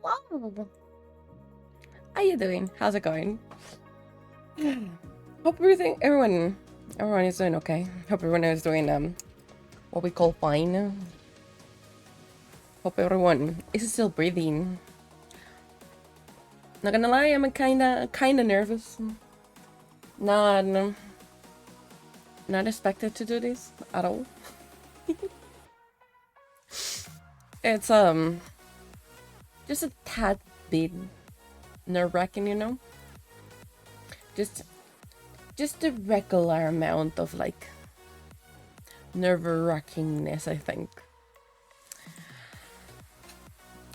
Hello. How you doing? How's it going? Hope everyone is doing okay. Hope everyone is doing what we call fine. Hope everyone is still breathing. Not gonna lie, I'm kinda nervous. Not not expected to do this at all. It's just a tad bit nerve-wracking, you know? Just just a regular amount of like nerve-wrackingness, I think.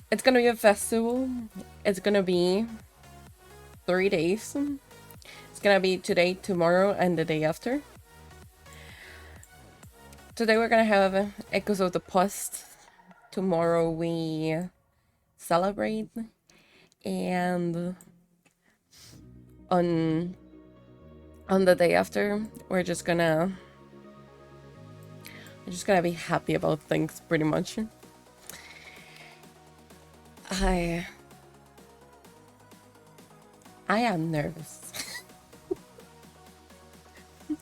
It's gonna be a festival. It's gonna be 3 days. It's gonna be today, tomorrow, and the day after. Today we're gonna have Echoes of the Past. Tomorrow we celebrate, and on the day after we're just gonna be happy about things, pretty much. I am nervous.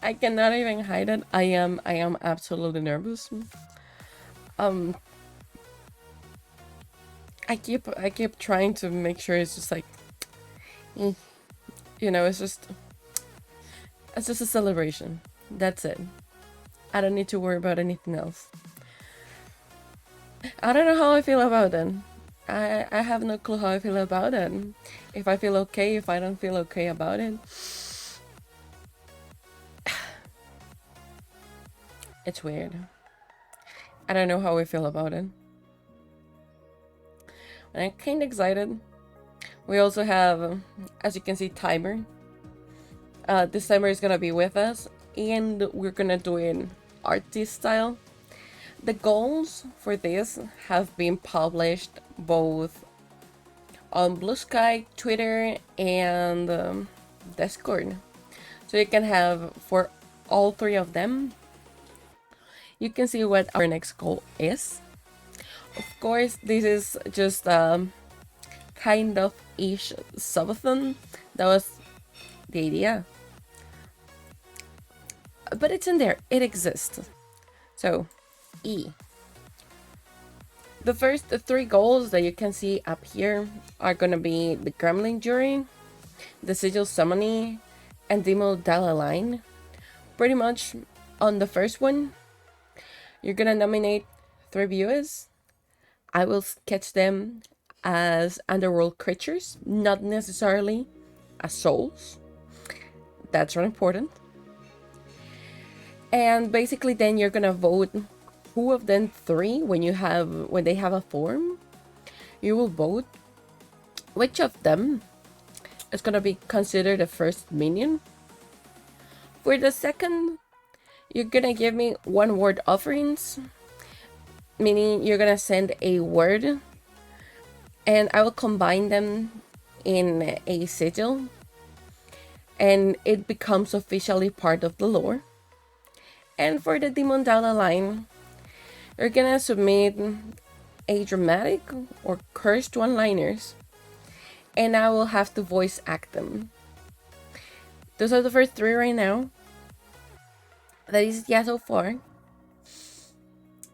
I cannot even hide it. I am absolutely nervous. I keep trying to make sure it's just like, you know, it's just a celebration. That's it. I don't need to worry about anything else. I don't know how I feel about it. I have no clue how I feel about it. If I feel okay, if I don't feel okay about it. It's weird. I don't know how I feel about it. I'm kind of excited. We also have, as you can see, timer. This timer is gonna be with us, and we're gonna do it artist style. The goals for this have been published both on Blue Sky, Twitter, and Discord. So you can have for all three of them. You can see what our next goal is. Of course, this is just kind of ish subathon. That was the idea. But it's in there. It exists. So, E. The first three goals that you can see up here are gonna be the Gremlin Jury, the Sigil Summoning, and Demo Dalai Line. Pretty much on the first one, you're gonna nominate 3 viewers. I will sketch them as underworld creatures, not necessarily as souls. That's really important. And basically then you're gonna vote who of them 3 when they have a form. You will vote which of them is gonna be considered the first minion. For the second, you're gonna give me 1 word offerings, meaning you're gonna send a word and I will combine them in a sigil and it becomes officially part of the lore. And for the Demon Dalai line, you're gonna submit a dramatic or cursed one-liners and I will have to voice act them. Those are the first 3 right now. That is yeah so far.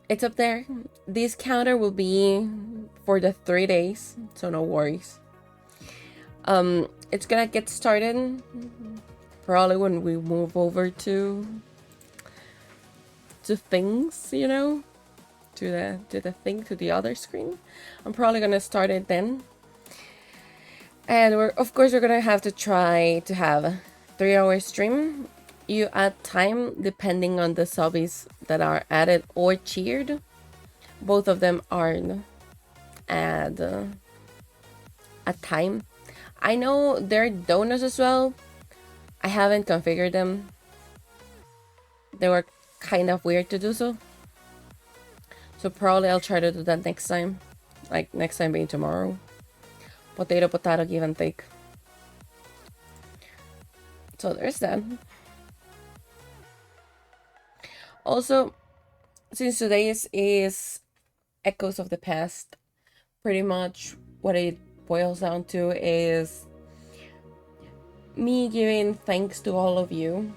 It's up there. This counter will be for the 3 days, so no worries. It's gonna get started probably when we move over to things, you know, to the other screen. I'm probably gonna start it then. And we're gonna have to try to have a 3-hour stream. You add time depending on the subbies that are added or cheered. Both of them are add a time. I know there are donuts as well. I haven't configured them. They were kind of weird to do so. So probably I'll try to do that next time. Like next time being tomorrow. Potato, potato, give and take. So there's that. Also, since today is Echoes of the Past, pretty much what it boils down to is me giving thanks to all of you,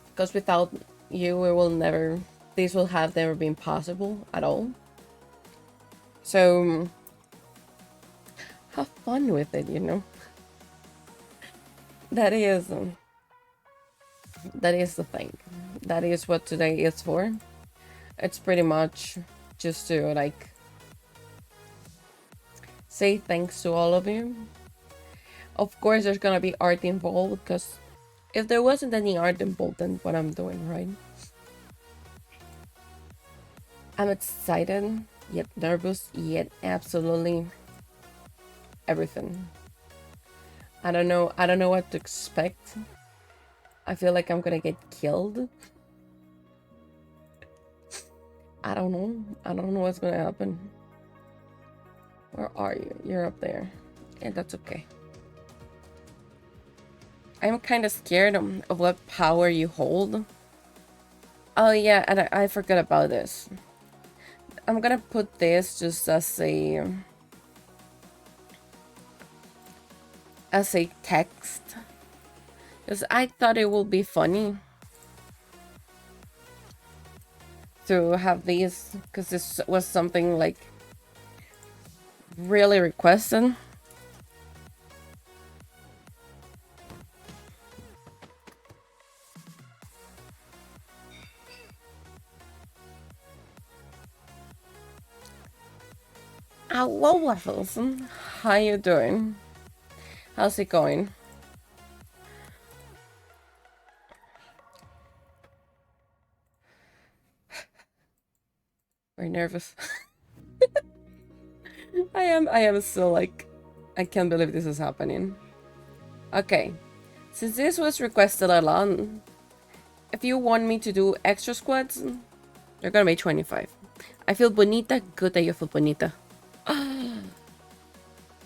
because without you, it will never, this will have never been possible at all. So have fun with it, you know. That is that is the thing. That is what today is for. It's pretty much just to like say thanks to all of you. Of course, there's gonna be art involved, because if there wasn't any art involved, then what I'm doing, right? I'm excited, yet nervous, yet absolutely everything. I don't know what to expect. I feel like I'm gonna get killed. I don't know what's gonna happen. Where are you? You're up there. And that's okay. I'm kind of scared of what power you hold. Oh yeah, and I forgot about this. I'm gonna put this just as a text, because I thought it would be funny to have these, because this was something like really requested. Hello, Waffles. How you doing? How's it going? Very nervous. I am still like, I can't believe this is happening. Okay, since this was requested a lot, if you want me to do extra squads, they're gonna be 25. I feel bonita. Good that you feel bonita.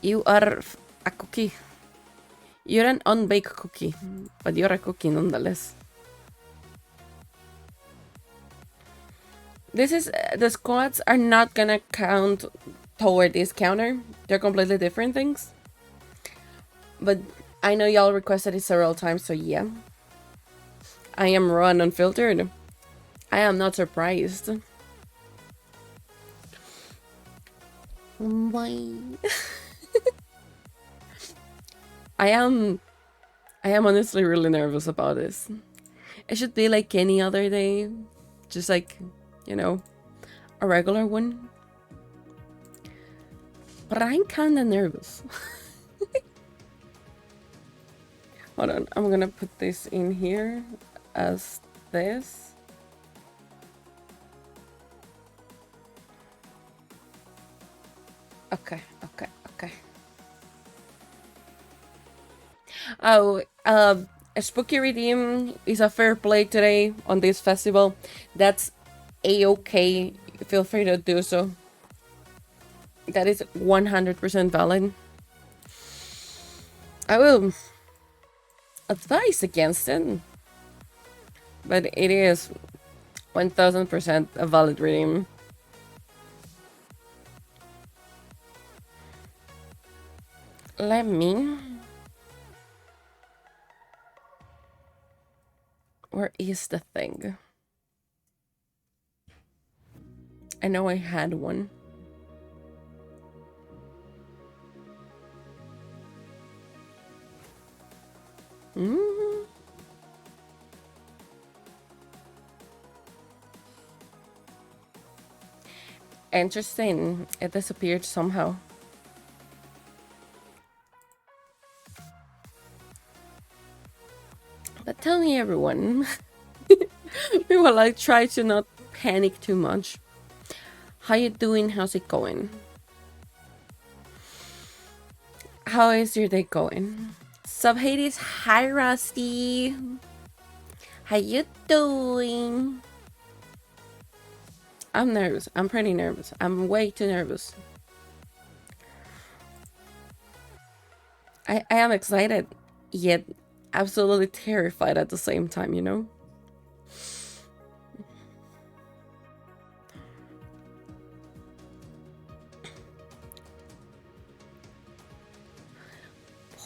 You are a cookie. You're an unbaked cookie, but you're a cookie nonetheless. This is, the squads are not gonna count toward this counter. They're completely different things. But I know y'all requested it several times, so yeah. I am raw and unfiltered. I am not surprised. Why? I am honestly really nervous about this. It should be like any other day. Just like, you know, a regular one. But I'm kinda nervous. Hold on, I'm gonna put this in here as this. Okay. Oh, a Spooky Redeem is a fair play today on this festival. That's a-okay. Feel free to do so. That is 100% valid. I will advise against it, but it is 1000% a valid redeem. Let me... Where is the thing? I know I had one. Interesting. It disappeared somehow. But tell me, everyone, while I try to not panic too much, how you doing? How's it going? How is your day going? Sub Hades, hi Rusty. How you doing? I'm nervous. I'm pretty nervous. I'm way too nervous. I am excited, yet absolutely terrified at the same time, you know?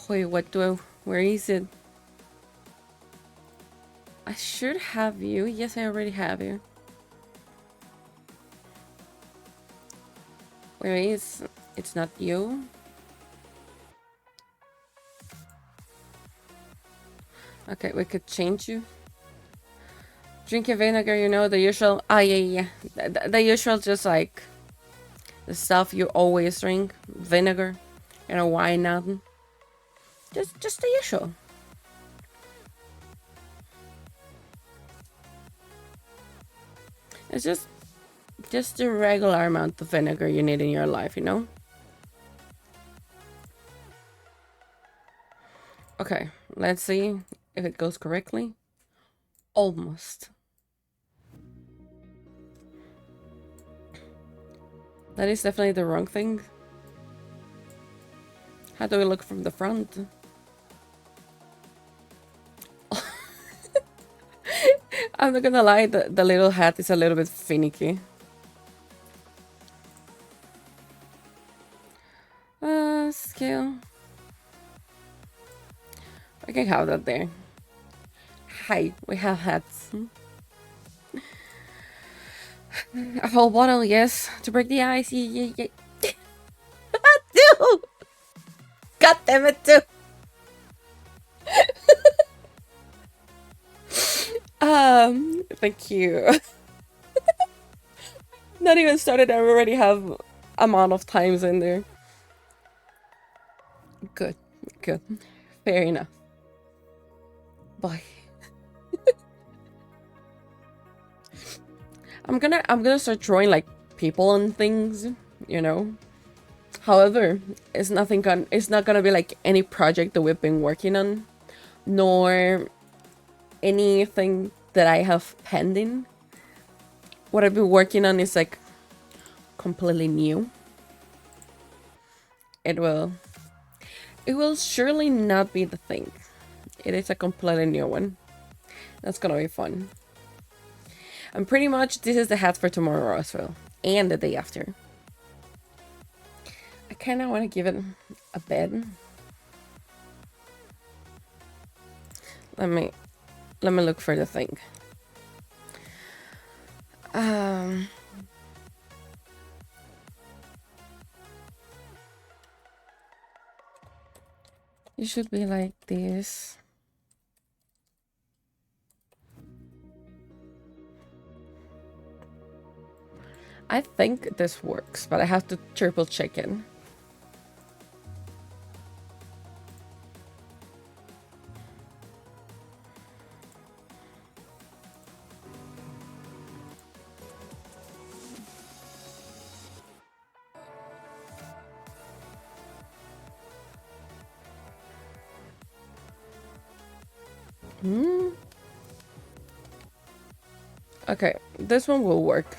Wait, what do I... Where is it? I should have you. Yes, I already have you. Where is... It's not you. Okay, we could change you. Drinking vinegar, you know, the usual... Ah, yeah. The usual, just like... The stuff you always drink. Vinegar. You know, why not? Just the usual. It's just the regular amount of vinegar you need in your life, you know? Okay, let's see if it goes correctly. Almost. That is definitely the wrong thing. How do we look from the front? I'm not gonna lie, the little hat is a little bit finicky. Scale. I can have that there. Hi, we have hats. A whole bottle, yes. To break the ice, yeah. Dude! God damn it, too! Thank you. Not even started, I already have amount of times in there. Good. Fair enough. Bye. I'm gonna start drawing like people and things, you know. However, it's not gonna be like any project that we've been working on, nor anything that I have pending. What I've been working on is like completely new. It will surely not be the thing. It is a completely new one. That's gonna be fun. And pretty much this is the hat for tomorrow as well. And the day after. I kinda wanna give it a bed. Let me look for the thing. It should be like this. I think this works, but I have to triple check it. Okay, this one will work.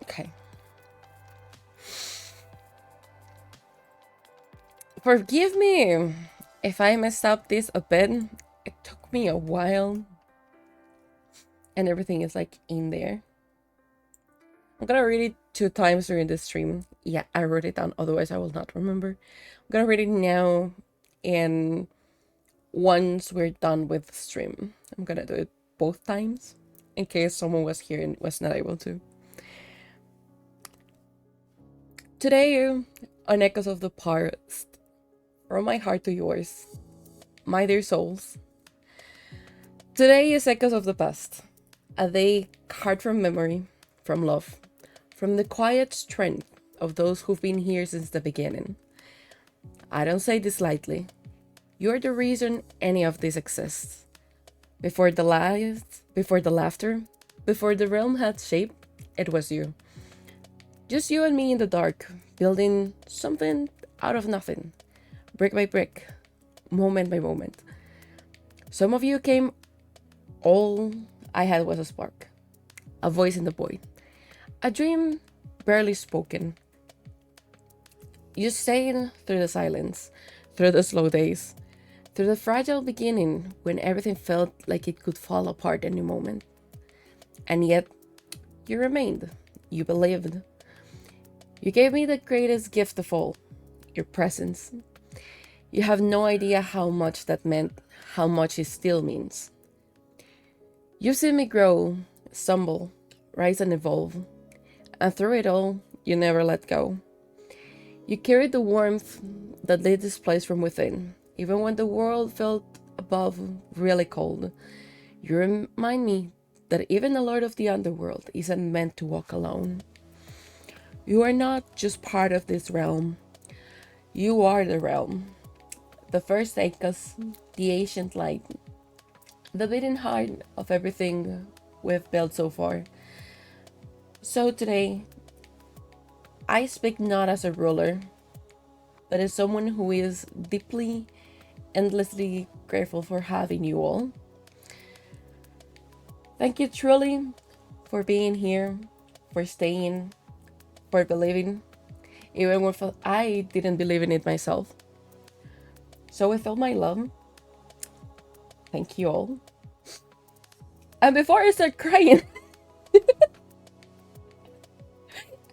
Okay. Forgive me if I messed up this a bit. It took me a while. And everything is like in there. I'm gonna read it 2 times during the stream. Yeah, I wrote it down, otherwise I will not remember. I'm gonna read it now, and once we're done with the stream, I'm gonna do it both times, in case someone was here and was not able to. Today, on Echoes of the Past, from my heart to yours, my dear souls. Today is Echoes of the Past, a day carved from memory, from love, from the quiet strength of those who've been here since the beginning. I don't say this lightly. You're the reason any of this exists. Before the light, before the laughter, before the realm had shape, it was you. Just you and me in the dark, building something out of nothing, brick by brick, moment by moment. Some of you came, all I had was a spark, a voice in the void, a dream barely spoken. You stayed through the silence, through the slow days, through the fragile beginning when everything felt like it could fall apart any moment. And yet, you remained. You believed. You gave me the greatest gift of all, your presence. You have no idea how much that meant, how much it still means. You've seen me grow, stumble, rise and evolve, and through it all, you never let go. You carried the warmth that lit this place from within, even when the world felt above really cold. You remind me that even the Lord of the Underworld isn't meant to walk alone. You are not just part of this realm, you are the realm. The first Acres, the ancient light, the beating heart of everything we've built so far. So today, I speak not as a ruler, but as someone who is deeply, endlessly grateful for having you all. Thank you truly for being here, for staying, for believing, even if I didn't believe in it myself. So with all my love, thank you all. And before I start crying,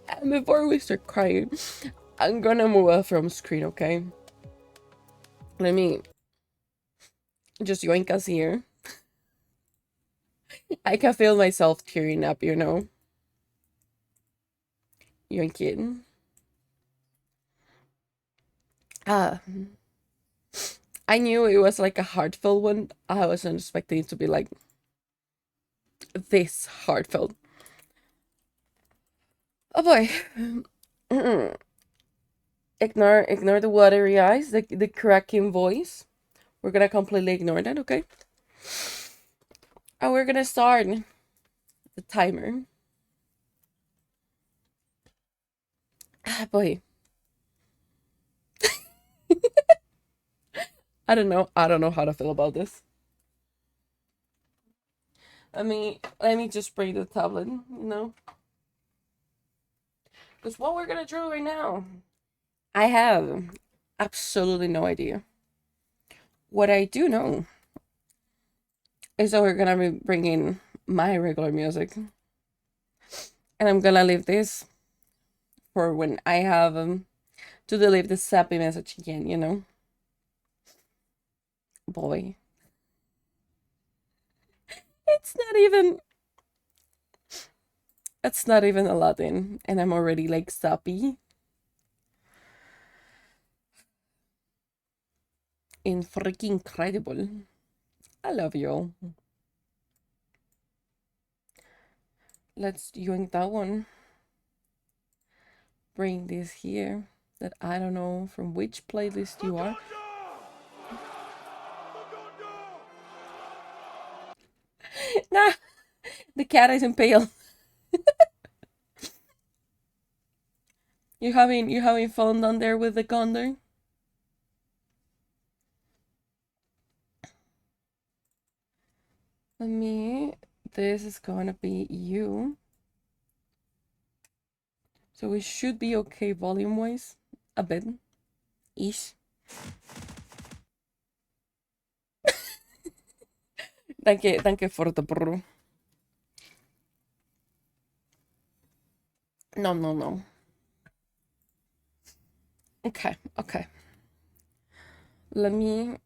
and before we start crying, I'm gonna move up from screen, okay? Let me just yoink us here. I can feel myself tearing up, you know? Yoinking. Ah, I knew it was like a heartfelt one. I wasn't expecting it to be like this heartfelt. Oh boy. ignore the watery eyes, the cracking voice. We're gonna completely ignore that, okay? And we're gonna start the timer. Ah boy. I don't know how to feel about this. Let me just bring the tablet, you know? Because what we're gonna do right now, I have absolutely no idea. What I do know is that we're gonna be bringing my regular music, and I'm gonna leave this for when I have to deliver the sappy message again, you know? Boy. It's not even it's not even Aladdin, and I'm already like sappy. In freaking incredible. I love you all. Let's yoink that one. Bring this here that I don't know from which playlist you are. Nah, the cat is impaled. You having fun down there with the condor? Let me. This is gonna be you. So we should be okay volume wise, a bit, ish. Thank you for the brr. No, no, no. Okay, okay. Let me.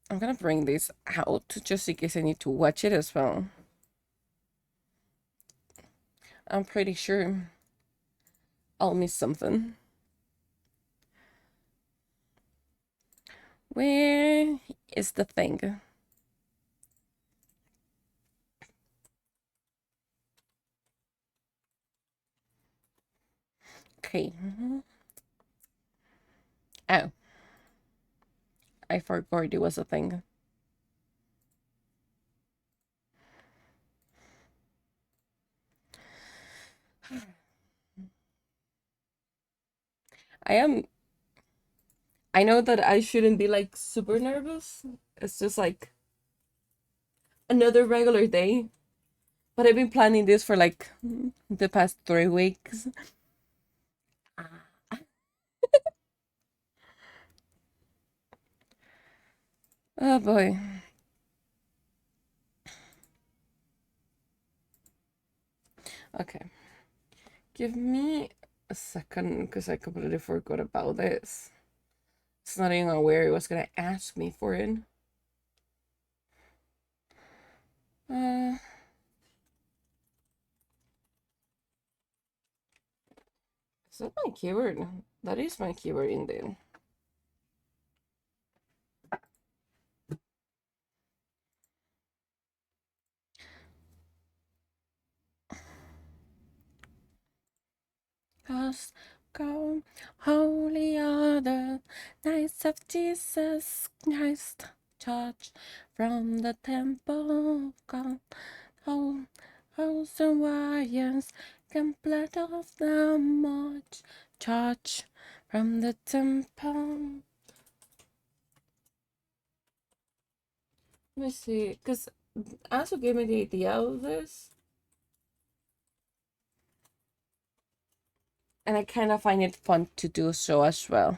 I'm gonna bring this out just in case I need to watch it as well. I'm pretty sure I'll miss something. Where is the thing? Okay. Oh, I forgot it was a thing. I am. I know that I shouldn't be like super nervous. It's just like another regular day. But I've been planning this for like the past 3 weeks. Oh boy. Okay. Give me a second because I completely forgot about this. It's not even aware it was gonna ask me for it. Uh, is that my keyword? That is my keyword indeed. Cause go holy are the nights of Jesus Christ, charged from the temple of God. Oh, hosts and warriors can blood of the march, charge from the temple. Let me see, because also gave me the idea of this, and I kind of find it fun to do so as well.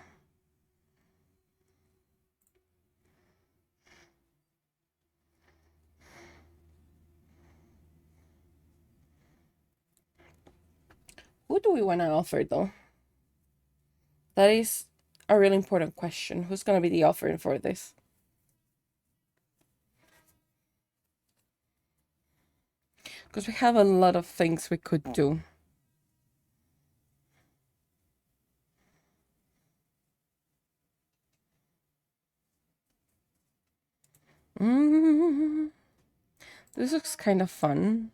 Who do we want to offer though? That is a really important question. Who's going to be the offering for this? Because we have a lot of things we could do. This looks kind of fun.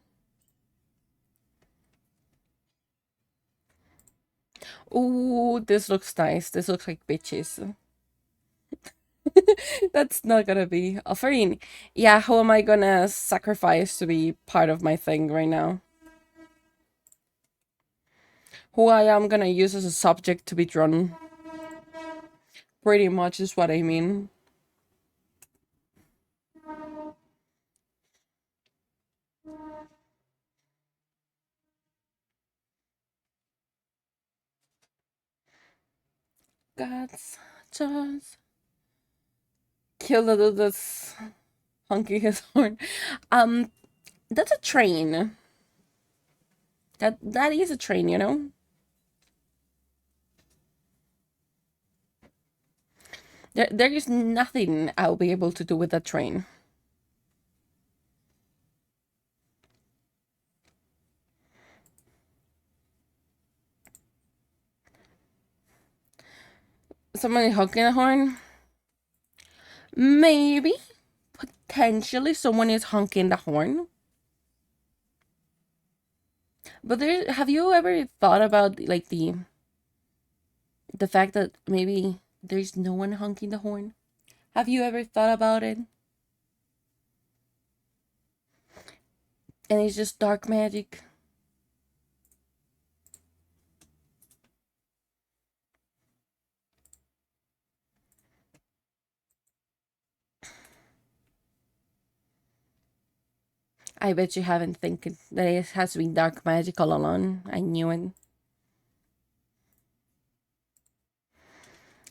Ooh, this looks nice. This looks like bitches. That's not gonna be offering. Yeah, who am I gonna sacrifice to be part of my thing right now? Who I am gonna use as a subject to be drawn. Pretty much is what I mean. God's just kill this honky his horn. Um, that's a train. That is a train, you know? There is nothing I'll be able to do with that train. Somebody honking a horn? Maybe. Potentially someone is honking the horn. But there, have you ever thought about like the fact that maybe there's no one honking the horn? Have you ever thought about it? And it's just dark magic. I bet you haven't thinking that it has been dark magic all along. I knew it.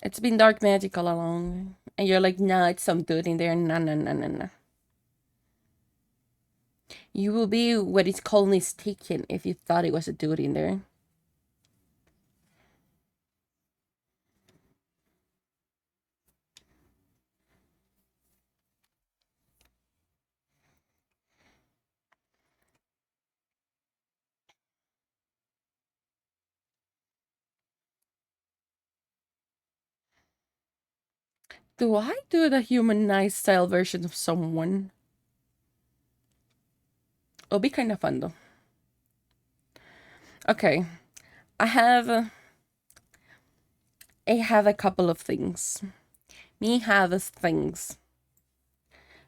It's been dark magic all along. And you're like, nah, it's some dude in there. Nah, nah, nah, nah, nah. You will be what is called mistaken if you thought it was a dude in there. Do I do the humanized style version of someone? It'll be kind of fun though. Okay, I have I have a couple of things. Me have things.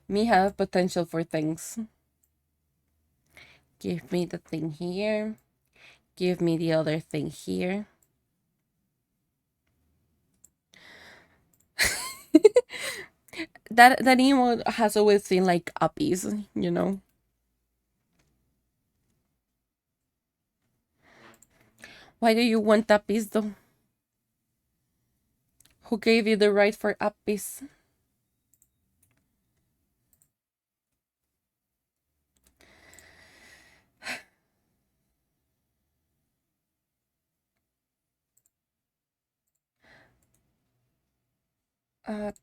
Me have potential for things. Give me the thing here. Give me the other thing here. That emo has always been like uppies, you know. Why do you want uppies though? Who gave you the right for uppies?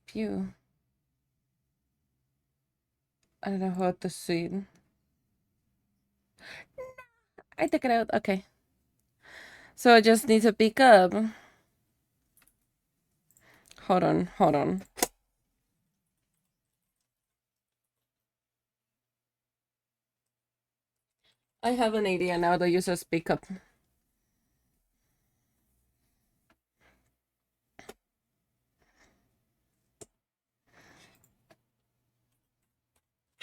Pew. I don't know how to see it. I took it out. Okay. So I just need to pick up. Hold on, hold on. I have an idea now that you just pick up.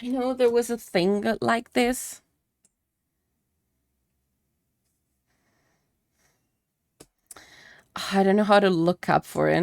I know there was a thing like this. I don't know how to look up for it.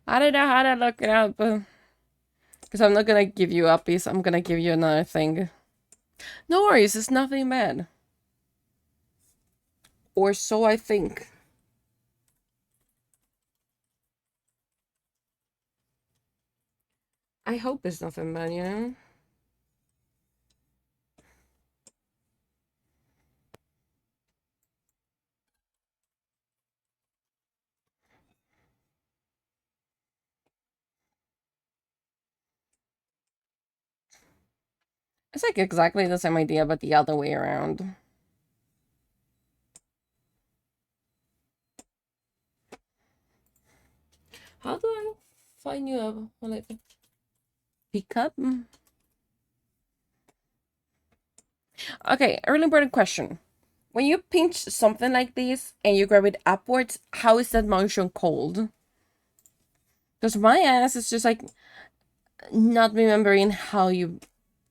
I don't know how to look it up. Because I'm not gonna give you a piece, I'm gonna give you another thing. No worries, it's nothing bad. Or so I think. I hope it's nothing bad, you know? It's like exactly the same idea, but the other way around. How do I find you a pickup? Okay, a really important question. When you pinch something like this and you grab it upwards, how is that motion called? Because my ass is just like not remembering how you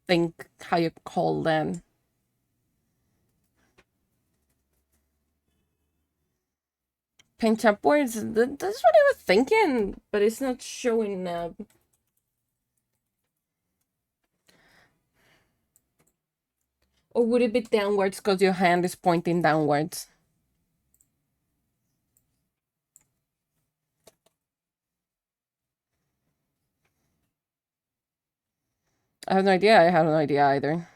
think, how you call them. Pinch upwards? That's what I was thinking, but it's not showing up. Or would it be downwards because your hand is pointing downwards? I have no idea. I have no idea either.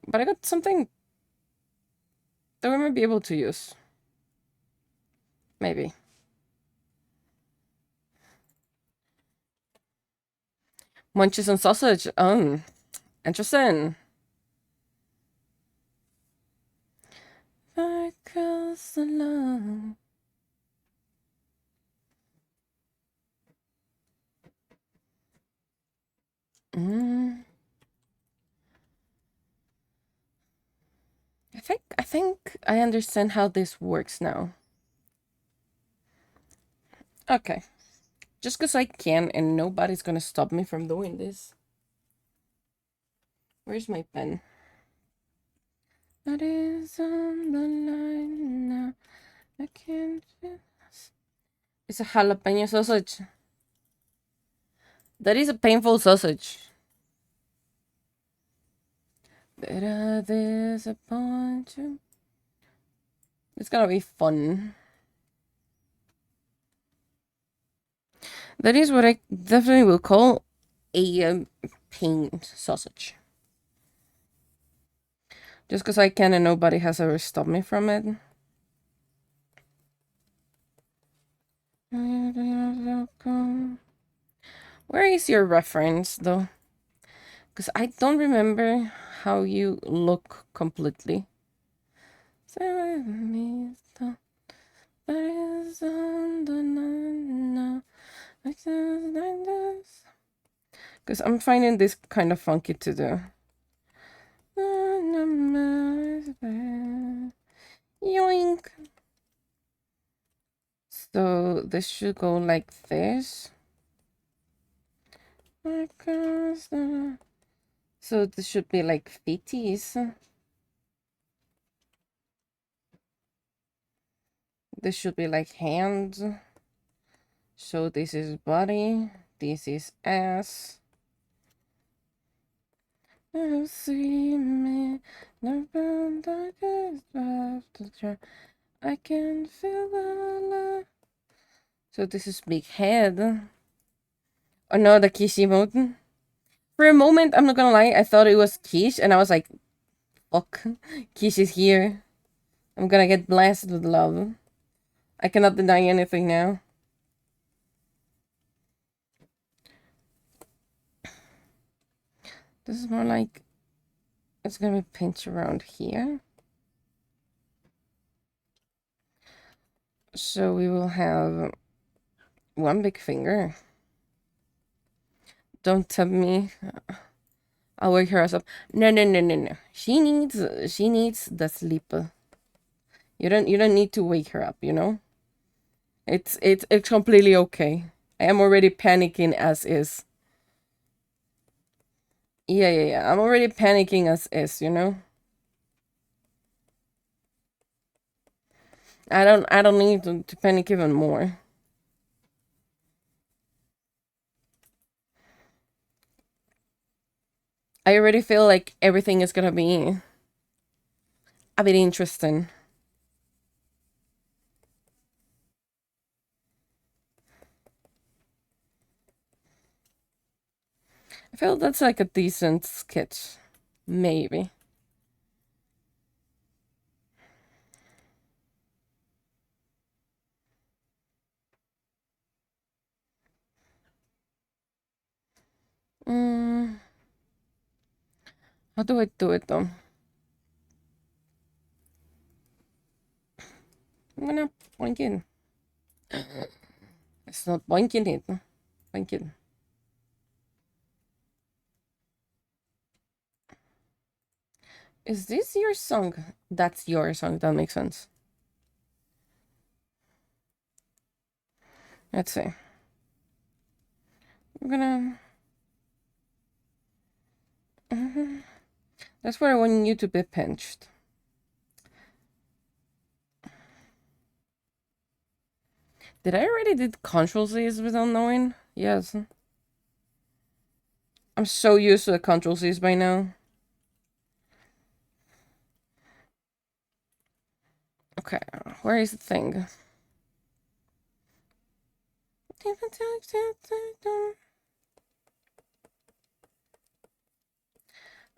But I got something that we might be able to use. Maybe. Munches on sausage. Interesting. Across the line. I think I understand how this works now. Okay. Just because I can and nobody's gonna stop me from doing this. Where's my pen? That is on the line now. I can't. It's a jalapeno sausage. That is a painful sausage. Better disappoint you. It's gonna be fun. That is what I definitely will call a pain sausage. Just because I can and nobody has ever stopped me from it. Where is your reference, though? Because I don't remember how you look completely. Because I'm finding this kind of funky to do. Yoink! So this should go like this. So this should be like feeties. This should be like hands. So this is body. This is ass. See me, I can feel the love. So this is big head. Oh no, the Kishi emote. For a moment, I'm not gonna lie, I thought it was Kish, and I was like, fuck, Kish is here. I'm gonna get blasted with love. I cannot deny anything now. This is more like, it's gonna be pinched around here. So we will have one big finger. Don't tempt me. I'll wake her ass up. No, no, no, no, no. She needs the sleep. You don't need to wake her up, you know? It's completely okay. I am already panicking as is. Yeah, yeah, yeah. I'm already panicking as is, you know? I don't need to panic even more. I already feel like everything is gonna be a bit interesting. I feel that's like a decent sketch. Maybe. Mm, how do I do it though? I'm gonna boink in. It's not boinking it. Boinking. Is this your song? That's your song. That makes sense. Let's see. I'm gonna. That's where I want you to be pinched. Did I already did Control Z's without knowing? Yes. I'm so used to the Control Z's by now. Okay, where is the thing?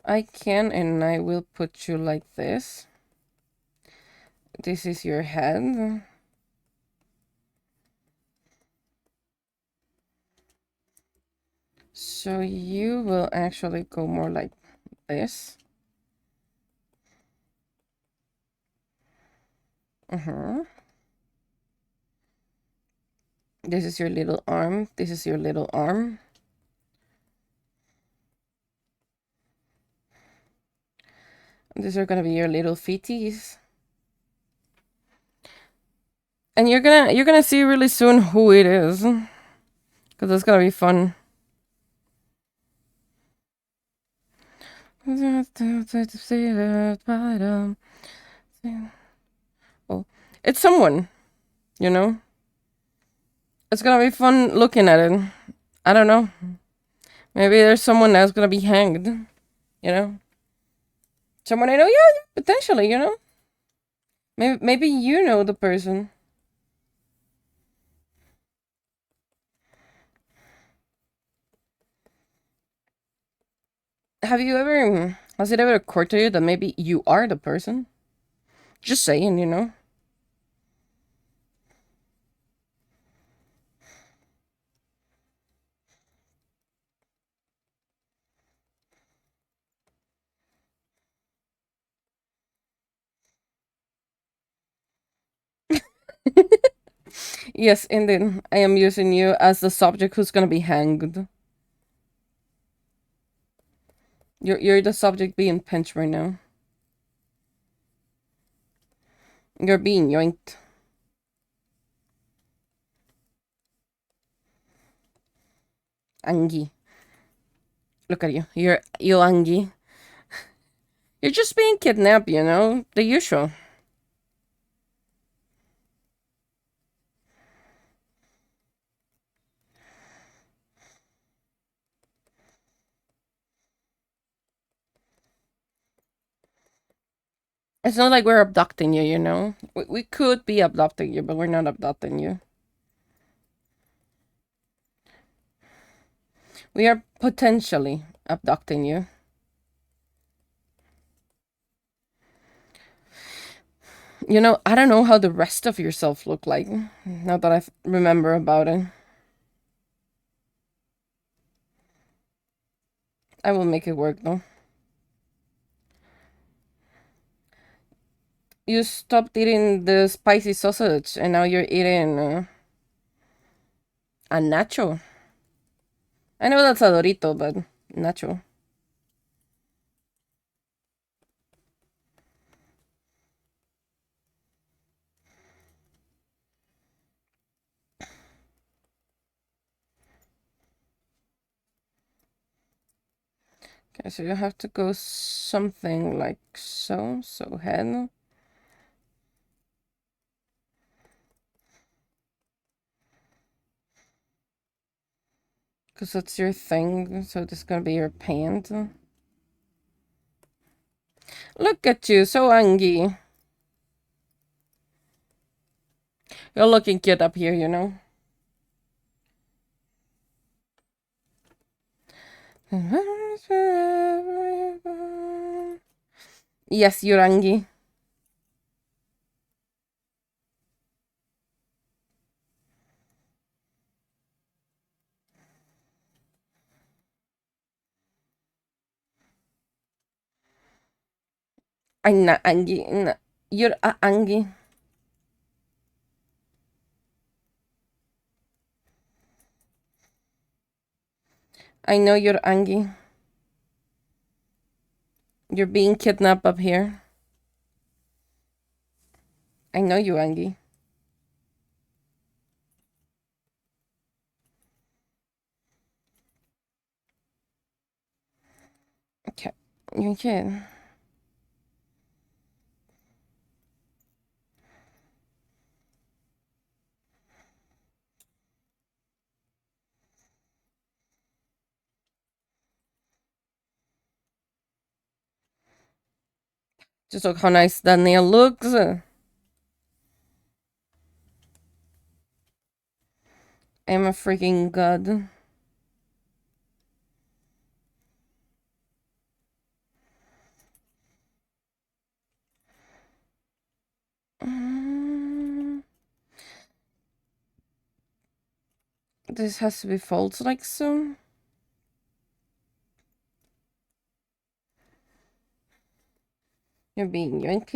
I can and I will put you like this. This is your head. So you will actually go more like this. This is your little arm. This is your little arm. These are gonna be your little feeties. And you're gonna see really soon who it is. Cause it's gonna be fun. Oh, it's someone, you know? It's gonna be fun looking at it. I don't know. Maybe there's someone that's gonna be hanged, you know? Someone I know, yeah, potentially, you know? Maybe you know the person. Has it ever occurred to you that maybe you are the person? Just saying, you know? Yes, indeed. I am using you as the subject who's gonna be hanged. You're the subject being pinched right now. You're being yoinked. Angie. Look at you. You Angie. You're just being kidnapped, you know? The usual. It's not like we're abducting you, you know? We could be abducting you, but we're not abducting you. We are potentially abducting you. You know, I don't know how the rest of yourself look like, now that I remember about it. I will make it work, though. You stopped eating the spicy sausage, and now you're eating a nacho. I know that's a Dorito, but nacho. Okay, so you have to go something like so. So head. Because that's your thing, so this is gonna be your pant. Look at you, so angry. You're looking cute up here, you know. Yes, Yurangi. I'm not Angie. You're a Angie. I know you're Angie. You're being kidnapped up here. I know you, Angie. Okay. You can. Just look how nice that nail looks. I'm a freaking god. This has to be folds like so. You're being yanked.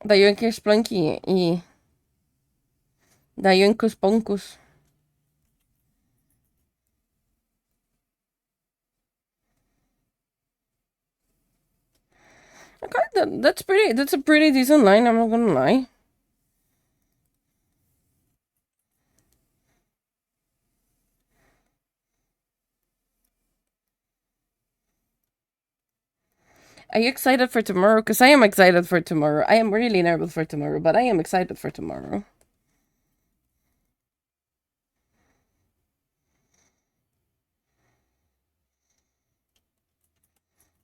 Daí que Splunky e daí que Sponcus. Okay, that's pretty. That's a pretty decent line. I'm not gonna lie. Are you excited for tomorrow? Because I am excited for tomorrow. I am really nervous for tomorrow, but I am excited for tomorrow.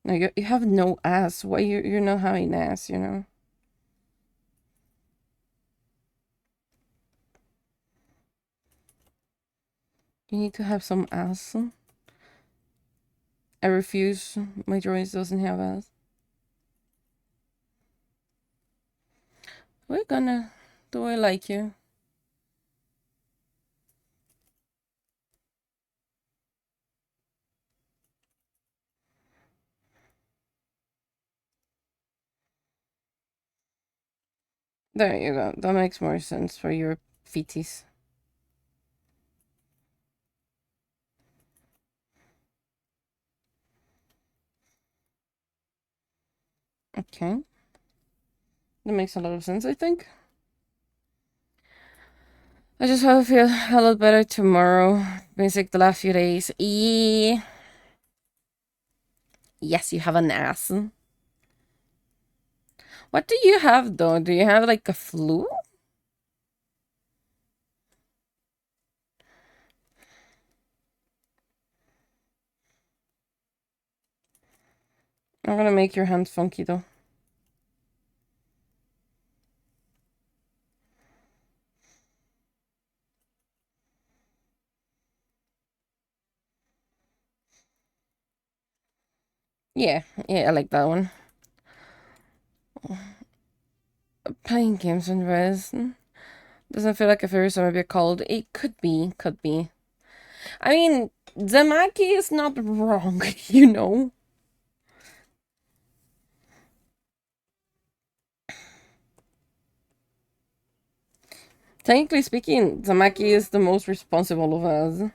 No, you have no ass. Why you're not having ass? You know. You need to have some ass. I refuse. My drawings doesn't have ass. We're gonna. Do I like you? There you go. That makes more sense for your feeties. Okay. That makes a lot of sense, I think. I just hope I feel a lot better tomorrow. Basic the last few days. Yes, you have an ass. What do you have though? Do you have like a flu? I'm gonna make your hands funky though. Yeah, yeah, I like that one. Playing games and rest. Doesn't feel like a favorite summer beer cold. It could be, could be. I mean, Zamaki is not wrong, you know? Technically speaking, Zamaki is the most responsible of us.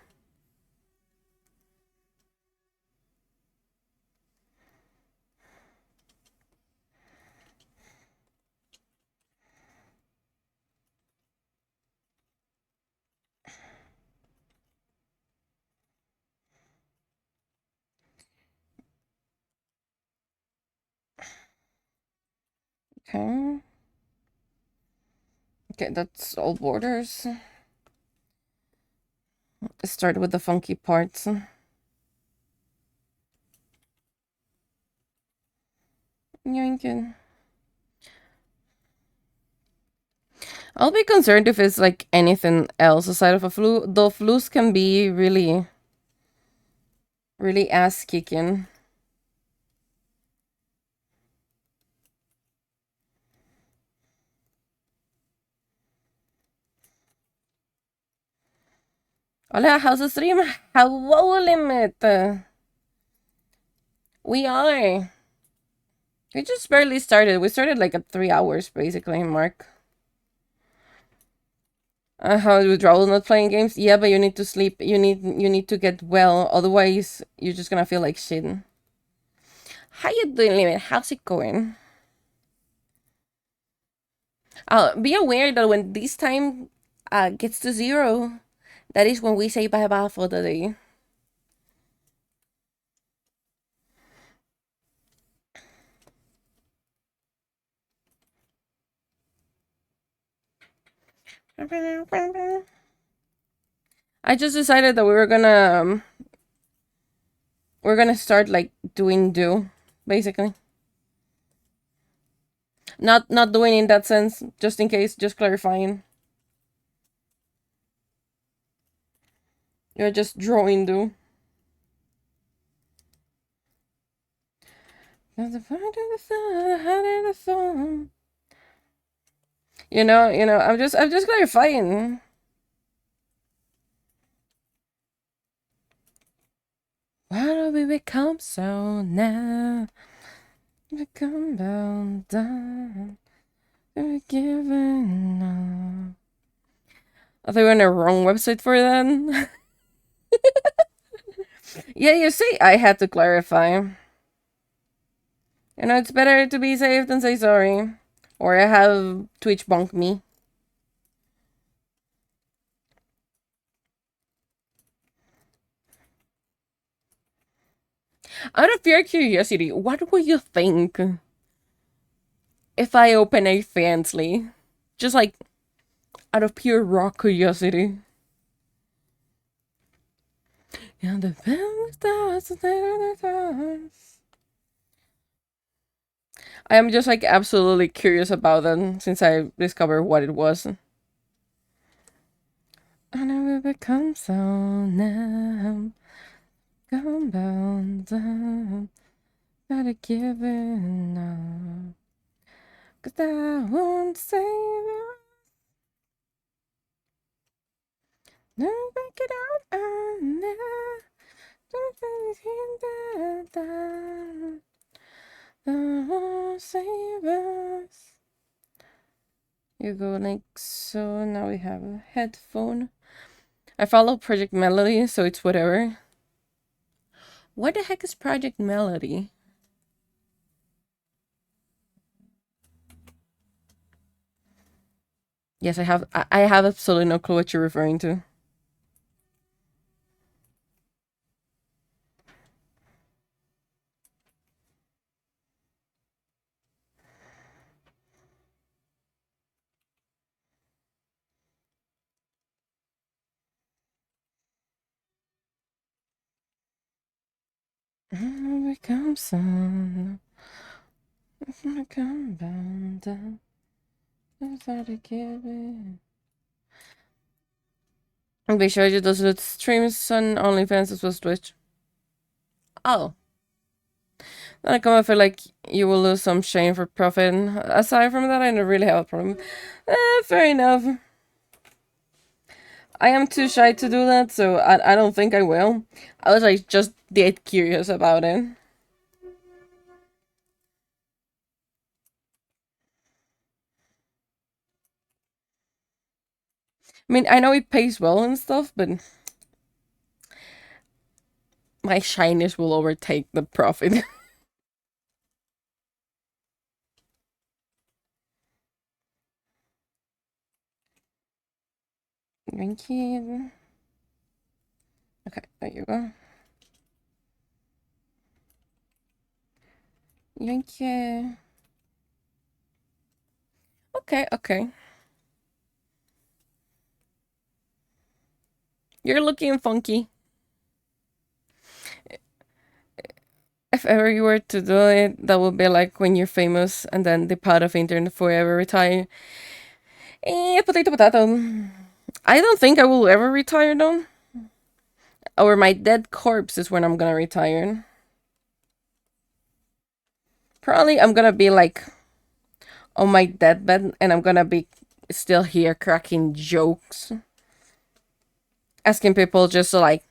Okay. Okay, that's all borders. Let's start with the funky parts. Yoinkin. I'll be concerned if it's like anything else aside of a flu. Though flus can be really, really ass kicking. Hola, how's the stream? Hello, Limit. We are. We just barely started. We started like at 3 hours, basically, Mark. How withdrawal not playing games? Yeah, but you need to sleep. You need to get well. Otherwise, you're just gonna feel like shit. How you doing, Limit? How's it going? Be aware that when this time gets to 0, that is when we say bye bye for the day. I just decided that we're gonna start like doing do, basically. Not doing in that sense, just in case, just clarifying. You're just drawing do. I'm just clarifying. Why do we become so now? Become bound down. We're giving up. I think we're on the wrong website for that. Yeah, you see, I had to clarify. It's better to be safe than say sorry. Or have Twitch bonk me. Out of pure curiosity, what would you think if I open a Fansly? Just like out of pure raw curiosity. Yeah, the I am just like absolutely curious about them since I discovered what it was. I never become so numb. Come bound down. Gotta give it up. 'Cause I won't save it. No, back it out. I never. Save us. You go like so. Now we have a headphone. I follow Project Melody, so it's whatever. What the heck is Project Melody? Yes, I have absolutely no clue what you're referring to. Become sun. Become bound. Be sure you does with streams on OnlyFans as well as Twitch. Oh. Then I come, I feel like you will lose some shame for profit. Aside from that, I don't really have a problem. Fair enough. I am too shy to do that, so I don't think I will. I was like just dead curious about it. I mean, I know it pays well and stuff, but my shyness will overtake the profit. Thank you. Okay, there you go. Thank you. Okay, okay. You're looking funky. If ever you were to do it, that would be like when you're famous and then the part of internet forever retire. Potato, potato. I don't think I will ever retire though. Or my dead corpse is when I'm gonna retire. Probably I'm gonna be like on my deathbed and I'm gonna be still here cracking jokes. Asking people just to like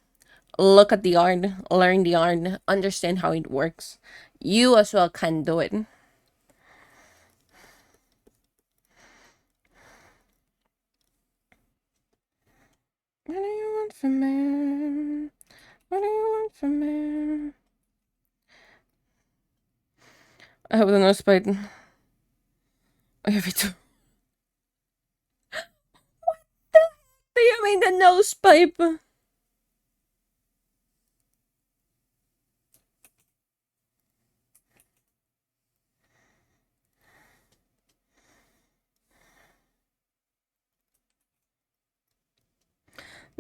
look at the art, learn the art, understand how it works. You as well can do it. What do you want from me? What do you want from me? I hope the nose bite. I have it too. Do you mean the nose pipe?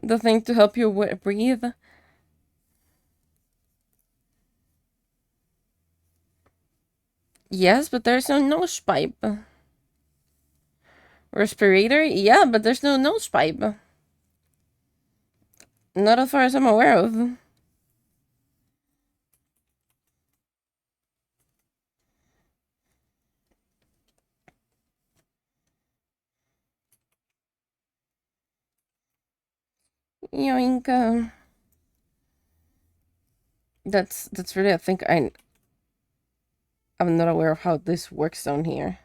The thing to help you breathe? Yes, but there's no nose pipe. Respirator? Yeah, but there's no nose pipe. Not as far as I'm aware of. Yoink. That's really, I think I'm not aware of how this works down here.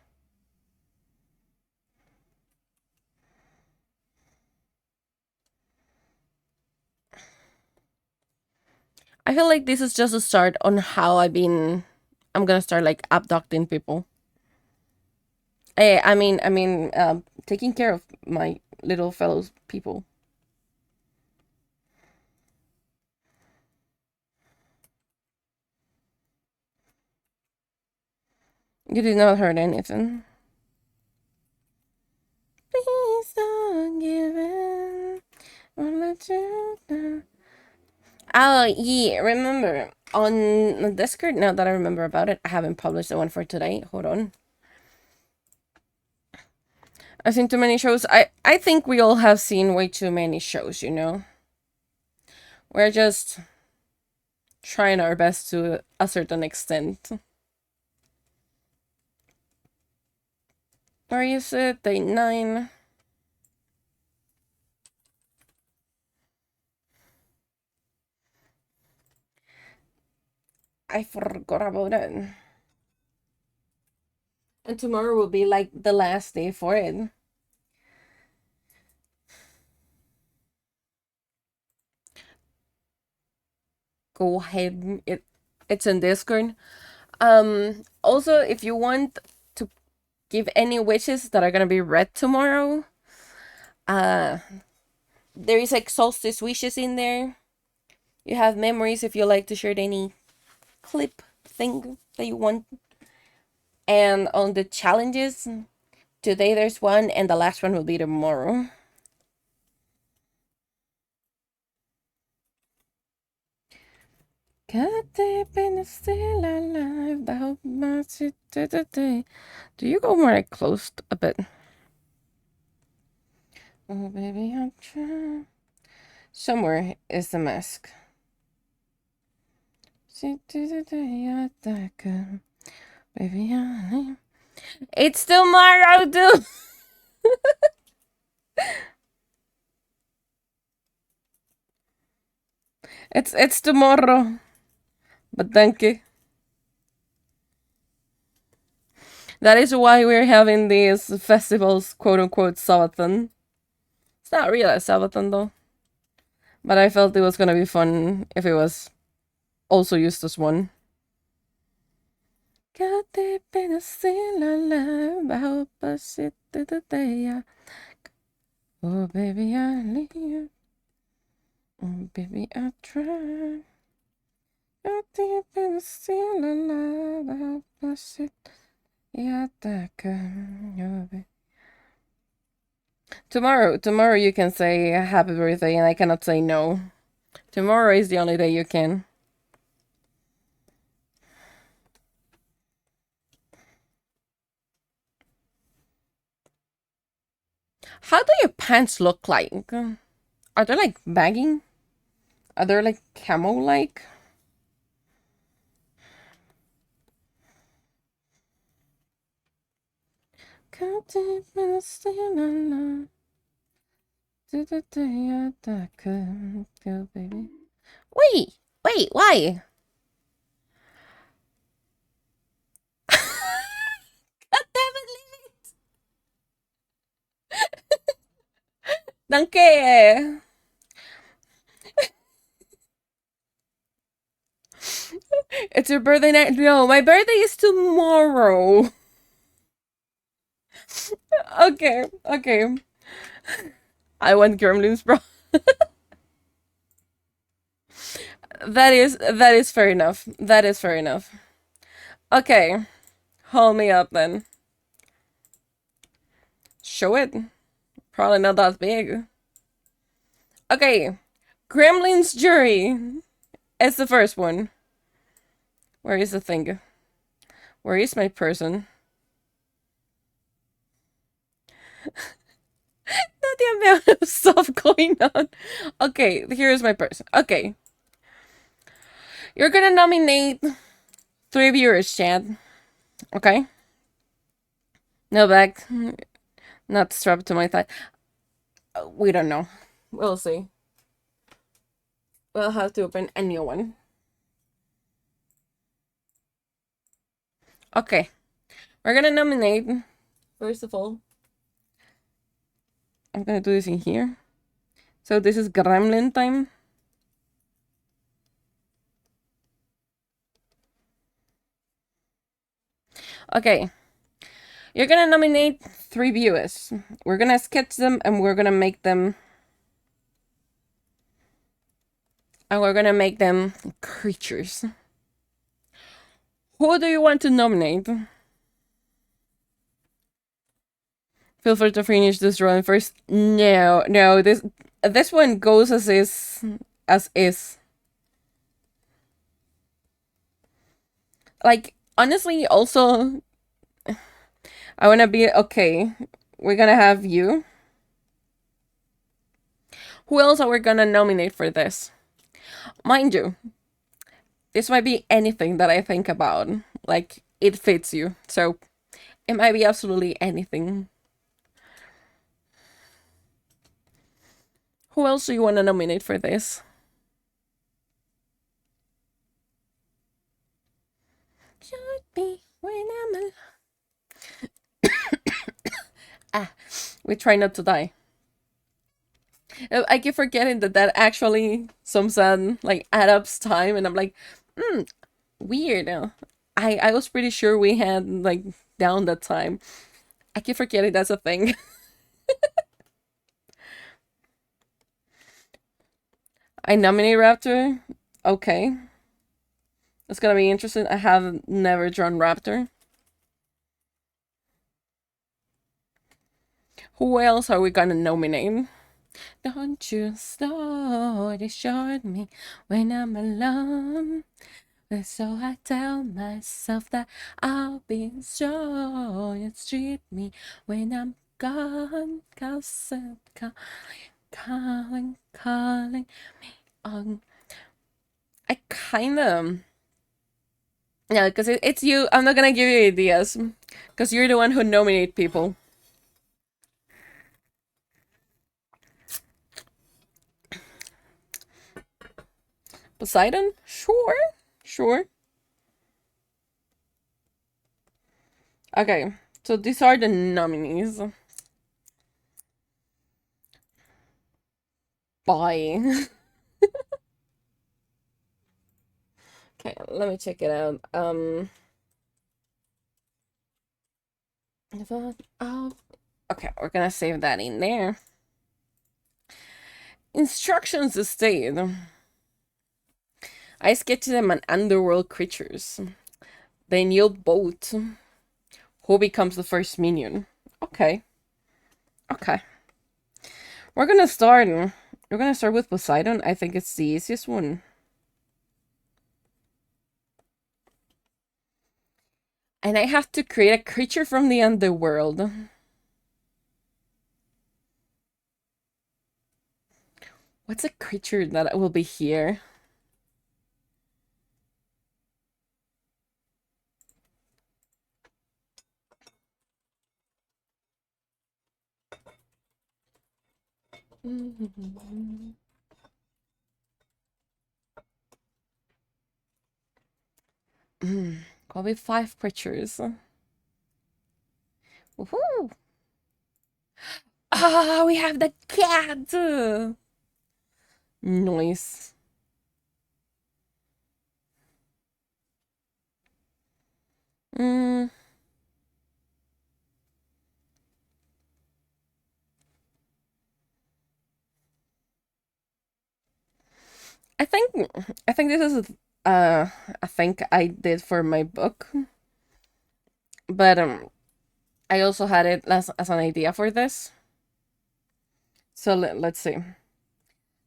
I feel like this is just a start on how I'm gonna start like abducting people. Taking care of my little fellow people. You did not hurt anything. Please don't give in. I'll let you down. Oh, yeah, remember on the Discord, now that I remember about it, I haven't published the one for today. Hold on. I've seen too many shows. I think we all have seen way too many shows, you know? We're just trying our best to a certain extent. Where is it? Day 9. I forgot about it. And tomorrow will be like the last day for it. Go ahead. It's in Discord. Also, if you want to give any wishes that are gonna be read tomorrow, there is like Soulstice wishes in there. You have memories if you like to share any clip thing that you want. And on the challenges, today there's one, and the last one will be tomorrow. Got deep in the still alive. I hope my shit today. Do you go more like close a bit? Oh, baby, I'm trying. Somewhere is the mask. Baby, it's tomorrow, dude. It's tomorrow. But thank you. That is why we're having these festivals, quote unquote, Subathon. It's not really a Subathon though. But I felt it was gonna be fun if it was also used as one. Got deep in a still alive. I hope I sit to the day. Oh, baby, I leave. Oh, baby, I try. Got deep in a still alive. I hope I sit. Yeah, that can. Tomorrow you can say happy birthday, and I cannot say no. Tomorrow is the only day you can. How do your pants look like? Are they like bagging? Are they like camo like? Come deep in the still alive. To the day I could go, baby. Wait, why? God damn it, leave it! Danke! It's your birthday night. No, my birthday is tomorrow. Okay. I want gremlins, bro. That is fair enough. That is fair enough. Okay. Hold me up then. Show it. Probably not that big. Okay. Gremlins jury. It's the first one. Where is the thing? Where is my person? Not the amount of stuff going on. Okay, here's my person. Okay. You're gonna nominate 3 viewers, Chad. Okay? No bag. Not strapped to my thigh. We don't know. We'll see. We'll have to open a new one. Okay. We're gonna nominate, first of all. I'm gonna do this in here. So this is Gremlin time. Okay. You're gonna nominate 3 viewers. We're gonna sketch them and we're gonna make them. And we're gonna make them creatures. Who do you want to nominate? Feel free to finish this drawing first. No, this one goes as is. Like, honestly, also, I wanna be okay. We're gonna have you. Who else are we gonna nominate for this? Mind you, this might be anything that I think about. Like, it fits you. So, it might be absolutely anything. Who else do you want to nominate for this? Should be when I'm we try not to die. I keep forgetting that actually sometimes like adds up time, and I'm like, weird. I was pretty sure we had like down that time. I keep forgetting that's a thing. I nominate Raptor. Okay. It's gonna be interesting. I have never drawn Raptor. Who else are we gonna nominate? Don't you start short me when I'm alone. And so I tell myself that I'll be strong and treat me when I'm gone. Calling me on. I kind of. Yeah, because it's you. I'm not gonna give you ideas. Because you're the one who nominate people. Poseidon? Sure. Sure. Okay. So these are the nominees. Bye. Okay, let me check it out. Oh, okay, we're gonna save that in there. Instructions state. I sketch them on underworld creatures. Then you'll vote who becomes the first minion. Okay. Okay. We're gonna start. We're gonna start with Poseidon. I think it's the easiest one. And I have to create a creature from the underworld. What's a creature that will be here? Probably 5 creatures. Woohoo! Ah, we have the cat! Nice. Mm. I think this is a thing I did for my book. But I also had it as an idea for this. So let's see.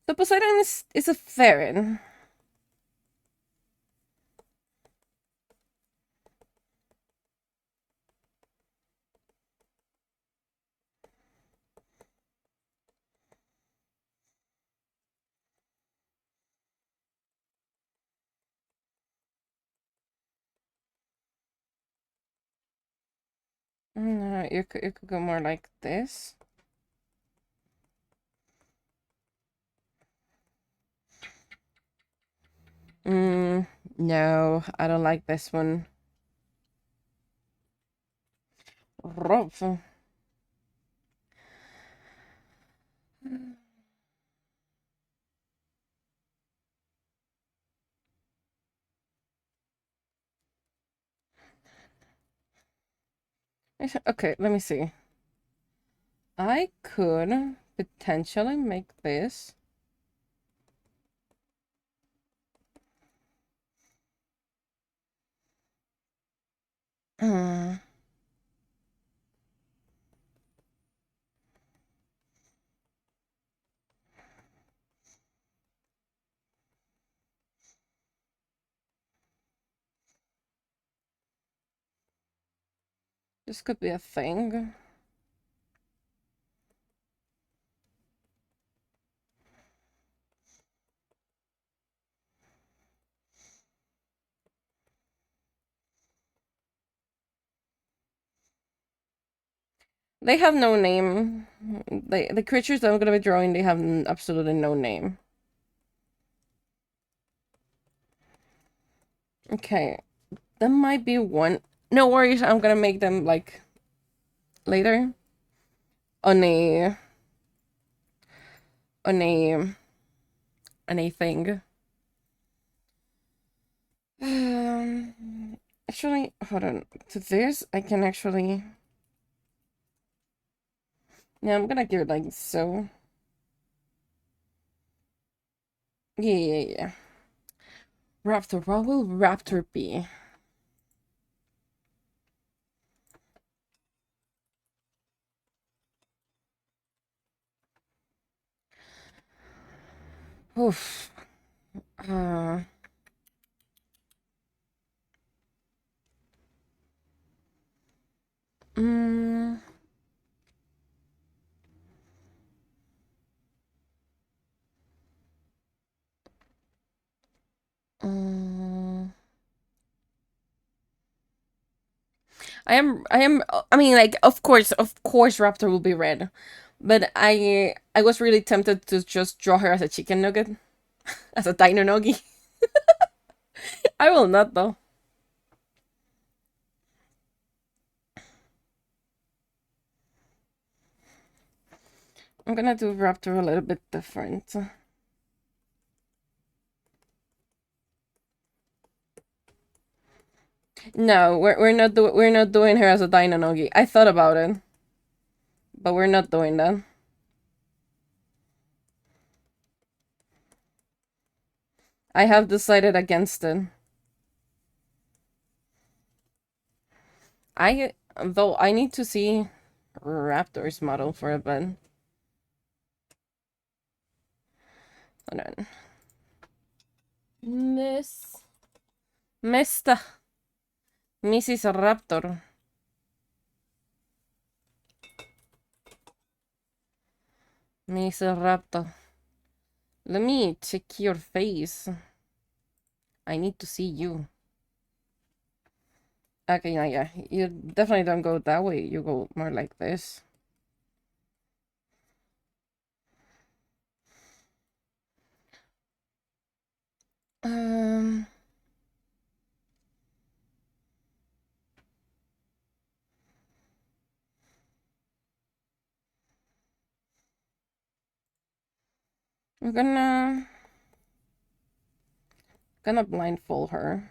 So Poseidon is a ferret. You could go more like this. No, I don't like this one. Rough. Okay, let me see. I could potentially make this. This could be a thing. They have no name. The creatures that I'm gonna be drawing, they have absolutely no name. Okay, that might be one. No worries, I'm gonna make them like later on a on a on a thing. Actually, hold on. To this, I can actually. Yeah, I'm gonna give it like so. Yeah. Raptor, what will Raptor be? Oof. Uh, mm, mm. I mean, like, of course, Raptor will be red. But I was really tempted to just draw her as a chicken nugget, as a dino nugget. I will not, though. I'm gonna do Raptor a little bit different. No, we're not doing her as a dino nugget. I thought about it, but we're not doing that. I have decided against it. Though I need to see Raptor's model for a bit. Hold on. Mr. Mrs. Raptor. Mrs. Raptor. Let me check your face. I need to see you. Okay, yeah. You definitely don't go that way. You go more like this. Um... I'm gonna blindfold her.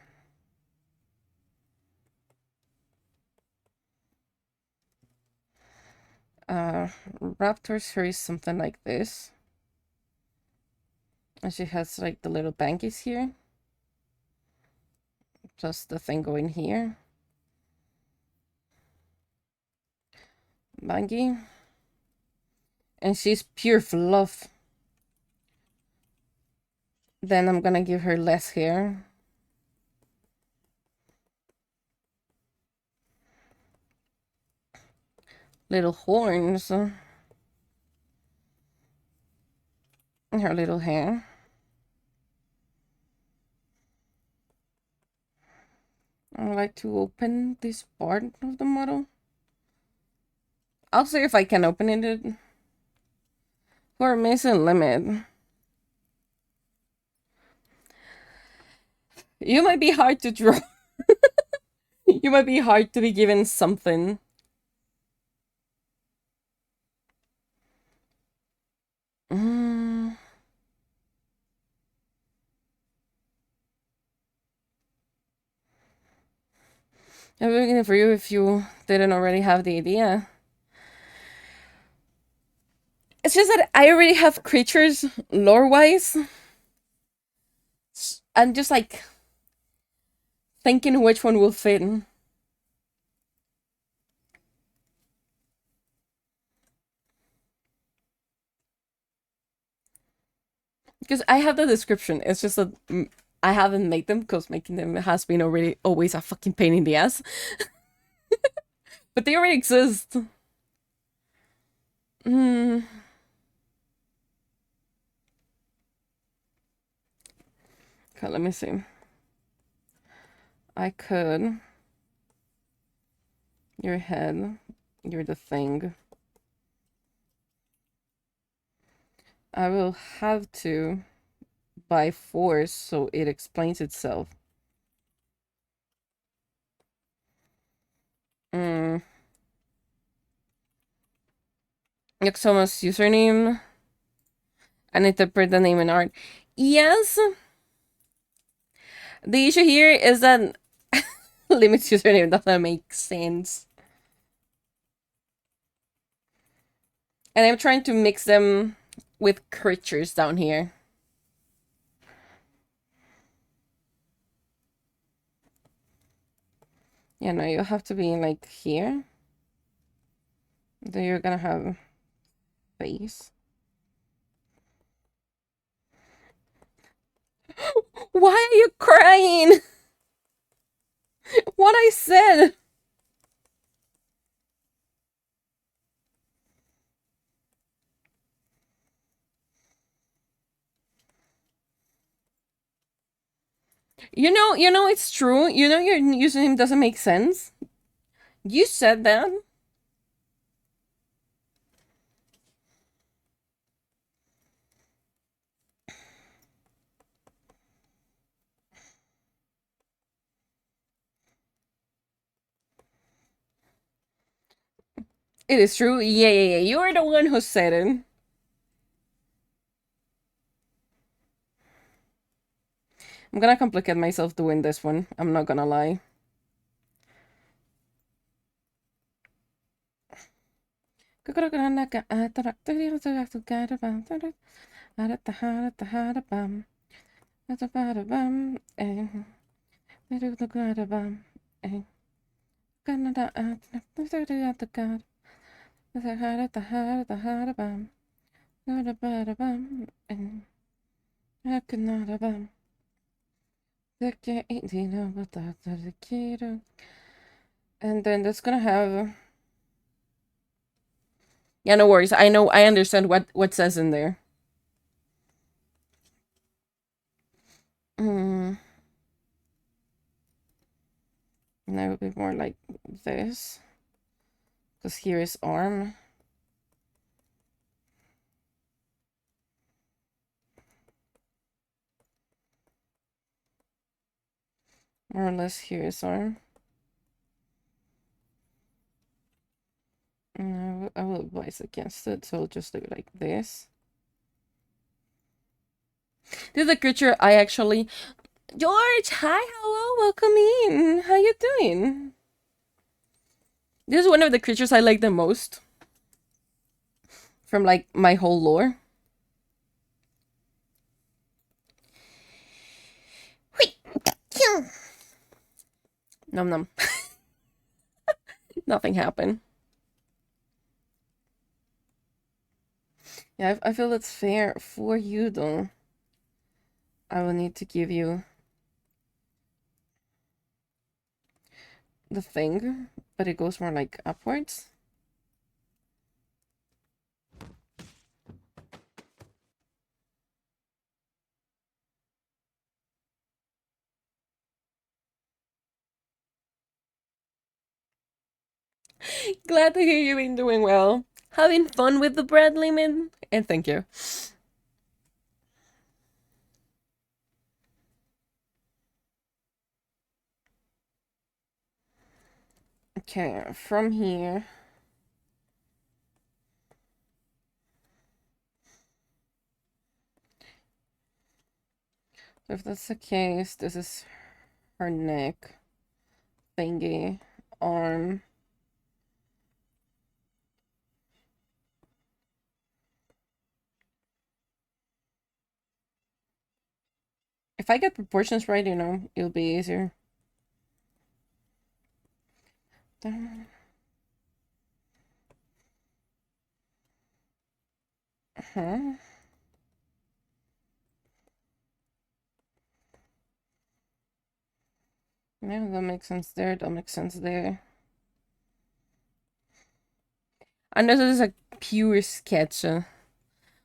Raptor's hair is something like this. And she has like the little bankies here. Just the thing going here. Banky. And she's pure fluff. Then I'm gonna give her less hair. Little horns. And her little hair. I would like to open this part of the model. I'll see if I can open it for missing limit. You might be hard to draw. You might be hard to be given something. I'm looking for you if you didn't already have the idea. It's just that I already have creatures lore-wise. I'm just like thinking which one will fit. Because I have the description. It's just that I haven't made them because making them has been already always a fucking pain in the ass. But they already exist. Okay, let me see. I could. Your head. You're the thing. I will have to by force so it explains itself. Yoxoma's username and interpret the name in art. Yes. The issue here is that limits username doesn't make sense. And I'm trying to mix them with creatures down here. Yeah, no, you have to be like here. Then you're gonna have face. Why are you crying? What I said? You know it's true. You know your username doesn't make sense. You said that. It is true. Yeah. You are the one who said it. I'm gonna complicate myself doing this one. I'm not gonna lie. And then that's gonna have. Yeah, no worries. I understand what says in there. Mm. And that would be more like this. Because here is arm. More or less here is arm. And I will advise against it, so I'll just do it like this. This is a creature I actually... George, hi, hello, welcome in. How you doing? This is one of the creatures I like the most. From, like, my whole lore. Nom nom. Nothing happened. Yeah, I feel it's fair for you, though. I will need to give you the thing, but it goes more like upwards. Glad to hear you've been doing well. Having fun with the bread limit? And thank you. Okay, from here. So if that's the case, this is her neck thingy, arm. If I get proportions right, you know, it'll be easier. Uh-huh. Yeah, that makes sense there. That makes sense there. And this is a pure sketch. I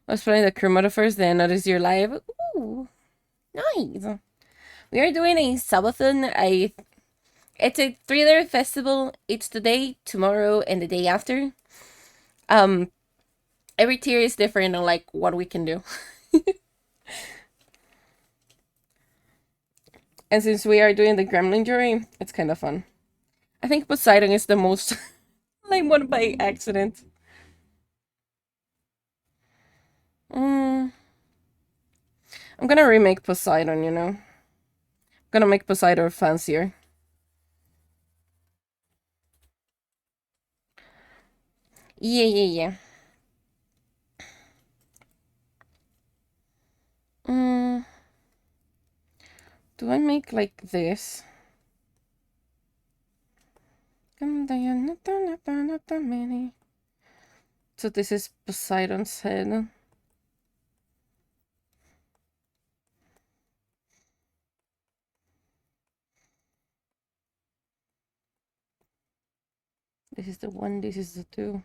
was playing the chromatophores, then I noticed you're live. Ooh, nice. We are doing a Subathon. It's a 3-day festival. It's today, tomorrow, and the day after. Every tier is different on like what we can do. And since we are doing the Gremlin jury, it's kind of fun. I think Poseidon is the most like one by accident. I'm gonna remake Poseidon, you know. I'm gonna make Poseidon fancier. Yeah. Do I make like this? So this is Poseidon's head. This is the 1, this is the 2.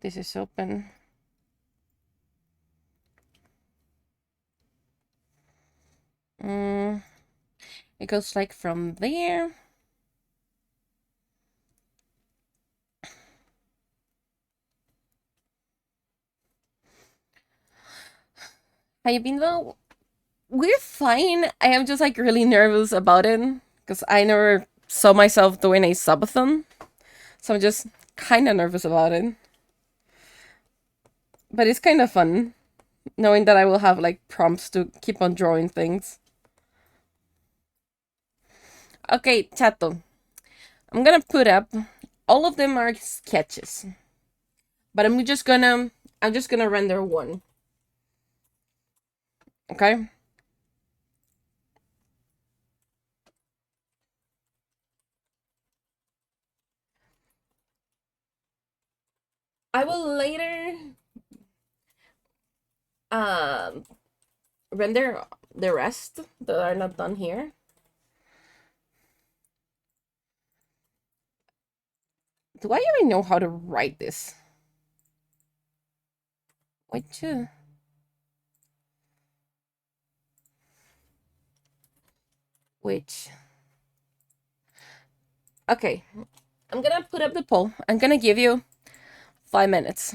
This is open. It goes like from there. How you been though? We're fine. I am just like really nervous about it because I never saw myself doing a subathon, so I'm just kind of nervous about it. But it's kind of fun knowing that I will have like prompts to keep on drawing things. Okay, chato. I'm gonna put up. All of them are sketches, but I'm just gonna render one. Okay. I will later um render the rest that are not done here. Do I even know how to write this? Which which okay, I'm gonna put up the poll. I'm gonna give you 5 minutes.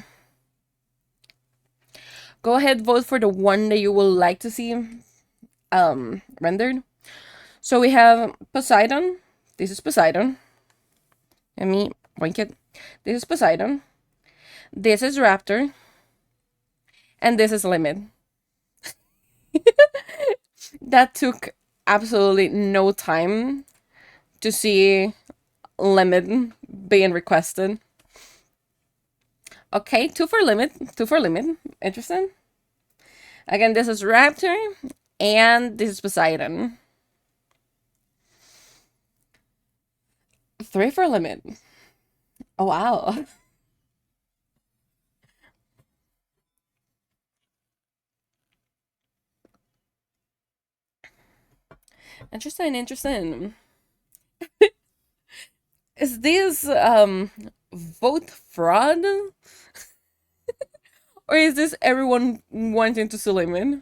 Go ahead, vote for the one that you would like to see rendered. So we have Poseidon. This is Poseidon. Let me blink it. This is Poseidon. This is Raptor. And this is Limit. That took absolutely no time to see Limit being requested. Okay, two for Limit. Two for Limit. Interesting. Again, this is Raptor. And this is Poseidon. 3 for Limit. Oh, wow. Interesting, interesting. Is this vote fraud? Or is this everyone wanting to see Limit?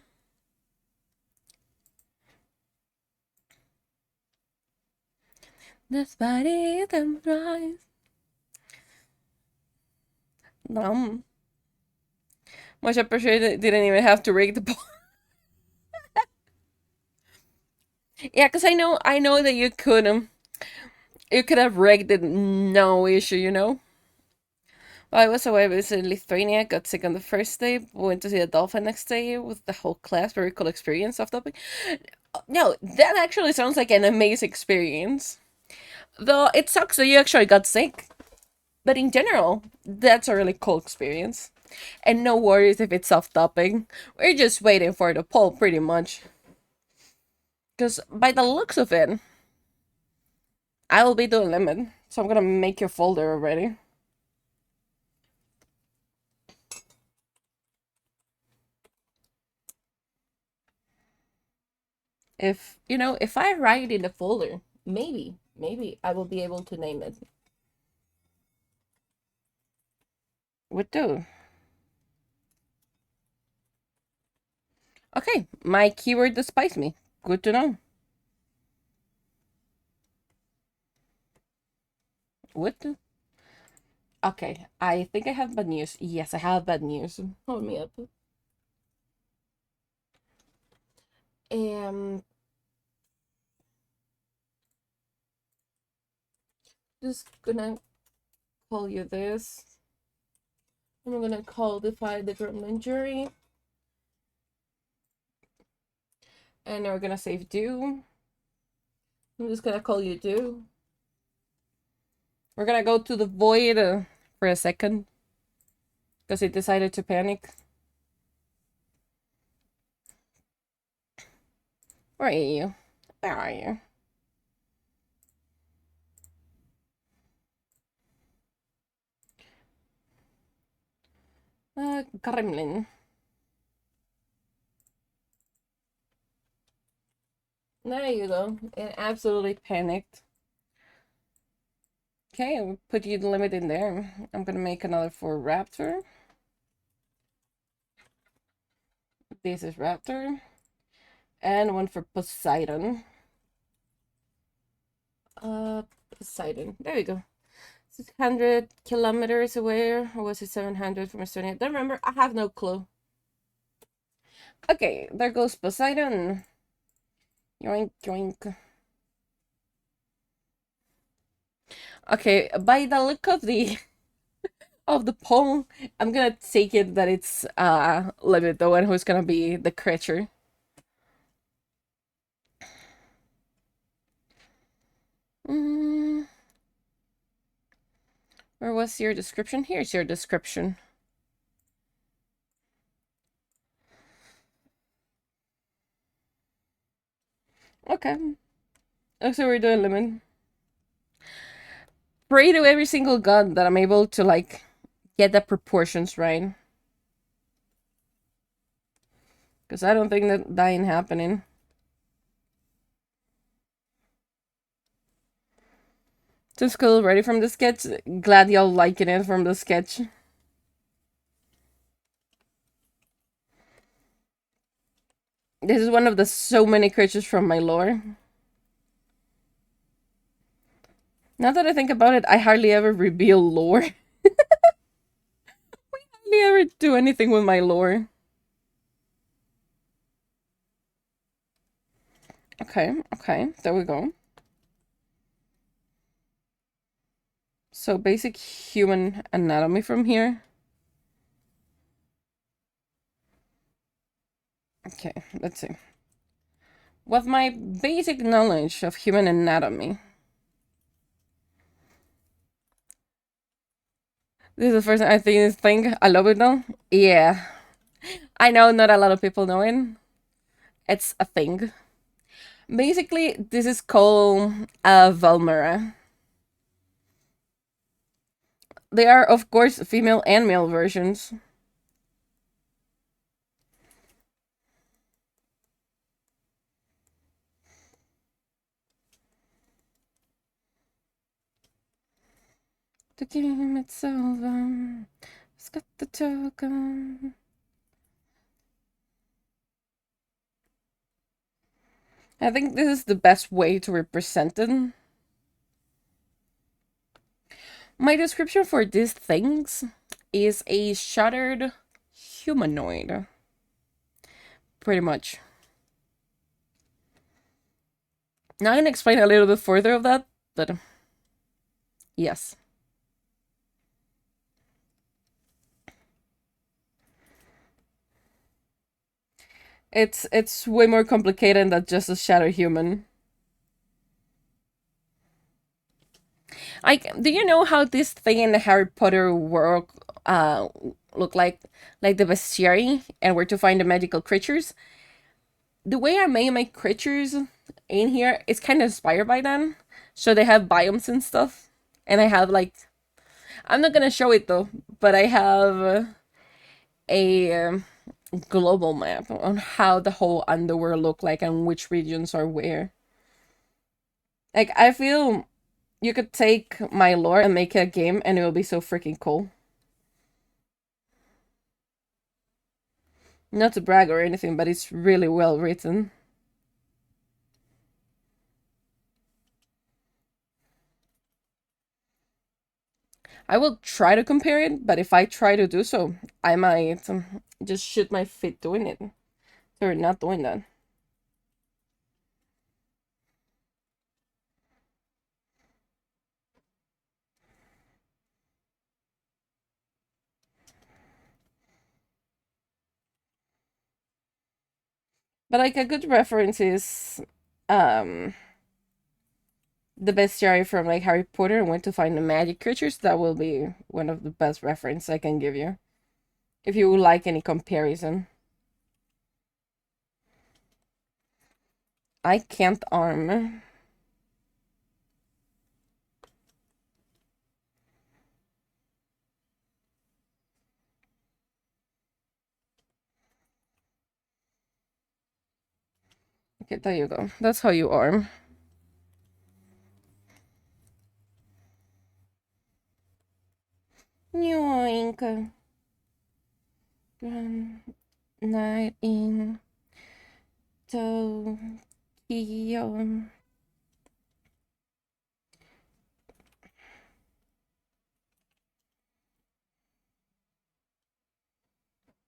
This body is rise. Much appreciated. Didn't even have to rig the ball. Yeah, because I know that you could have rigged it, no issue, you know. Well, I was away with Lithuania, got sick on the first day, went to see a dolphin next day with the whole class, very cool experience, off topic. No, that actually sounds like an amazing experience. Though it sucks that you actually got sick. But in general, that's a really cool experience. And no worries if it's off topic. We're just waiting for the poll pretty much. Because by the looks of it, I will be doing Limit. So I'm gonna make your folder already. If, you know, if I write in the folder, maybe I will be able to name it. What do? Okay, my keyword despises me. Good to know. What? Okay, I think I have bad news. Yes, I have bad news. Hold me up. Um, just gonna call you this. I'm gonna codify the gremlin jury. And we're gonna save do. I'm just gonna call you do. We're gonna go to the void for a second. Because it decided to panic. Where are you? Where are you? Gremlin. There you go. It absolutely panicked. Okay, we'll put you the limit in there. I'm gonna make another for Raptor. This is Raptor. And one for Poseidon. Poseidon. There we go. 600 kilometers away, or was it 700 from Estonia? Don't remember. I have no clue. Okay, there goes Poseidon. Yoink, yoink. Okay, by the look of the poll, I'm gonna take it that it's Limit, the one who's gonna be the creature. Where was your description? Here's your description. Okay. Looks like we're doing Limit. Pray to every single god that I'm able to, like, get the proportions right. Because I don't think that ain't happening. Just cool, ready from the sketch? Glad y'all liking it from the sketch. This is one of the so many creatures from my lore. Now that I think about it, I hardly ever reveal lore. We hardly ever do anything with my lore. Okay, there we go. So basic human anatomy from here. Okay, let's see. With my basic knowledge of human anatomy. This is the first time I think this thing. I love it though. Yeah. I know not a lot of people know it. It's a thing. Basically, this is called a Valmera. There are, of course, female and male versions. The game it's over. It's got the token. I think this is the best way to represent it. My description for these things is a shattered humanoid. Pretty much. Now I'm gonna explain a little bit further of that, but yes. It's way more complicated than just a shattered human. Do you know how this thing in the Harry Potter world look like the bestiary and where to find the magical creatures? The way I made my creatures in here is kind of inspired by them. So they have biomes and stuff, and I have like, I'm not gonna show it though, but I have a global map on how the whole underworld look like and which regions are where. Like, I feel you could take my lore and make a game and it will be so freaking cool. Not to brag or anything, but it's really well written. I will try to compare it, but if I try to do so, I might just shoot my feet doing it. Or not doing that. But like a good reference is the bestiary from like Harry Potter and where to find the magic creatures. That will be one of the best reference I can give you. If you would like any comparison. I can't arm. Okay, there you go. That's how you arm. Yoink. Night in Tokyo.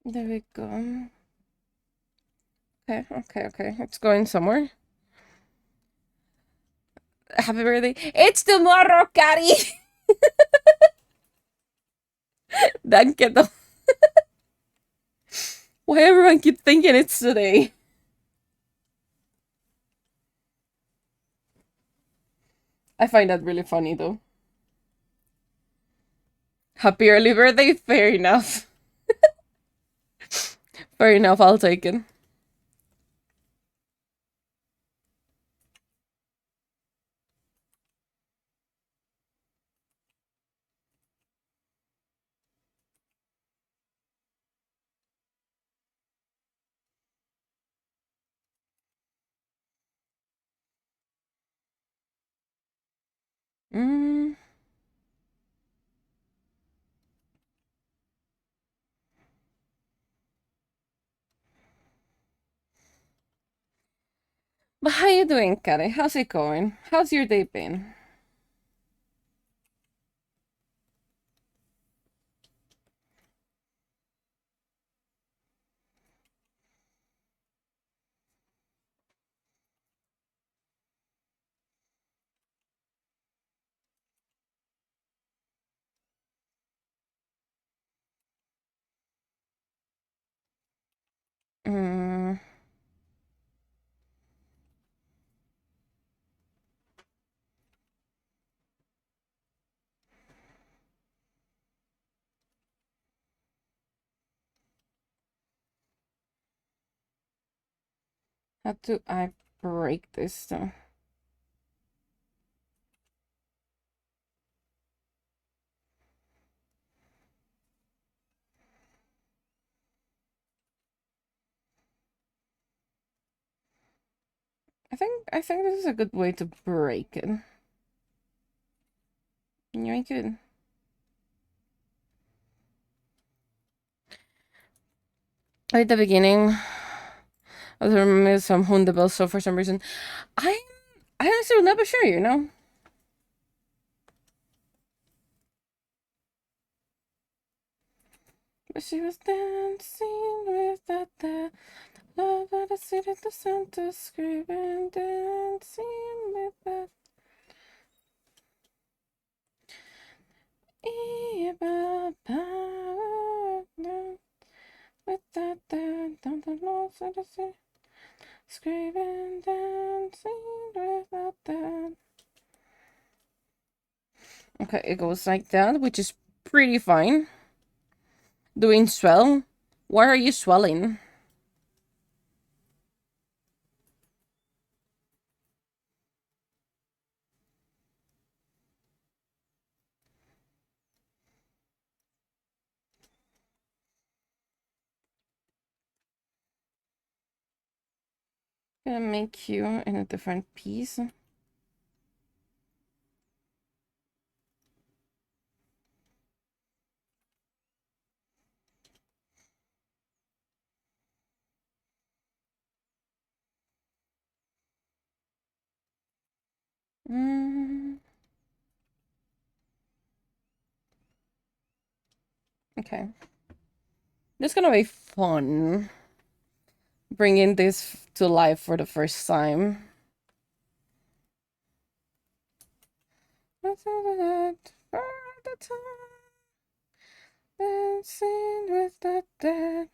There we go. Okay. It's going somewhere. Happy birthday. It's tomorrow, Cari! Danke though. Why everyone keep thinking it's today? I find that really funny though. Happy early birthday, fair enough. Fair enough, I'll take it. Mm. But how you doing, Cari? How's it going? How's your day been? Mm. How do I break this though? I think this is a good way to break it. You're good. At the beginning, I remember some Hundebell, so for some reason, I I'm still never sure, you know. But she was dancing with that love at the city, the center, screaming, dancing with that. Evil power, with that, down the north of the city, screaming, dancing with that. Okay, it goes like that, which is pretty fine. Doing swell. Why are you swelling? Gonna make you in a different piece. Mm. Okay. This is gonna be fun. Bringing this to life for the first time. Dancing with that dead.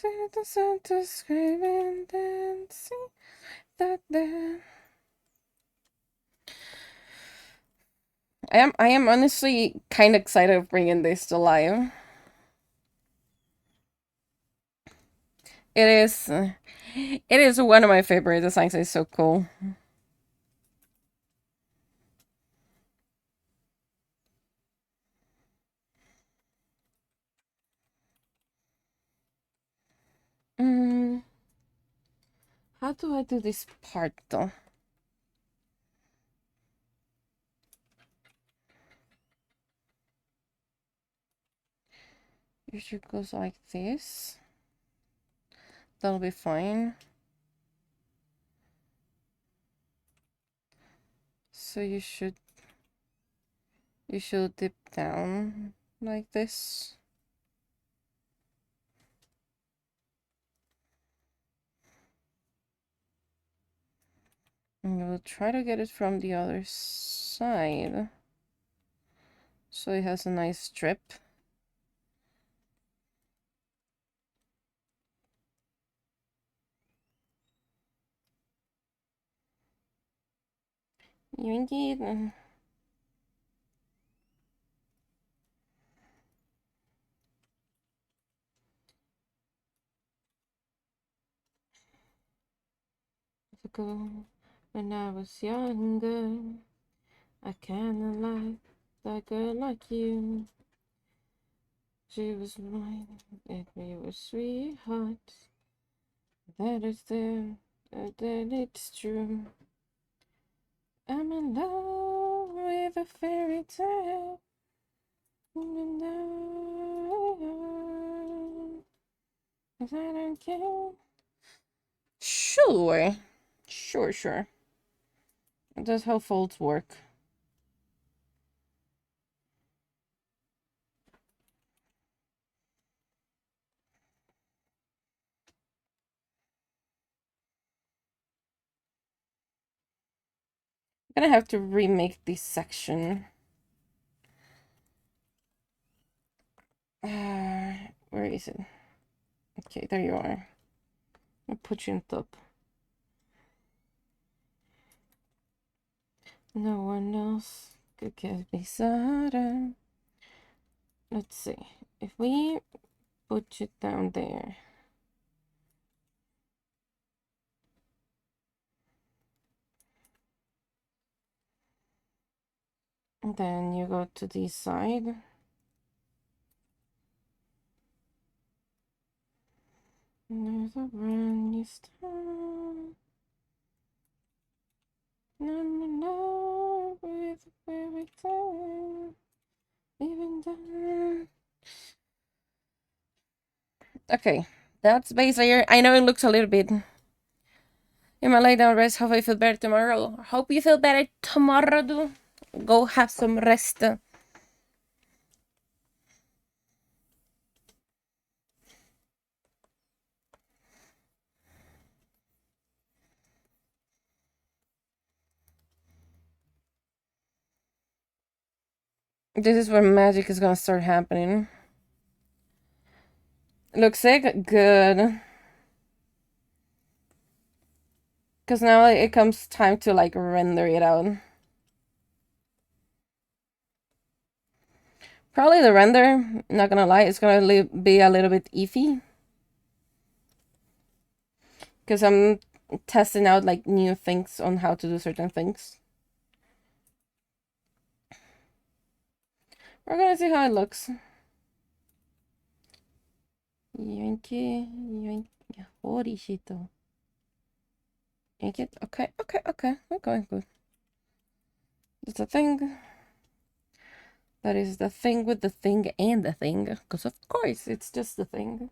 The Santa screaming, dancing that dead. I am honestly kind of excited of bringing this to life. It is it is one of my favorite designs. It's so cool. Mm. How do I do this part though? You should go like this. That'll be fine. So you should dip down like this. And we'll try to get it from the other side. So it has a nice strip. You indeed. When I was younger, I kinda liked that girl like you. She was mine, and we were sweethearts. That is there, that it's true. I'm in love with a fairy tale. And I don't care. Sure. Sure. That's how folds work. I'm gonna have to remake this section. Where is it? Okay, there you are. I'll put you on top. No one else could get me sadder. Let's see. If we put it down there. And then you go to this side. There's a brand new start. I'm in love with every time. Even then. Okay, that's basically. I know it looks a little bit. You might lay down rest. Hope you feel better tomorrow. Hope you feel better tomorrow, dude. Go have some rest. This is where magic is gonna start happening. Looks like good. Because now it comes time to like render it out. Probably the render, not gonna lie, it's gonna be a little bit iffy. Because I'm testing out like new things on how to do certain things. We're gonna see how it looks. Yoinky. Holy shit. Yank it. Okay. We're going good. That's a thing. That is the thing with the thing and the thing. Because of course, it's just the thing.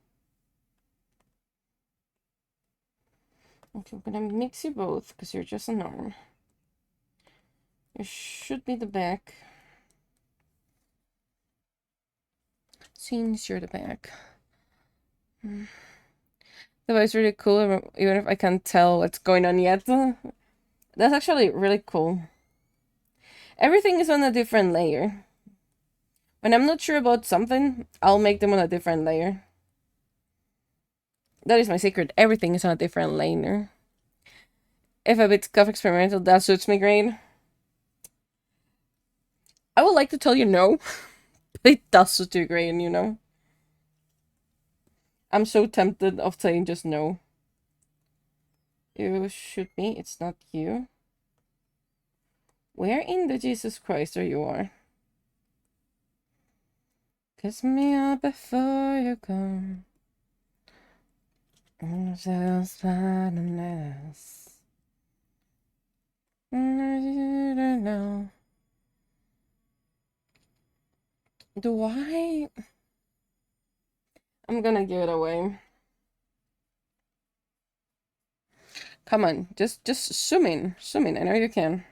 Okay, I'm gonna mix you both because you're just an arm. You should be the back. Since you're the back. The voice is really cool, even if I can't tell what's going on yet. That's actually really cool. Everything is on a different layer. When I'm not sure about something, I'll make them on a different layer. That is my secret. Everything is on a different layer. If a bit of experimental, that suits me great. I would like to tell you no, but it does suit you great, you know. I'm so tempted of saying just no. You should be. It's not you. Where in the Jesus Christ are you are? Kiss me up before you come. Just bottomless. You don't know. Do I? I'm gonna give it away. Come on, just zoom in, zoom in. I know you can.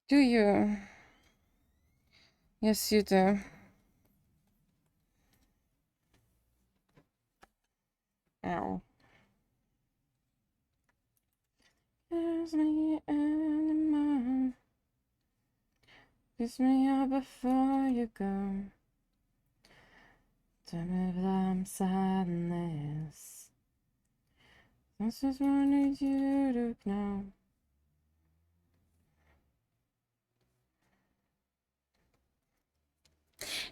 Do you? Yes, you do. Ow. Kiss me anymore. Kiss me up before you go. Tell me that I'm sadness. This is what I need you to know.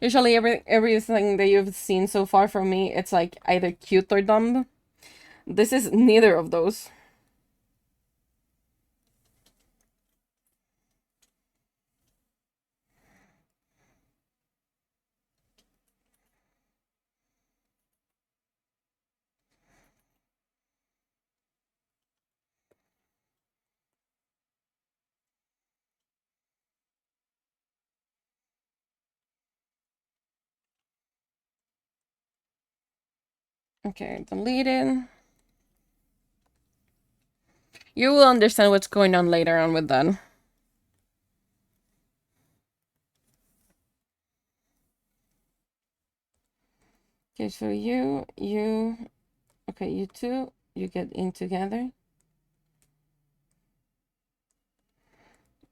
Usually everything that you've seen so far from me, it's like either cute or dumb. This is neither of those. Okay, delete it. You will understand what's going on later on with that. Okay, so okay, you two, you get in together.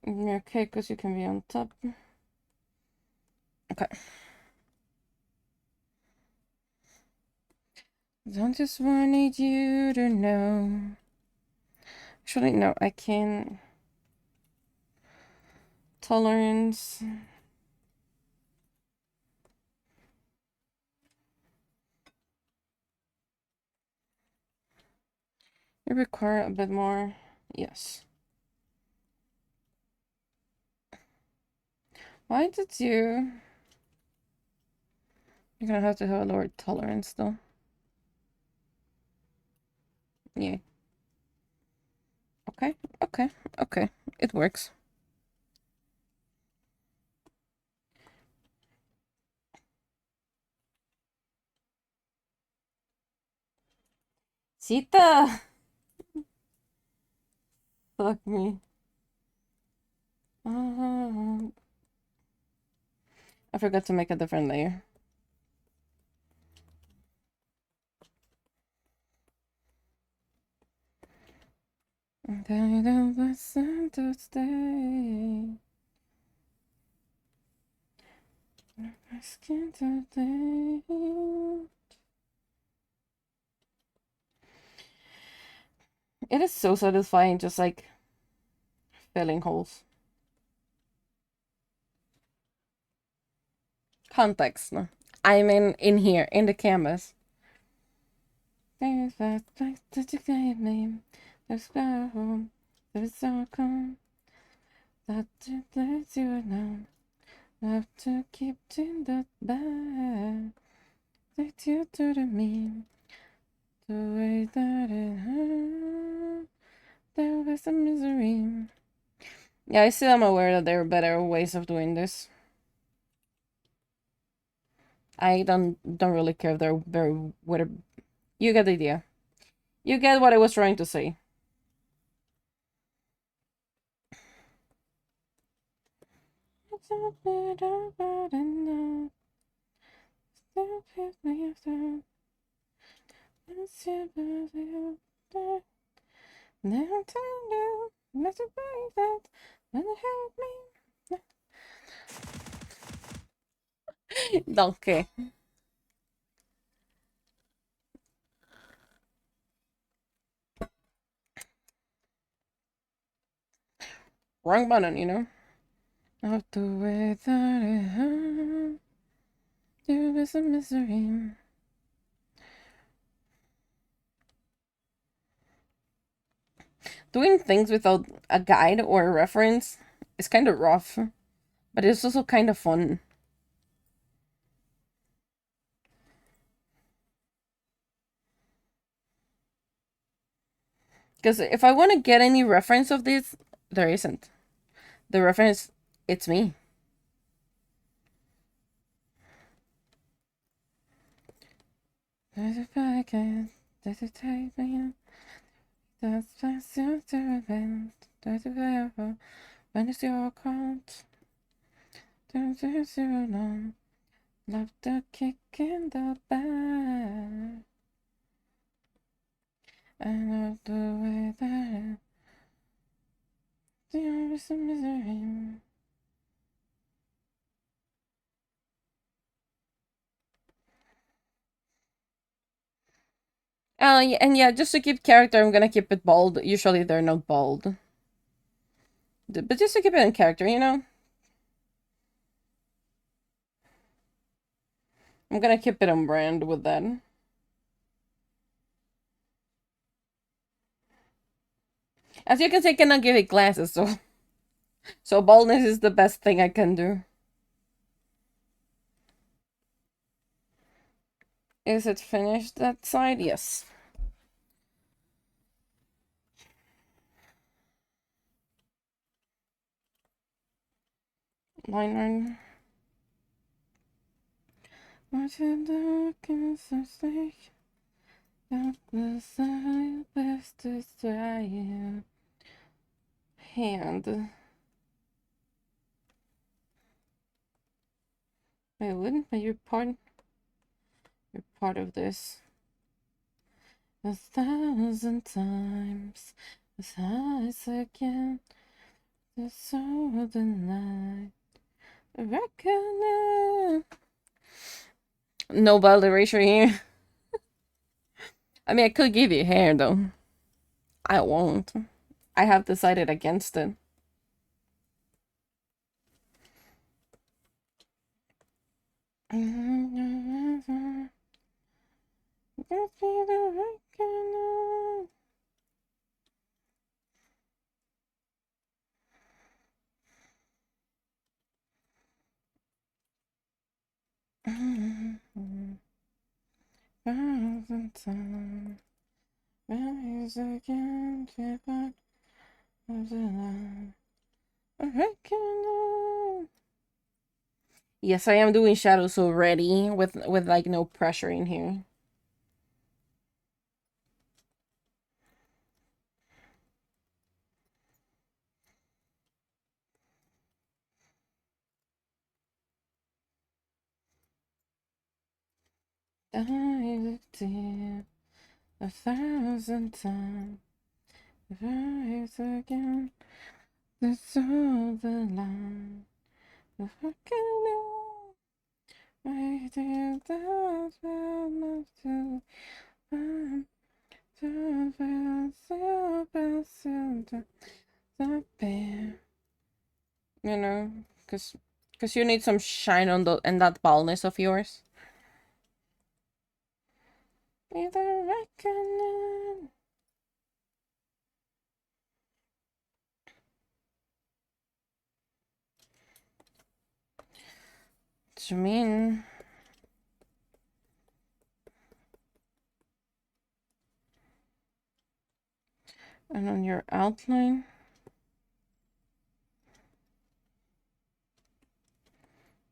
Okay, because you can be on top. Okay. Don't just want you to know. Actually, no, I can. Tolerance. You require a bit more. Yes. Why did you? You're gonna have to have a lower tolerance though. Yeah. Okay, okay, okay. It works. Sita! Fuck me. I forgot to make a different layer. I don't listen to stay. My skin today. It is so satisfying just like filling holes. Context, no. I mean in here, in the canvas. There's that place that you gave me. There's home. There's so calm. That you place you alone. Have to keep in that bad. Take you to the mean. The way that it hurt. There was some misery. Yeah, I still am aware that there are better ways of doing this. I don't really care if they're very whatever. You get the idea. You get what I was trying to say. It's a bit about enough. Still feels me after. It's your birthday. Now tell you not to break that when it hurt me. Donkey. Wrong button, you know? Of the way that it hurt, there is a misery. Doing things without a guide or a reference is kind of rough, but it's also kind of fun. Because if I want to get any reference of this, there isn't. The reference, it's me. There's a packet, there's a type man, that's fast to repent, there's a variable, when it's your account, there's a zero long, love the kick in the back. I love the way that there is a misery. And yeah, just to keep character, I'm gonna keep it bald. Usually they're not bald. But just to keep it in character, you know? I'm gonna keep it on brand with that. As you can see, I cannot give it glasses, so baldness is the best thing I can do. Is it finished that side? Yes. Liner. What you do can like that was the best to try you. Hand. I wouldn't, but you're part of this. 1,000 times as high as I can. The soul of the night. Reckon no bald erasure here. I mean, I could give you hair though. I won't. I have decided against it. Yes, I am doing shadows already with like no pressure in here. I looked in 1,000 times. Rise again. That's all the line. If I can know, I did that enough to find the best the bear. You know, cause you need some shine on the and that baldness of yours. With a reckoning. What you mean? And on your outline.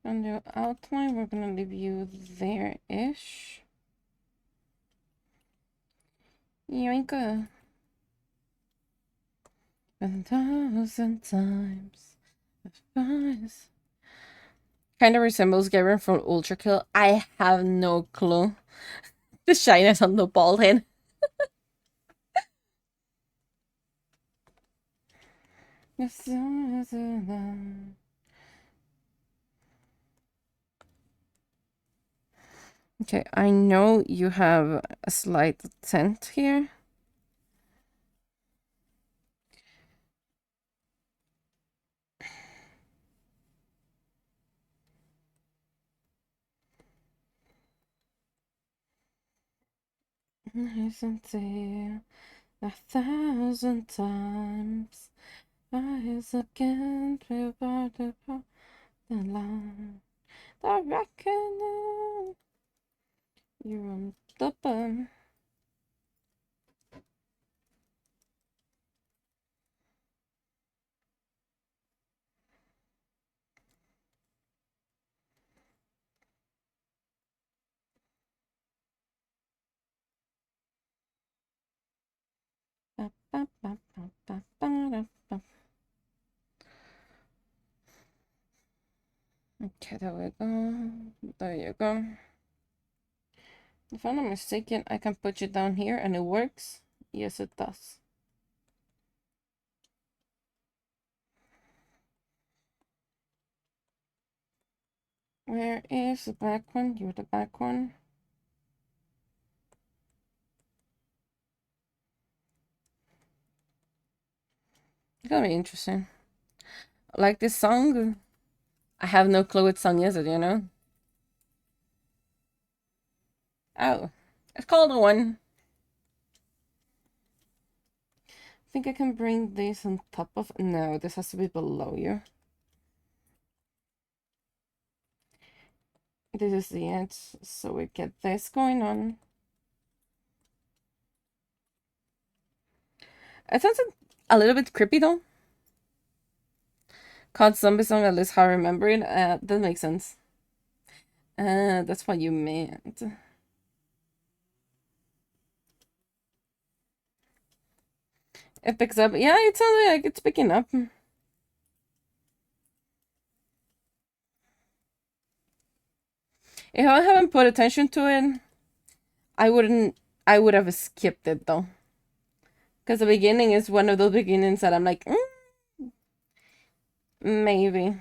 On your outline, we're gonna leave you there-ish. Yoinka. 1,000 times. Kind of resembles Garen from Ultra Kill. I have no clue. The shyness on the bald head. Okay, I know you have a slight tint here. Isn't there 1,000 times I again without the line. The reckoning you're on the bum. Okay, there we go. There you go. If I'm not mistaken, I can put it down here and it works. Yes, it does. Where is the back one? You're the back one. It's gonna be interesting. Like this song, I have no clue what song is it, you know? Oh, it's called one. I think I can bring this on top of... No, this has to be below you. This is the edge, so we get this going on. It sounds a little bit creepy though. Called Zombie Song, at least how I remember it. That makes sense. That's what you meant. It picks up. Yeah, it sounds like it's picking up. If I haven't put attention to it, I would have skipped it though. Because the beginning is one of those beginnings that I'm like, maybe.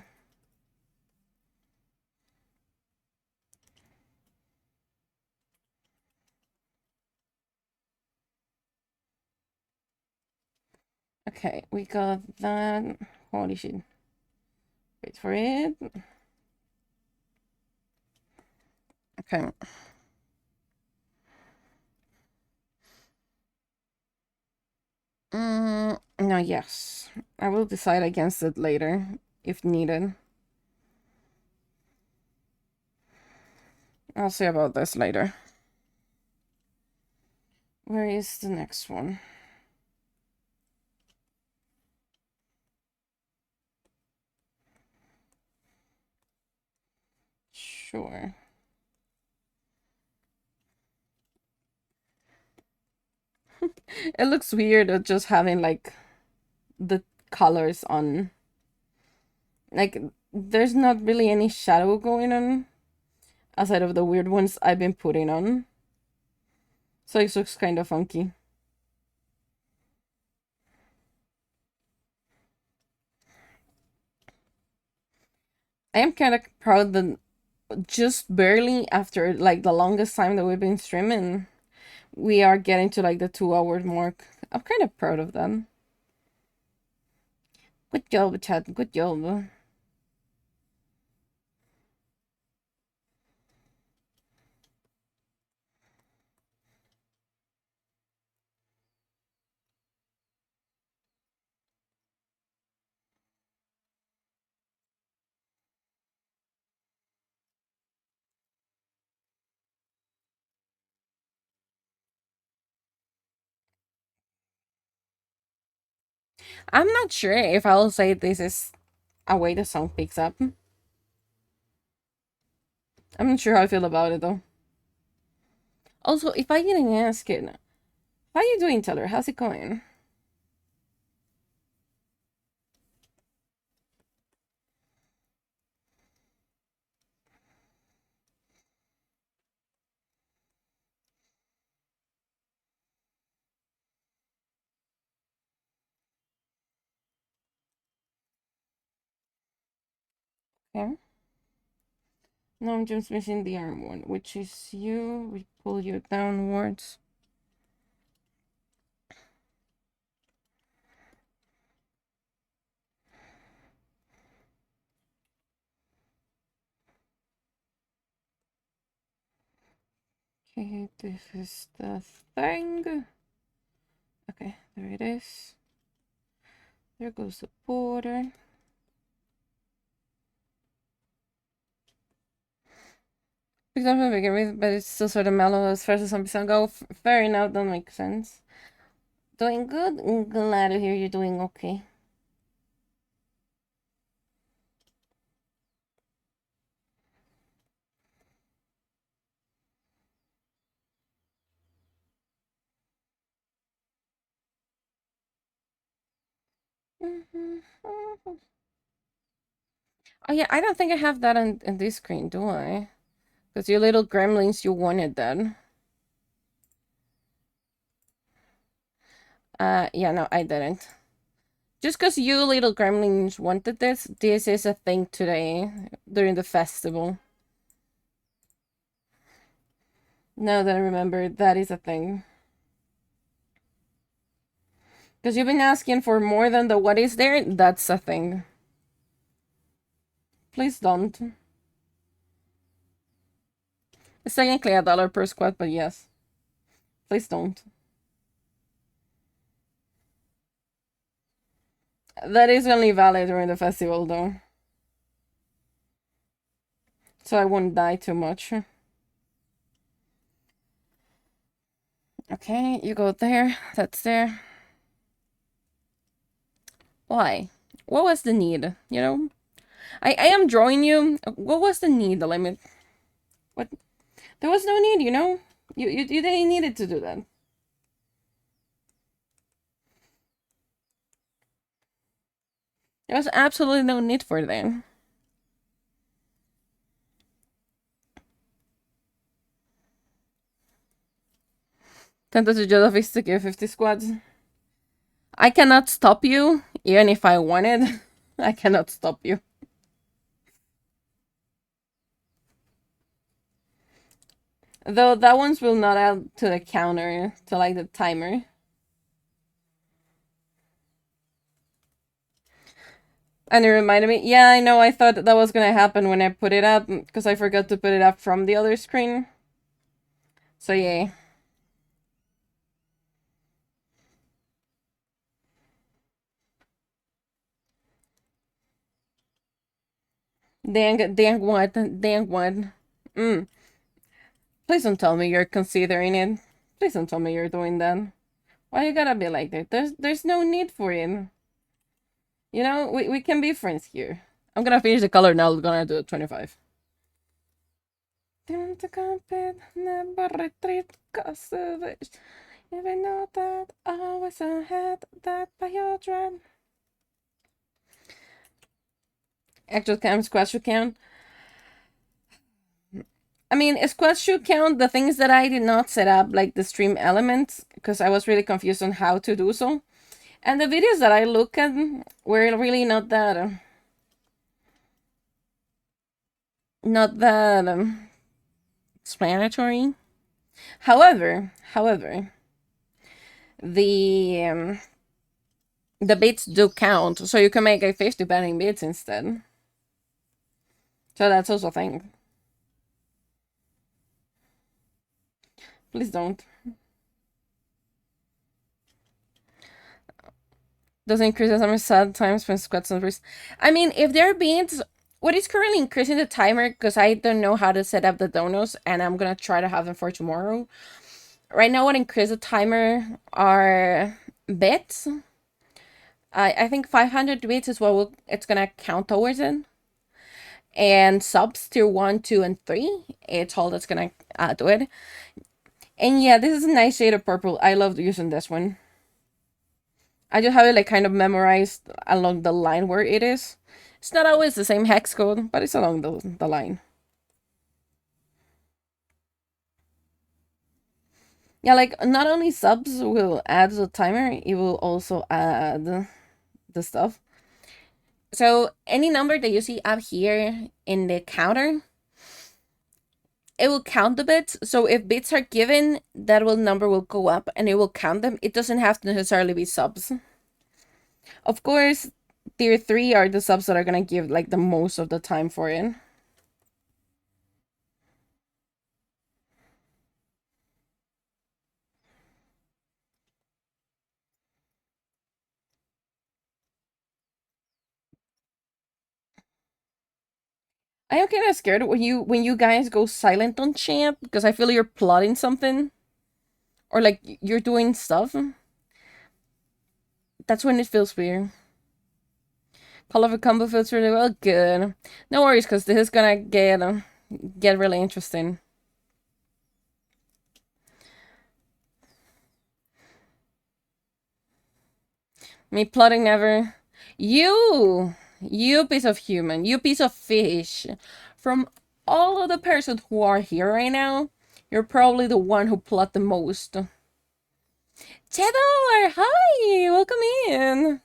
Okay, we got that. Holy shit. Wait for it. Okay. No, yes. I will decide against it later, if needed. I'll see about this later. Where is the next one? Sure. It looks weird of just having like the colors on. Like there's not really any shadow going on aside of the weird ones I've been putting on. So it looks kind of funky. I am kind of proud that just barely after like the longest time that we've been streaming, we are getting to like the 2 hour mark. I'm kind of proud of that. Good job, chat. Good job. I'm not sure if I'll say this is a way the song picks up. I'm not sure how I feel about it though. Also, if I didn't ask it, how you doing, Taylor? How's it going? Okay. Now I'm just missing the arm one, which is you. We pull you downwards. Okay, this is the thing. Okay, there it is. There goes the border. Because I'm begin with, but it's still sort of mellow as far as some percent go. Fair enough, that makes sense. Doing good? I'm glad to hear you're doing okay. Oh yeah, I don't think I have that in this screen, do I? Because you little gremlins, you wanted that. Yeah, no, I didn't. Just because you little gremlins wanted this is a thing today during the festival. Now that I remember, that is a thing. Because you've been asking for more than the what is there, that's a thing. Please don't. It's technically $1 per squat, but yes. Please don't. That is only valid during the festival, though. So I won't die too much. Okay, you go there. That's there. Why? What was the need? You know? I am drawing you. What was the need, the limit? What? There was no need, you know? You didn't need it to do that. There was absolutely no need for that. Tentative Jellyfish to give 50 squads. I cannot stop you, even if I wanted. I cannot stop you. Though that ones will not add to the counter, to like the timer. And it reminded me, yeah, I know, I thought that was gonna happen when I put it up, because I forgot to put it up from the other screen. So yeah. Dang what? Dang what? Please don't tell me you're considering it. Please don't tell me you're doing that. Why you gotta be like that? There's no need for it. You know, we can be friends here. I'm gonna finish the color now, I'm gonna do 25. Time to compete, never retreat, cause of it. Even know that always ahead, that by your dread. Actual cam, squad should count. I mean, squad should count the things that I did not set up, like the stream elements, because I was really confused on how to do so. And the videos that I look at were really not that... not that... explanatory. However, the bits do count, so you can make a 50 banning bits instead. So that's also a thing. Please don't. Doesn't increase the timer sad times when squats and wrists. I mean, if there are beats, what is currently increasing the timer, because I don't know how to set up the donos, and I'm gonna try to have them for tomorrow. Right now, what increases the timer are bits. I think 500 bits is what it's gonna count towards it. And subs tier 1, 2, and 3, it's all that's gonna add to it. And yeah, this is a nice shade of purple. I love using this one. I just have it like kind of memorized along the line where it is. It's not always the same hex code, but it's along the line. Yeah, like not only subs will add the timer, it will also add the stuff. So any number that you see up here in the counter, it will count the bits. So if bits are given, that number will go up and it will count them. It doesn't have to necessarily be subs. Of course, tier 3 are the subs that are gonna give like the most of the time for it. I am kind of scared when you guys go silent on chat because I feel you're plotting something or like you're doing stuff. That's when it feels weird. Call of a combo feels really well. Good. No worries, because this is gonna get really interesting. Me plotting never. You piece of human, you piece of fish. From all of the persons who are here right now, you're probably the one who plot the most. Cheddar, hi, welcome in.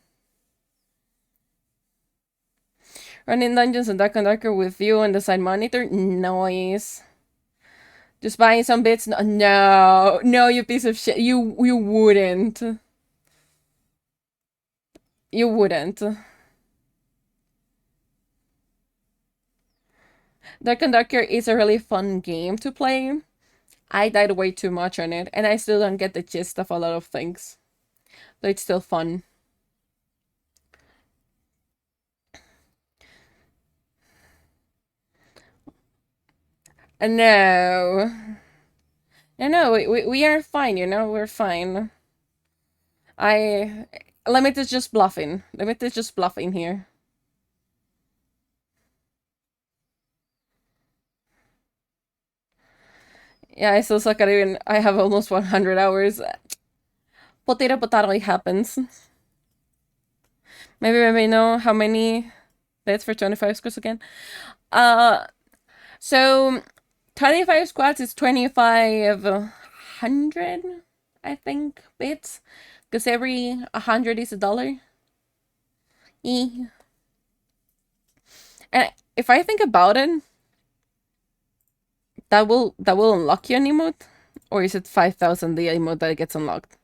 Running dungeons and Dark and Darker with you and the side monitor, nice. Just buying some bits, no, you piece of shit, you wouldn't. You wouldn't. Dark and Darker is a really fun game to play. I died way too much on it, and I still don't get the gist of a lot of things. But it's still fun. No. No, we are fine, you know? We're fine. Limit is just bluffing. Limit is just bluffing here. Yeah, I still suck at it. I have almost 100 hours. Potato, it happens. Maybe know how many bits for 25 squads again. So 25 squads is 2,500, I think, bits. Because every 100 is $1. And if I think about it, that will unlock you an emote? Or is it 5,000 the emote that gets unlocked?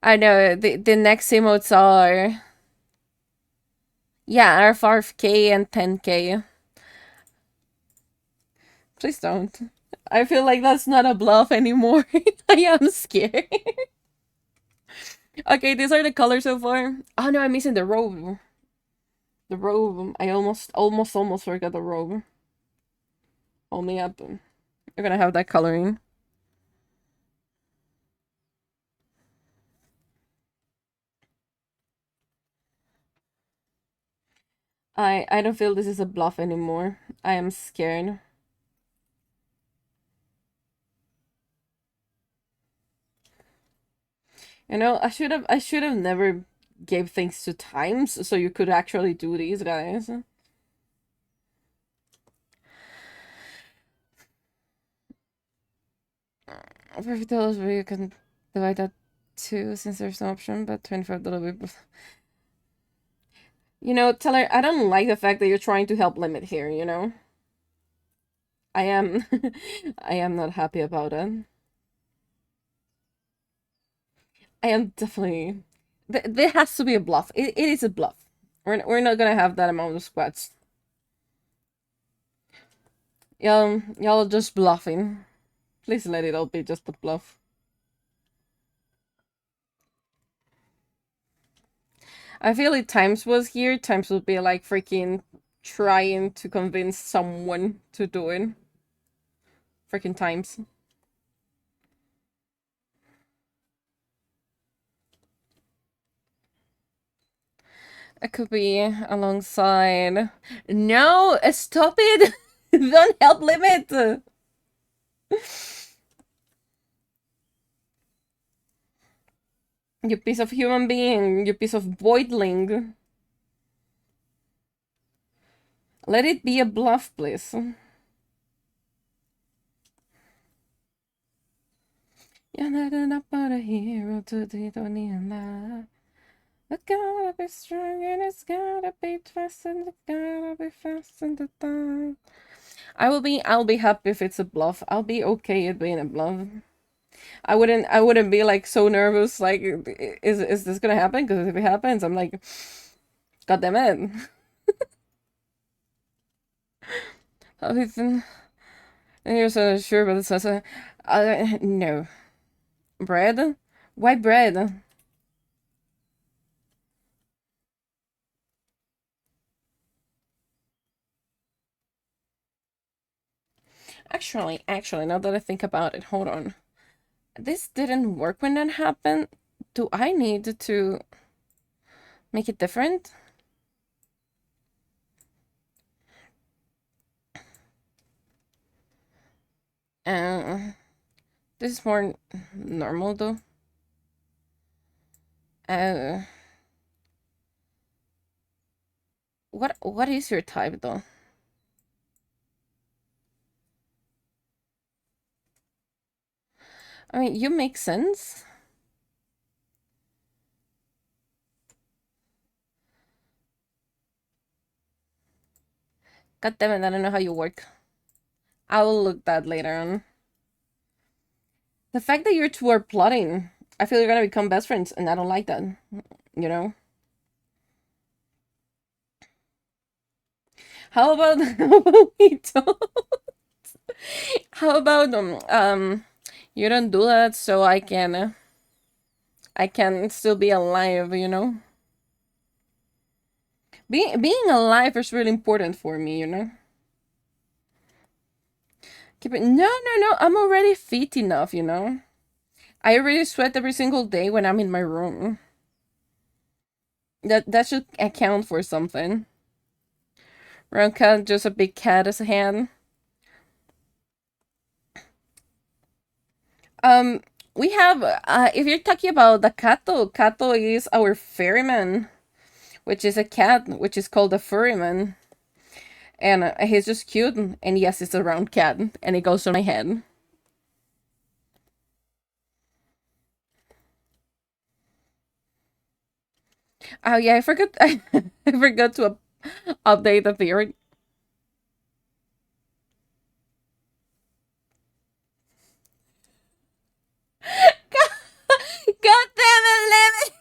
I know, the next emotes are... Yeah, are 5k and 10k. Please don't. I feel like that's not a bluff anymore. I am scared. Okay, these are the colors so far. Oh no, I'm missing the robe. The robe. I almost forgot the robe. Hold me up. You're gonna have that coloring. I don't feel this is a bluff anymore. I am scared. You know, I should have never gave things to times so you could actually do these, guys. $50 where you can divide that too, since there's no option, but $25. You know, Teller, I don't like the fact that you're trying to help limit here, you know? I am I am not happy about it. I am definitely there has to be a bluff. It is a bluff. We're not gonna have that amount of squats. Y'all just bluffing. Please let it all be just a bluff. I feel like Times was here. Times would be like freaking trying to convince someone to do it. Freaking Times. It could be alongside. No, stop it! Don't help limit! You piece of human being, you piece of voidling. Let it be a bluff, please. You're not enough but a hero to the Doniana. It's gotta be strong and it's gotta be fast and it's gotta be fast in the time. I'll be happy if it's a bluff. I'll be okay at being a bluff. I wouldn't be like so nervous like is this gonna happen? Because if it happens, I'm like, God damn it. And you're so sure about this. No. Bread? Why bread? Actually, now that I think about it, hold on. This didn't work when that happened. Do I need to make it different? Uh, this is more normal though. Uh, what is your type though? I mean, you make sense. God damn it, I don't know how you work. I will look that later on. The fact that you two are plotting, I feel you're gonna become best friends, and I don't like that. You know? How about we don't? How about you don't do that so I can still be alive, you know? Being alive is really important for me, you know? Keep it. No, no, no. I'm already fit enough, you know? I already sweat every single day when I'm in my room. That should account for something. Round cat, just a big cat as a hand. Um, we have, if you're talking about the Kato, Kato is our ferryman, which is a cat, which is called a furryman. And he's just cute, and yes, it's a round cat, and it goes on my head. Oh yeah, I forgot. I forgot to update the theory. God damn it, Lemon!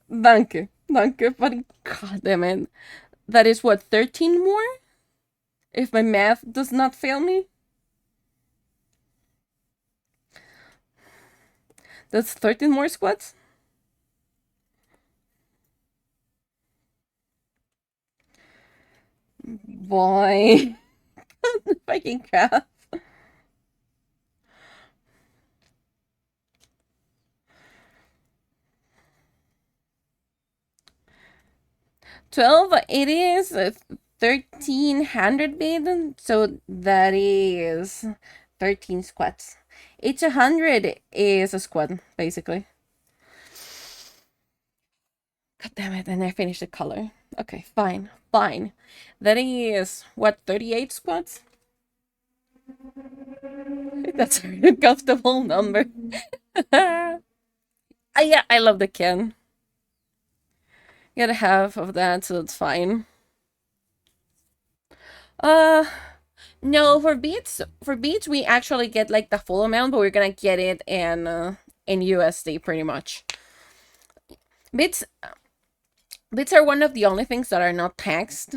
Danke, danke, but god damn it. That is what, 13 more? If my math does not fail me? That's 13 more squats? Boy. Fucking crap. 12, it is 1300 bid, so that is 13 squats. Each 100 is a squat, basically. God damn it, and I finished the color. Okay, fine, fine. That is, what, 38 squats? That's a comfortable number. Yeah, I love the can. Get a half of that, so it's fine. Uh, no, for beats, we actually get like the full amount, but we're gonna get it in USD pretty much. Bits, bits are one of the only things that are not taxed.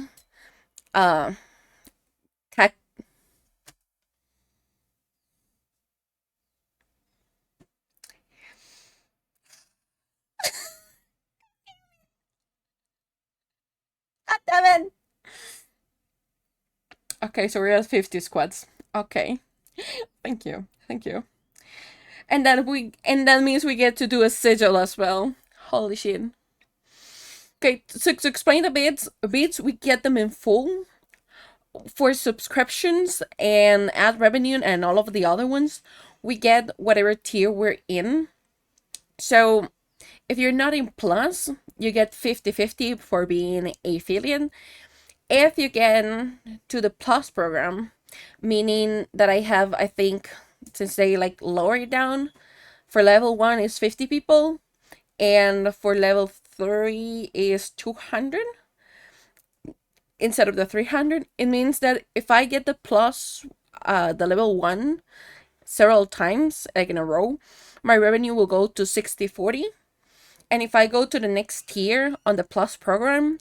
Uh, tax. God damn it. Okay, so we're at 50 squats. Okay, thank you, thank you. And that means we get to do a sigil as well. Holy shit. Okay, so to explain the bits, we get them in full for subscriptions and ad revenue and all of the other ones. We get whatever tier we're in. So if you're not in plus, you get 50/50 for being a affiliate. If you get to the plus program, meaning that I think, since they like lower it down, for level 1 is 50 people, and for level 3 is 200 instead of the 300. It means that if I get the plus, the level 1 several times, like in a row, my revenue will go to 60/40. And if I go to the next tier on the plus program,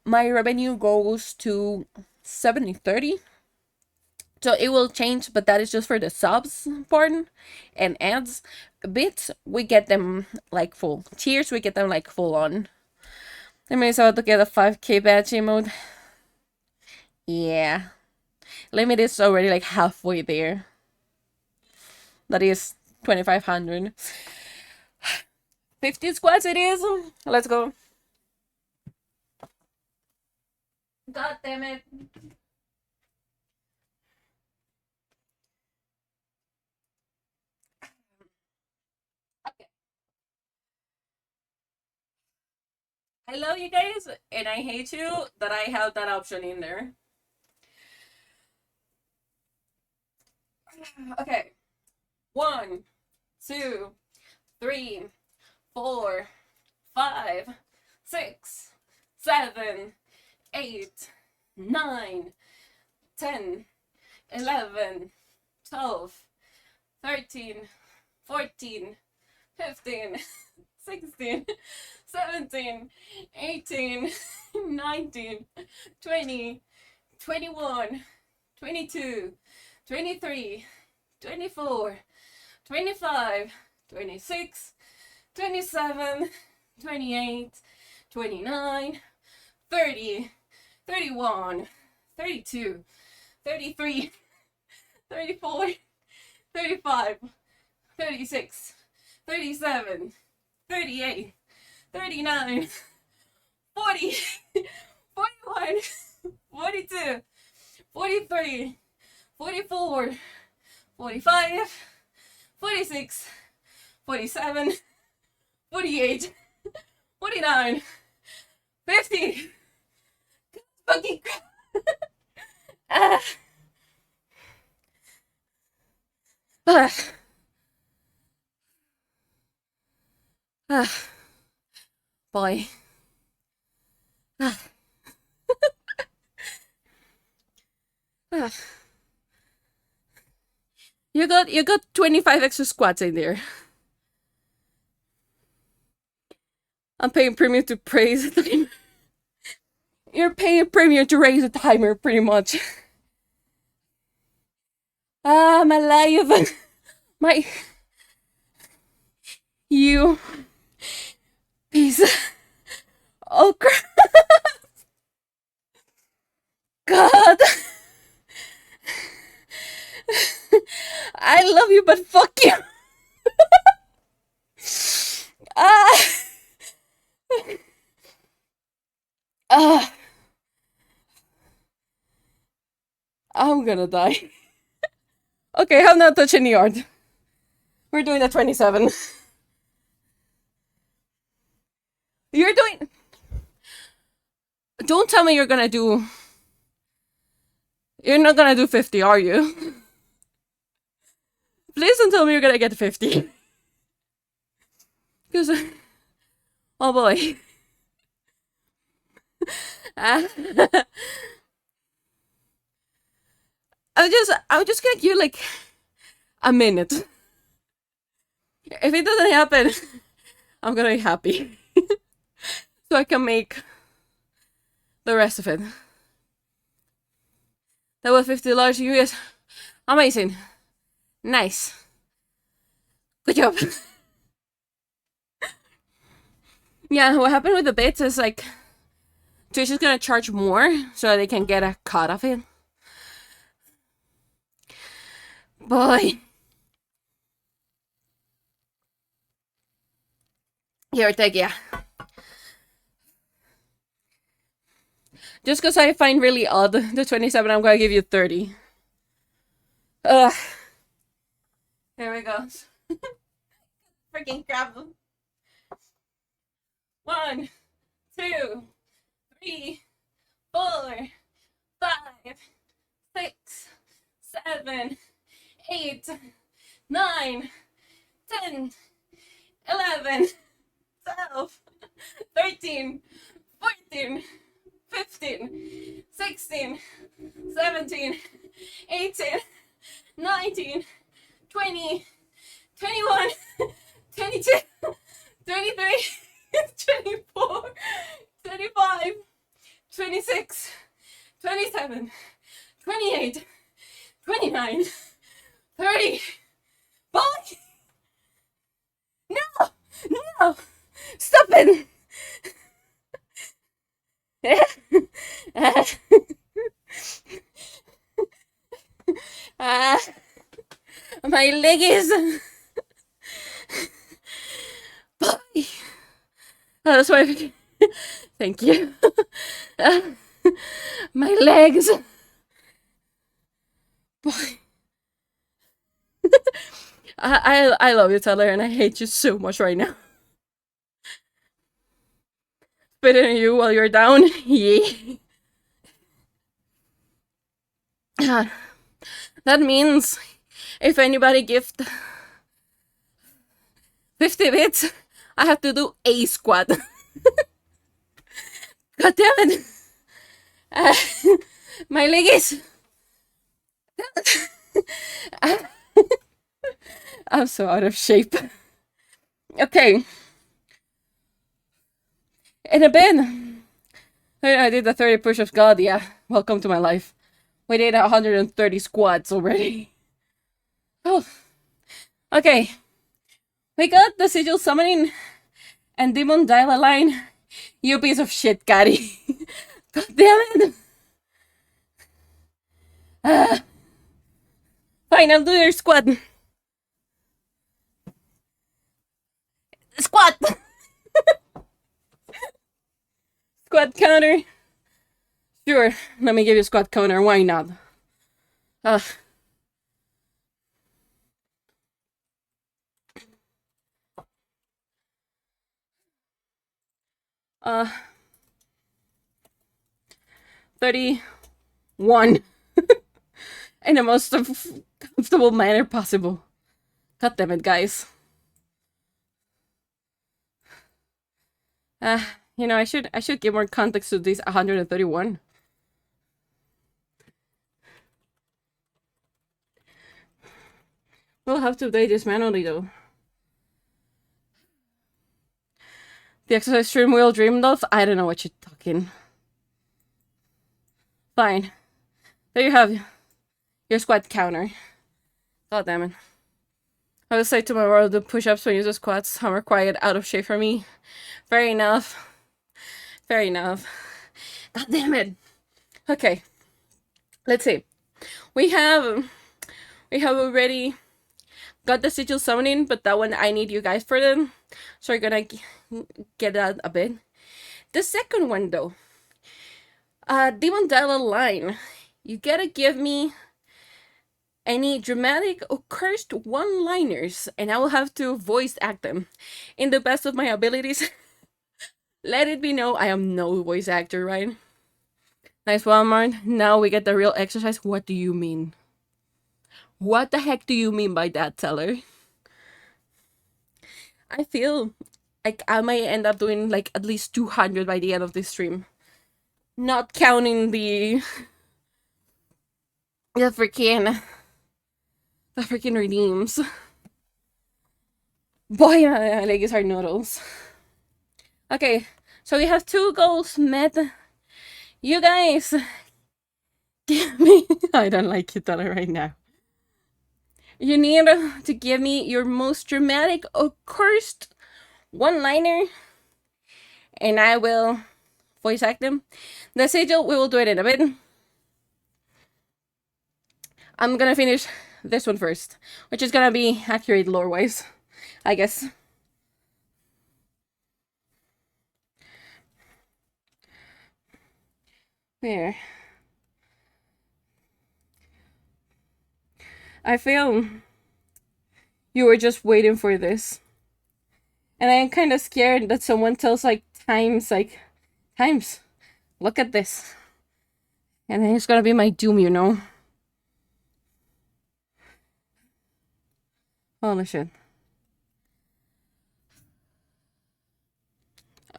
my revenue goes to 70/30. So it will change, but that is just for the subs part and ads. Bits, we get them like full. Tiers, we get them like full on. Let me so to get a 5k badge mode. Yeah. Limit is already like halfway there. That is 2500. 50 squats it is. Let's go. God damn it. Okay. I love you guys, and I hate you that I have that option in there. Okay. 1, 2, 3, 4, 5, 6, 7, 8, 9, 10, 11, 12, 13, 14, 15, 16, 17, 18, 19, 20, 21, 22, 23, 24, 25, 26, 27, 28, 29, 30, 31, 32, 33, 34, 35, 36, 37, 38, 39, 40, 41, 42, 43, 44, 45, 46, 47, 48, 49, 50. Fucking crap. Ah. Ah. Ah. Boy. Ah. Ah. You got 25 extra squats in there. I'm paying premium to praise the timer. You're paying premium to raise the timer, pretty much. Ah, my life. My. You. Piece. Oh, crap. God. I love you, but fuck you. Ah. Ah. I'm gonna die. Okay, have not touched any yard. We're doing a 27. You're doing. Don't tell me you're gonna do. You're not gonna do 50, are you? Please don't tell me you're gonna get 50. Because. Oh boy. I'm just gonna give you like a minute. If it doesn't happen, I'm gonna be happy. So I can make the rest of it. That was $50 US. Amazing. Nice. Good job. Yeah, what happened with the bits is like Twitch is gonna charge more so they can get a cut of it. Boy. Here, take yeah. Just because I find really odd the 27, I'm gonna give you 30. Ugh. Here we go. Freaking crap. 1, 2, 3, 4, 5, 6, 7, 8, 9, 10, 11, 12, 13, 14, 15, 16, 17, 18, 19, 20, 21, 22, 23, 24, 25, 26, 27, 28, 29, 30. Boy! No! No! Stop it! Ah, my leg is. Boy! That's why. Thank you. My legs. Boy. I love you, Tyler, and I hate you so much right now. Spitting on you while you're down. Yeah. That means if anybody gift 50 bits, I have to do a squat. God damn it. My leg is. I'm so out of shape. Okay. In a bit. I did the 30 push-ups. God, yeah. Welcome to my life. We did 130 squats already. Oh. Okay. We got the sigil summoning and demon dial line. You piece of shit, Gary. God damn it. Fine, I'll do your squat. Squat! Squat counter. Sure, let me give you a squat counter. Why not? 31 in the most comfortable manner possible. God damn it, guys. You know, I should give more context to this 131. We'll have to update this manually though. The exercise stream we all dreamed of? I don't know what you're talking. Fine. There you have your squat counter. God damn it. I would say tomorrow the push-ups when you do squats are required out of shape for me. Fair enough. Fair enough. God damn it. Okay. Let's see. We have already got the sigil summoning, but that one I need you guys for them. So we're gonna get that a bit. The second one though. Demon Dial line. You gotta give me any dramatic or cursed one-liners, and I will have to voice act them in the best of my abilities. Let it be known I am no voice actor, right? Nice, Walmart. Now we get the real exercise. What do you mean? What the heck do you mean by that, Teller? I feel like I might end up doing like at least 200 by the end of this stream. Not counting the freaking redeems. Boy, my legs are noodles. Okay, so we have 2 goals met. You guys give me. I don't like you, Teller, right now. You need to give me your most dramatic or cursed one-liner, and I will voice act them. The sigil, we will do it in a bit. I'm gonna finish this one first, which is gonna be accurate lore-wise, I guess. There. I feel you were just waiting for this. And I'm kind of scared that someone tells times, look at this. And then it's gonna be my doom, you know? Holy shit.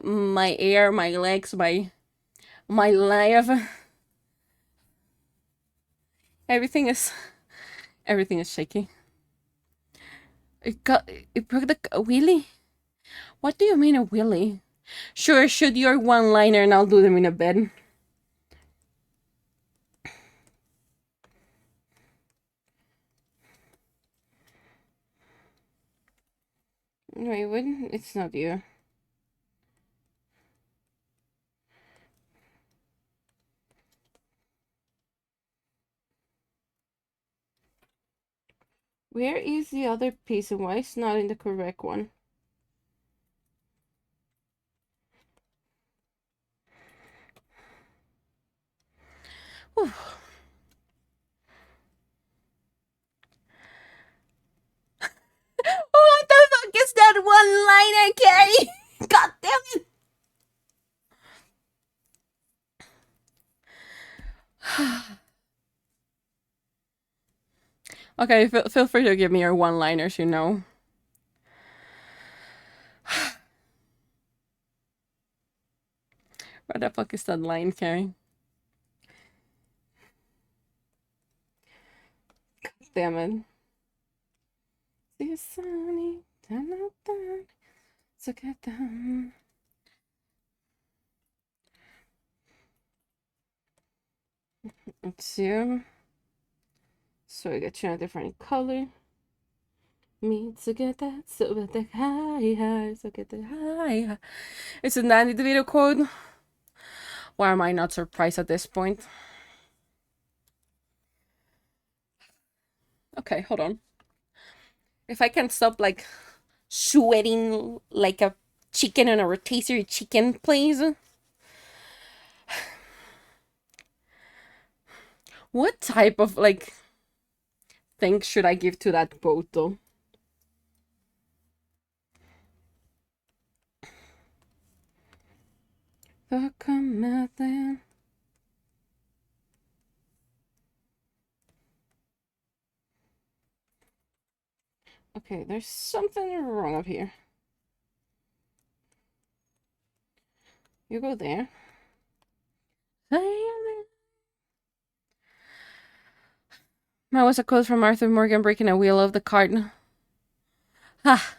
My air, my legs, my life. Everything is shaky. It broke the wheelie? What do you mean a wheelie? Sure, shoot your one-liner and I'll do them in a bed. Wait, what? It's not you. Where is the other piece and why it's not in the correct one? Whew. What the fuck is that one liner, Carrie? God damn it! Okay, feel free to give me your one-liners, you know. Where the fuck is that line, Carrie? Damn it. See sunny, so get them. It's you. So I got you a different color. Me to get that, so get the high, so get the high. It's a 90 the video code. Why am I not surprised at this point? Okay, hold on. If I can stop like sweating like a chicken on a rotisserie chicken, please. What type of like thing should I give to that boat though? Come out then. Okay, there's something wrong up here. You go there. That was a quote from Arthur Morgan breaking a wheel of the cart. Ha!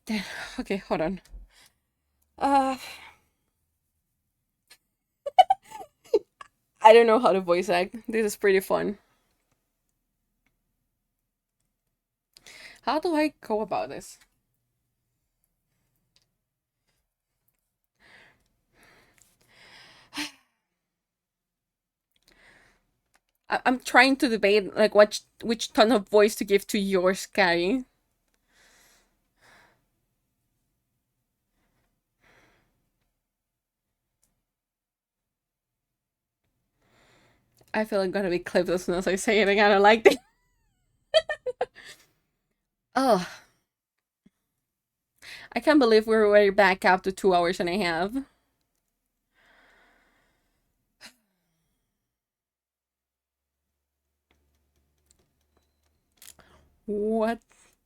Damn. Okay, hold on. I don't know how to voice act. This is pretty fun. How do I go about this? I'm trying to debate like which tone of voice to give to yours, Carrie. I feel I'm gonna be clipped as soon as I say it. I kind of like it. Oh, I can't believe we're already back up to 2 hours and a half. What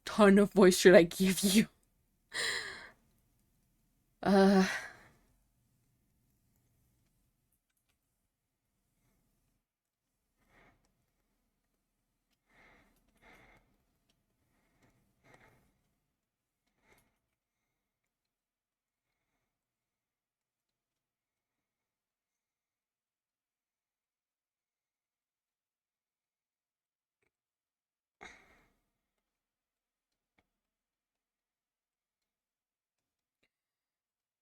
tone of voice should I give you? Uh.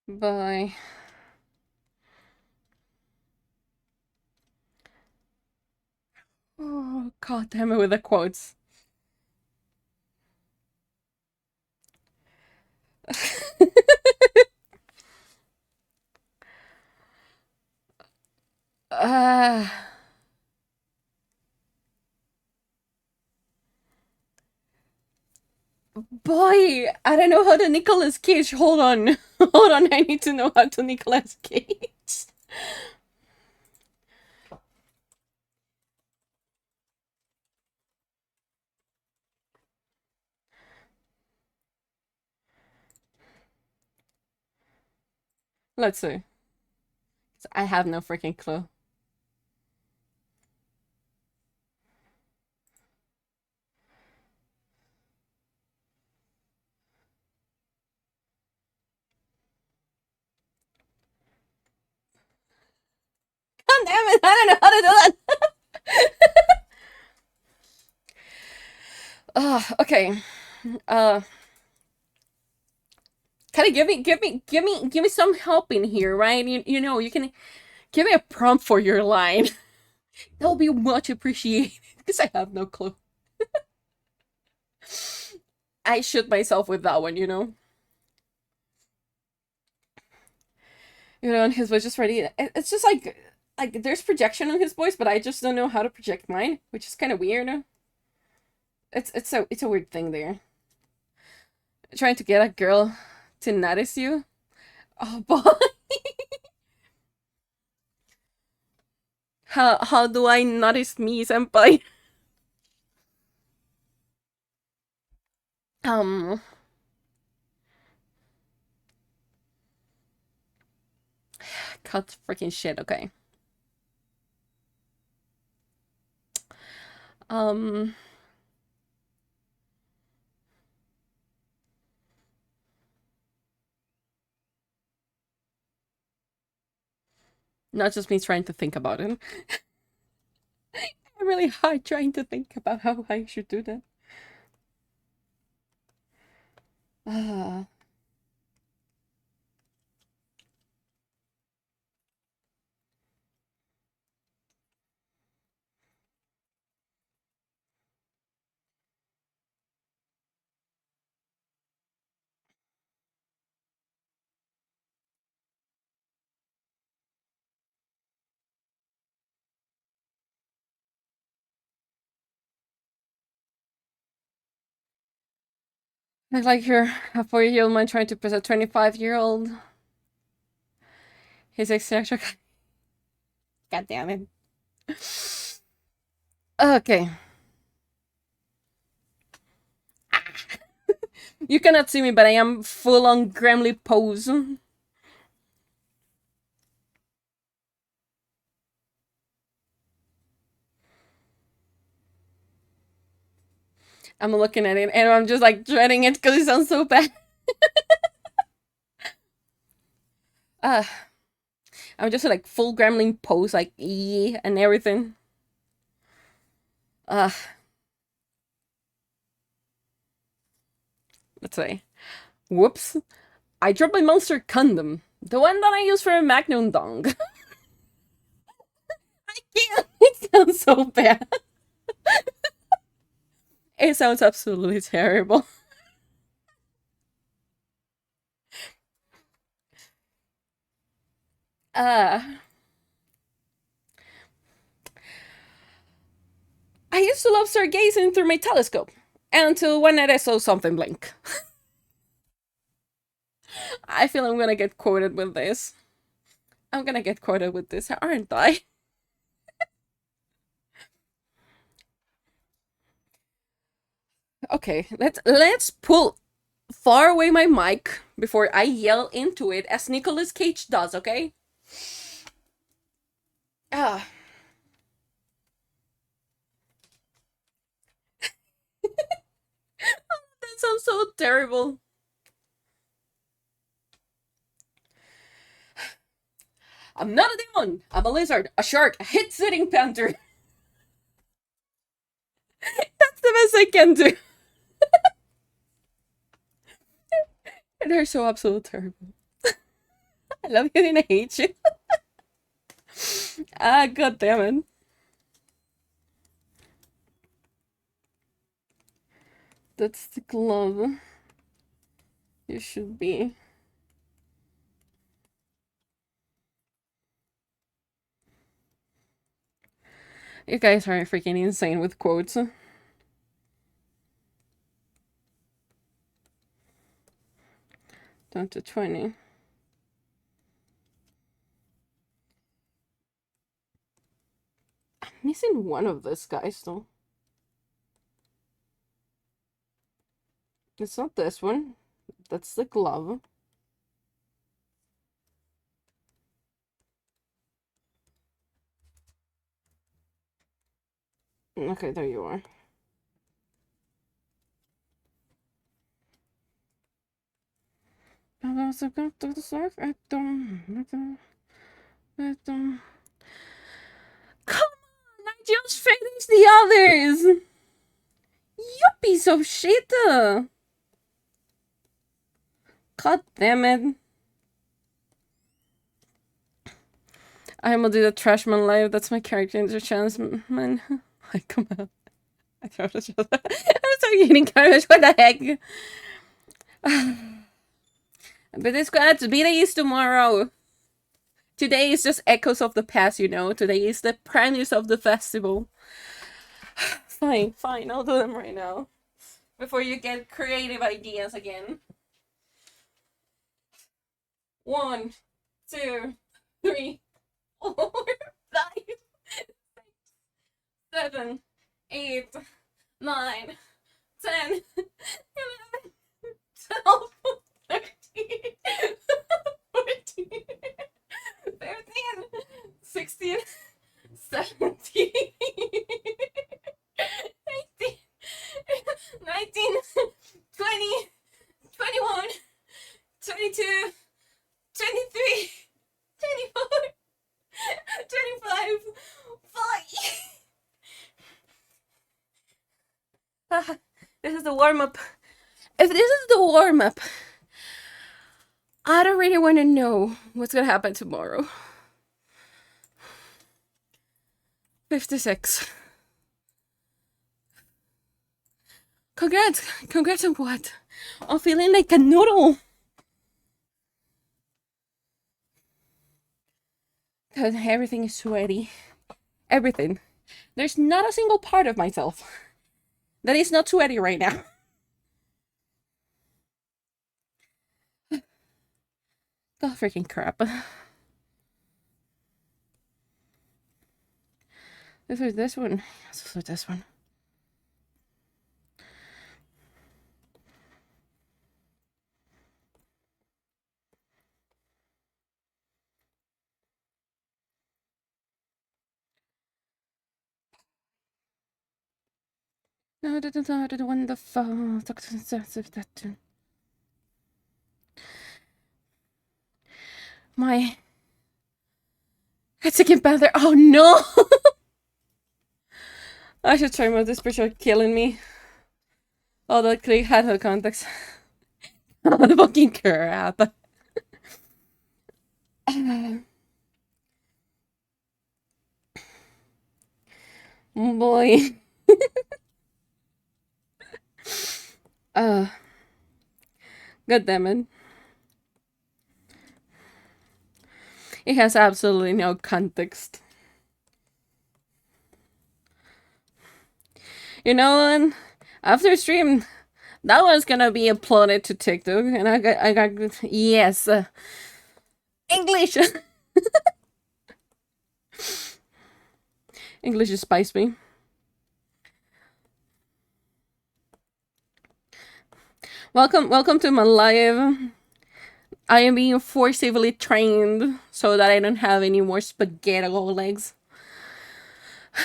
Bye. Oh, god damn it with the quotes. uh, boy, I don't know how to Nicolas Cage. Hold on. Hold on, I need to know how to Nicolas Cage. Let's see. I have no freaking clue. God damn it. I don't know how to do that. Okay. Kind of give me some help in here, right? You know, you can give me a prompt for your line. That'll be much appreciated because I have no clue. I shoot myself with that one, you know. You know, and his voice just ready. It's just like there's projection on his voice, but I just don't know how to project mine, which is kind of weird. It's a weird thing there. Trying to get a girl to notice you. Oh boy, how do I notice me, senpai? Um, cut freaking shit. Okay. Um, not just me trying to think about it. I'm really hard trying to think about how I should do that. Uh, I like her, a 4-year-old man trying to press a 25-year-old. His extra. God damn it. Okay. You cannot see me, but I am full on Gremlin pose. I'm looking at it and I'm just like dreading it because it sounds so bad. Uh, I'm just like full Gremlin pose, like and everything. Uh, let's say. Whoops. I dropped my monster condom. The one that I use for a magnum dong. I can't. It sounds so bad. It sounds absolutely terrible. Uh, I used to love stargazing through my telescope. Until one night I saw something blink. I feel I'm gonna get quoted with this. I'm gonna get quoted with this, aren't I? Okay, let's pull far away my mic before I yell into it as Nicolas Cage does, okay? Ah, that sounds so terrible. I'm not a demon. I'm a lizard, a shark, a hit-sitting panther. That's the best I can do. They're so absolutely terrible. I love you and I hate you. Ah, god damn it. That's the glove. You should be. You guys are freaking insane with quotes. Down to 20. I'm missing one of these guys though. It's not this one. That's the glove. Okay, there you are. just finished the others! You piece of shit! God damn it. I'm gonna do the Trashman live. That's my character in the chance, man. Like, come on. I'm getting garbage. What the heck? But it's got to be days tomorrow. Today is just echoes of the past, you know. Today is the prelude of the festival. Fine, fine. I'll do them right now. Before you get creative ideas again. 1, 2, 3, 4, 5, 6, 7, 8, 9, 10, 11, 12, 13, 14, 15, 16, 17, 18, 19, 20, 21, 22, 23, 24, 25, 5. This is the warm-up. If this is the warm-up, I don't really want to know what's gonna happen tomorrow. 56. Congrats! Congrats on what? I'm feeling like a noodle! Because everything is sweaty. Everything. There's not a single part of myself that is not sweaty right now. Oh, freaking crap. This was this one. This was this one. No, the wonderful. My it's again better. Oh no! I should try more. This picture killing me. Oh, the click had her context. Oh, the fucking crap. Boy. God damn it. It has absolutely no context. You know what? After stream, that one's gonna be uploaded to TikTok, and I got yes, English. English is spice me. Welcome to my live. I am being forcibly trained so that I don't have any more spaghetti legs.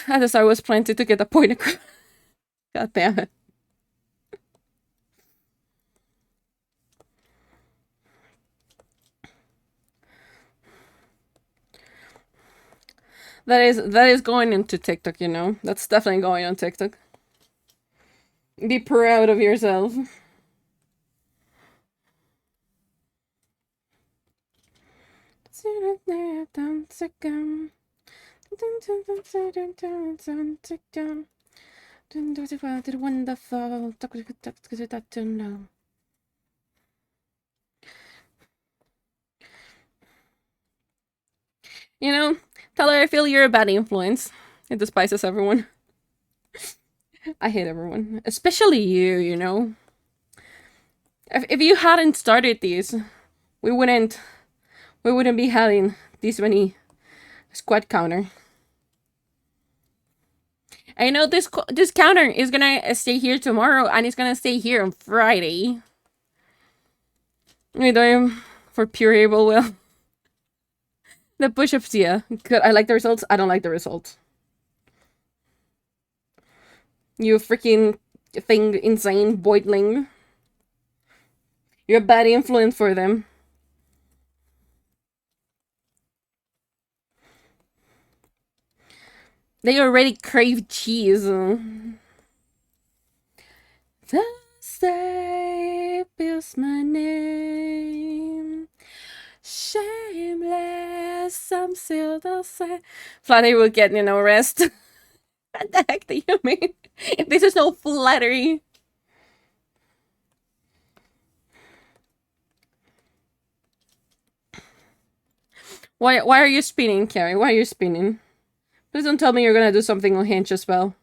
At the start, I was planning to get the point across. God damn it. That is going into TikTok, you know. That's definitely going on TikTok. Be proud of yourself. Wonderful. You know, tell her I feel you're a bad influence. It despises everyone. I hate everyone. Especially you, you know. If you hadn't started these, we wouldn't be having this many squad counter. I know this counter is gonna stay here tomorrow, and it's gonna stay here on Friday. I do for pure evil will. The push-ups, yeah. Good. I like the results. I don't like the results. You freaking thing, insane boydling. You're a bad influence for them. They already crave cheese. The step is my name. Shameless, I'm still the same. Flattery will get no rest. What the heck do you mean? This is no flattery. Why are you spinning, Carrie? Why are you spinning? Please don't tell me you're gonna do something on Hinge as well.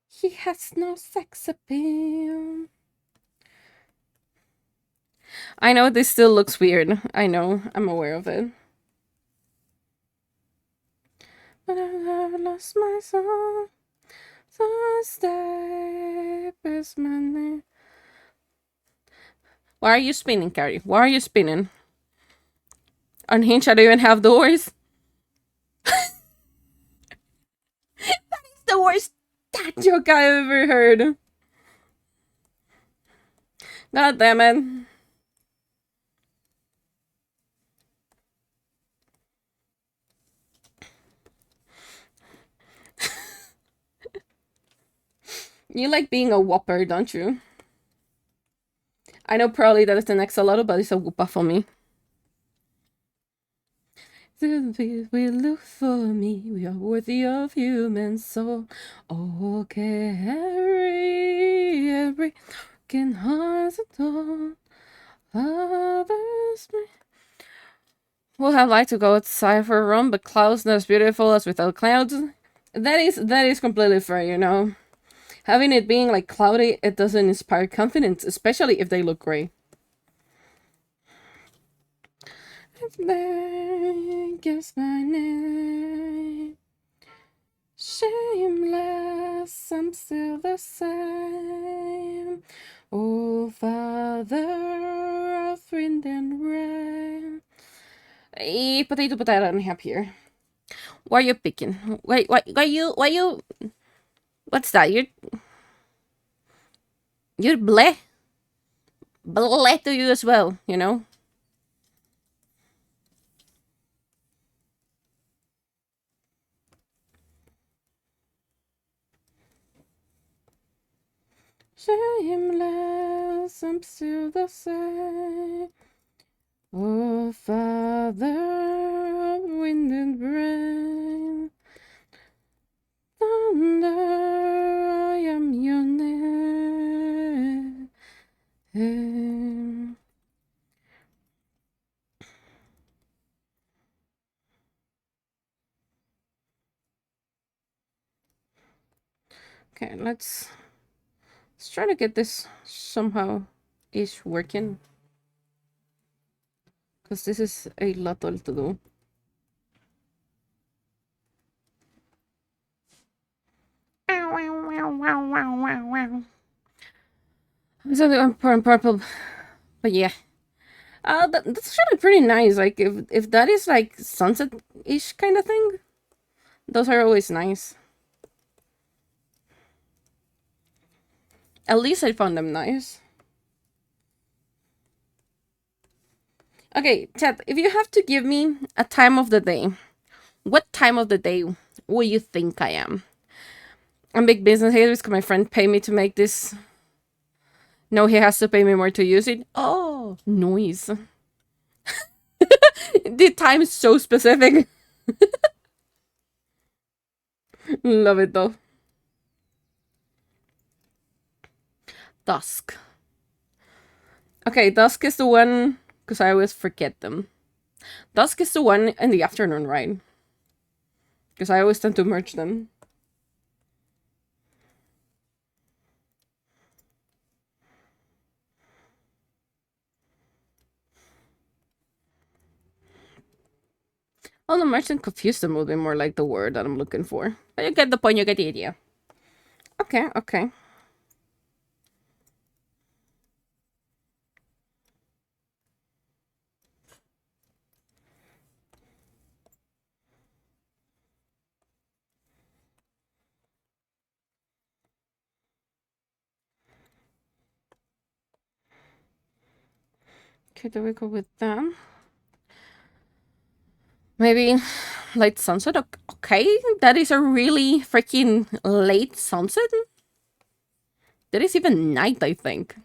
He has no sex appeal. I know this still looks weird. I know. I'm aware of it. But I lost my soul. So step is my name. Why are you spinning, Carrie? Why are you spinning? On Hinge, I don't even have doors. That is the worst dad joke I ever heard. God damn it. You like being a whopper, don't you? I know probably that is the next axolotl, but it's a whoopa for me. We look for me, we are worthy of human soul. Oh, carry every broken heart and others me. Would have liked to go outside for a run, but clouds not as beautiful as without clouds. That is completely fair, you know. Having it being like cloudy, it doesn't inspire confidence, especially if they look gray. Guess my name. Shameless, I'm still the same. Oh, Father of wind and rain. A potato, I don't have here. Why are you picking? Why you? What's that? You're bleh. Bleh to you as well, you know? Shameless, I'm still the same. Oh, Father of wind and rain, thunder, I am your name. Okay, let's try to get this somehow ish working. Because this is a lot to do. So the purple, but yeah, that's actually pretty nice. Like if that is like sunset-ish kind of thing, those are always nice. At least I found them nice. Okay, chat. If you have to give me a time of the day, what time of the day will you think I am? I'm big business haters because my friend paid me to make this. No, he has to pay me more to use it. Oh, noise. The time is so specific. Love it though. Dusk. Okay, dusk is the one, because I always forget them. Dusk is the one in the afternoon, right? Because I always tend to merge them. Well, the merge and confuse them would be more like the word that I'm looking for. But you get the point, you get the idea. Okay, okay. Okay, there we go with that. Maybe late sunset. Okay, that is a really freaking late sunset. That is even night, I think.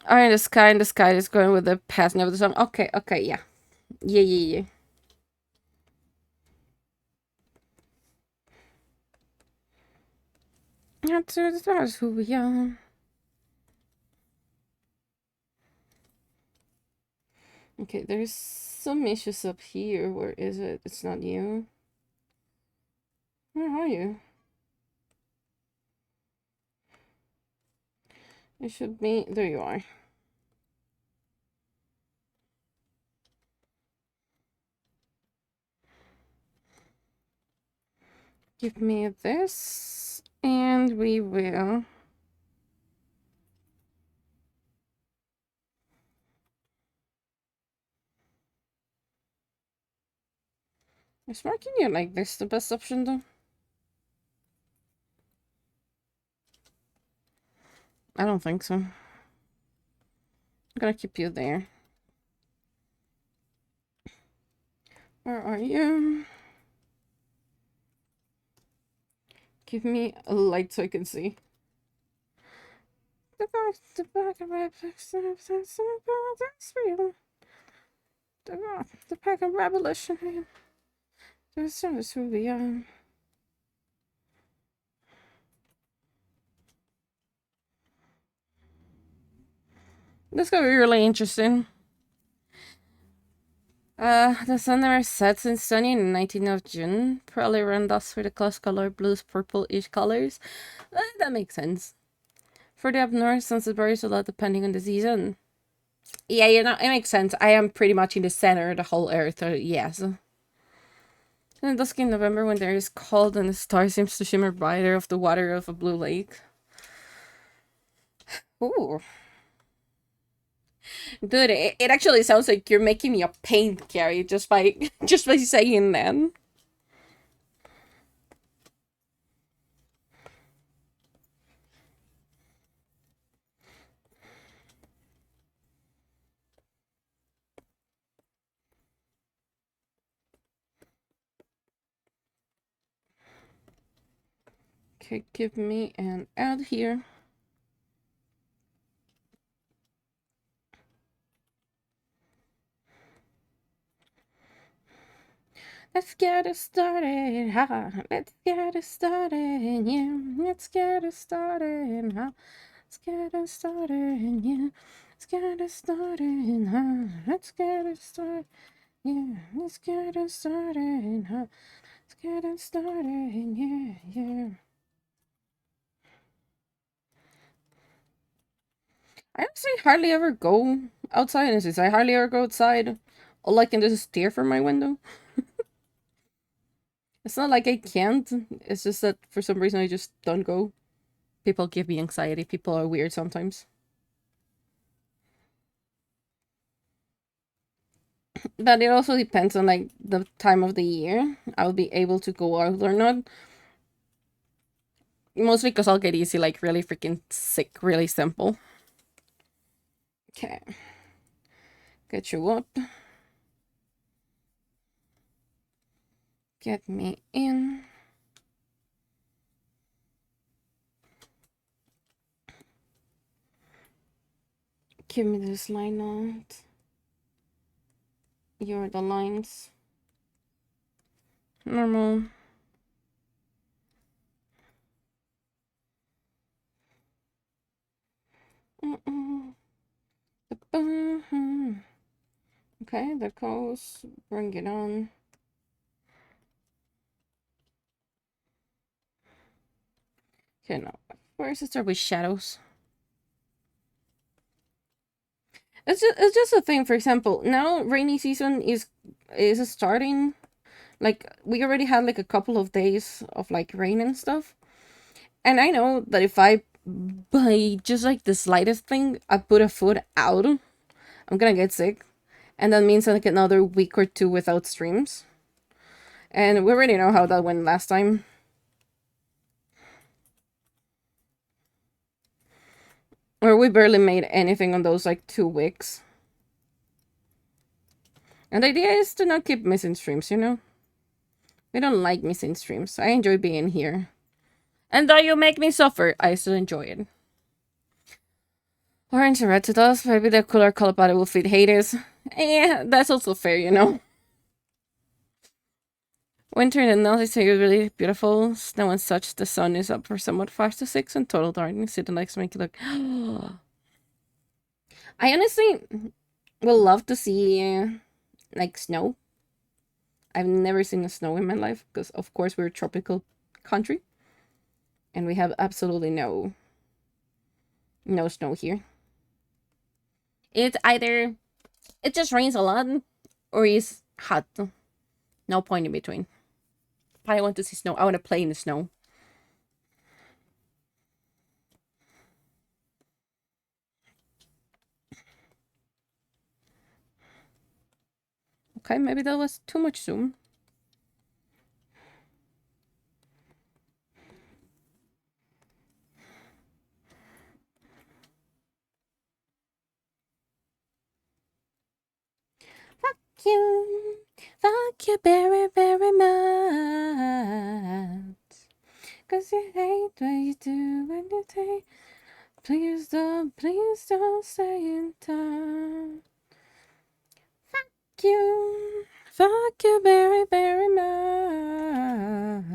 Oh, in the sky is going with the passing of the sun. Okay, yeah. Yeah. That's who we are. Okay, there's some issues up here. Where is it? It's not you. Where are you? It should be. There you are. Give me this, and we will. Is marking you like this the best option, though? I don't think so. I'm gonna keep you there. Where are you? Give me a light so I can see. The pack of revolution. There's who we are. This could be really interesting. The sun never sets in sunny in the 19th of June. Probably around dusk with the class color blues, purple-ish colors. That makes sense. For the up north, sunset varies a lot depending on the season. Yeah, you know, it makes sense. I am pretty much in the center of the whole earth, yes. And dusk in November when there is cold and the star seems to shimmer brighter off the water of a blue lake. Ooh. Dude, it actually sounds like you're making me a paint carry just by just by saying that. Okay, give me an ad here. Let's get it started, ha. Let's get it started, yeah. Let's get it started, ha. Let's get it started, yeah. Let's get it started, ha. Let's get it started, yeah. Let's get it started, ha. Let's get it started, yeah. I actually hardly ever go outside, since I hardly ever go outside. All I can do is stare from my window. It's not like I can't. It's just that for some reason I just don't go. People give me anxiety. People are weird sometimes. But it also depends on like the time of the year I'll be able to go out or not. Mostly because I'll get easy, like really freaking sick, really simple. Okay. Get you up. Get me in. Give me this line out. You're the lines. Normal. Okay, that goes. Bring it on. Okay, now first it start with shadows. It's just a thing. For example, now rainy season is starting. Like we already had like a couple of days of like rain and stuff, and I know that if I by just like the slightest thing, I put a foot out, I'm gonna get sick, and that means like another week or two without streams. And we already know how that went last time. Or we barely made anything on those like 2 weeks. And the idea is to not keep missing streams, you know? We don't like missing streams. I enjoy being here. And though you make me suffer, I still enjoy it. Orange and red to us. Maybe the cooler color palette will fit haters. Yeah, that's also fair, you know? Winter in the north is really beautiful. Snow and such. The sun is up for somewhat 5 to 6 and total darkness. It likes to make it look. I honestly would love to see like snow. I've never seen the snow in my life because, of course, we're a tropical country and we have absolutely no snow here. It's either it just rains a lot or it's hot. No point in between. I want to see snow. I want to play in the snow. Okay, maybe that was too much zoom. Fuck you very, very much. Cause you hate what you do when you take. Please don't stay in time. Fuck you very, very much.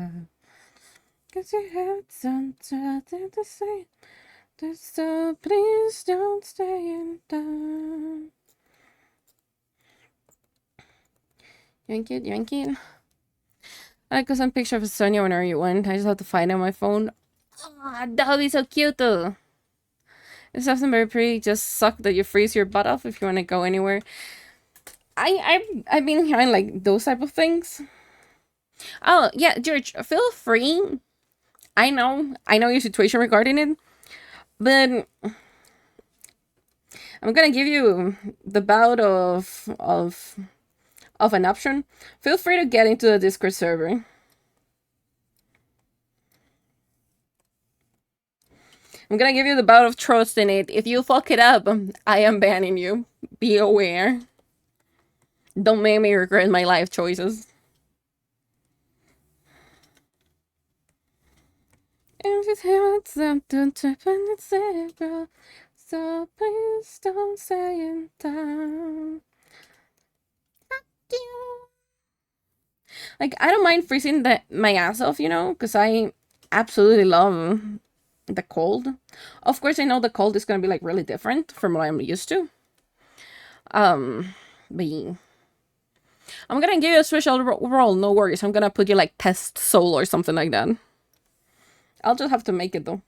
Cause you have something to say. So please don't stay in time. Yank it. I got some picture of Sonia whenever you went. I just have to find it on my phone. Ah, that would be so cute though. It's something very pretty. Just suck that you freeze your butt off if you want to go anywhere. I've been hearing like those type of things. Oh yeah, George, feel free. I know your situation regarding it, but I'm gonna give you the bout of an option. Feel free to get into the Discord server. I'm gonna give you the bout of trust in it. If you fuck it up, I am banning you. Be aware. Don't make me regret my life choices. If it's him, something to it, bro. So please don't say it down. Fuck you. Like, I don't mind freezing my ass off, you know, because I absolutely love the cold. Of course, I know the cold is gonna be like really different from what I'm used to. But yeah. I'm gonna give you a special roll, no worries. I'm gonna put you like pest soul or something like that. I'll just have to make it though.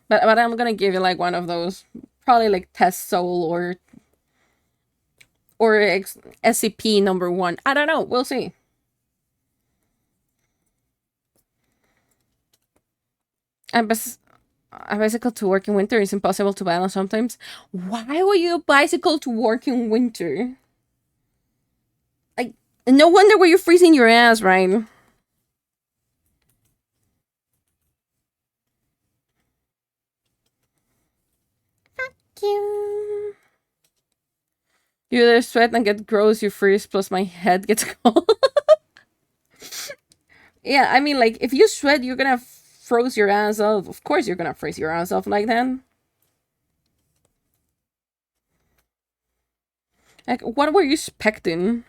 But I'm gonna give you like one of those, probably like test soul or SCP #1. I don't know. We'll see. I bicycle to work in winter is impossible to balance sometimes. Why would you bicycle to work in winter? Like, no wonder why you're freezing your ass, right? Fuck you. You either sweat and get gross, you freeze, plus my head gets cold. Yeah, I mean, like, if you sweat, you're gonna froze your ass off. Of course you're gonna freeze your ass off like that. Like, what were you expecting?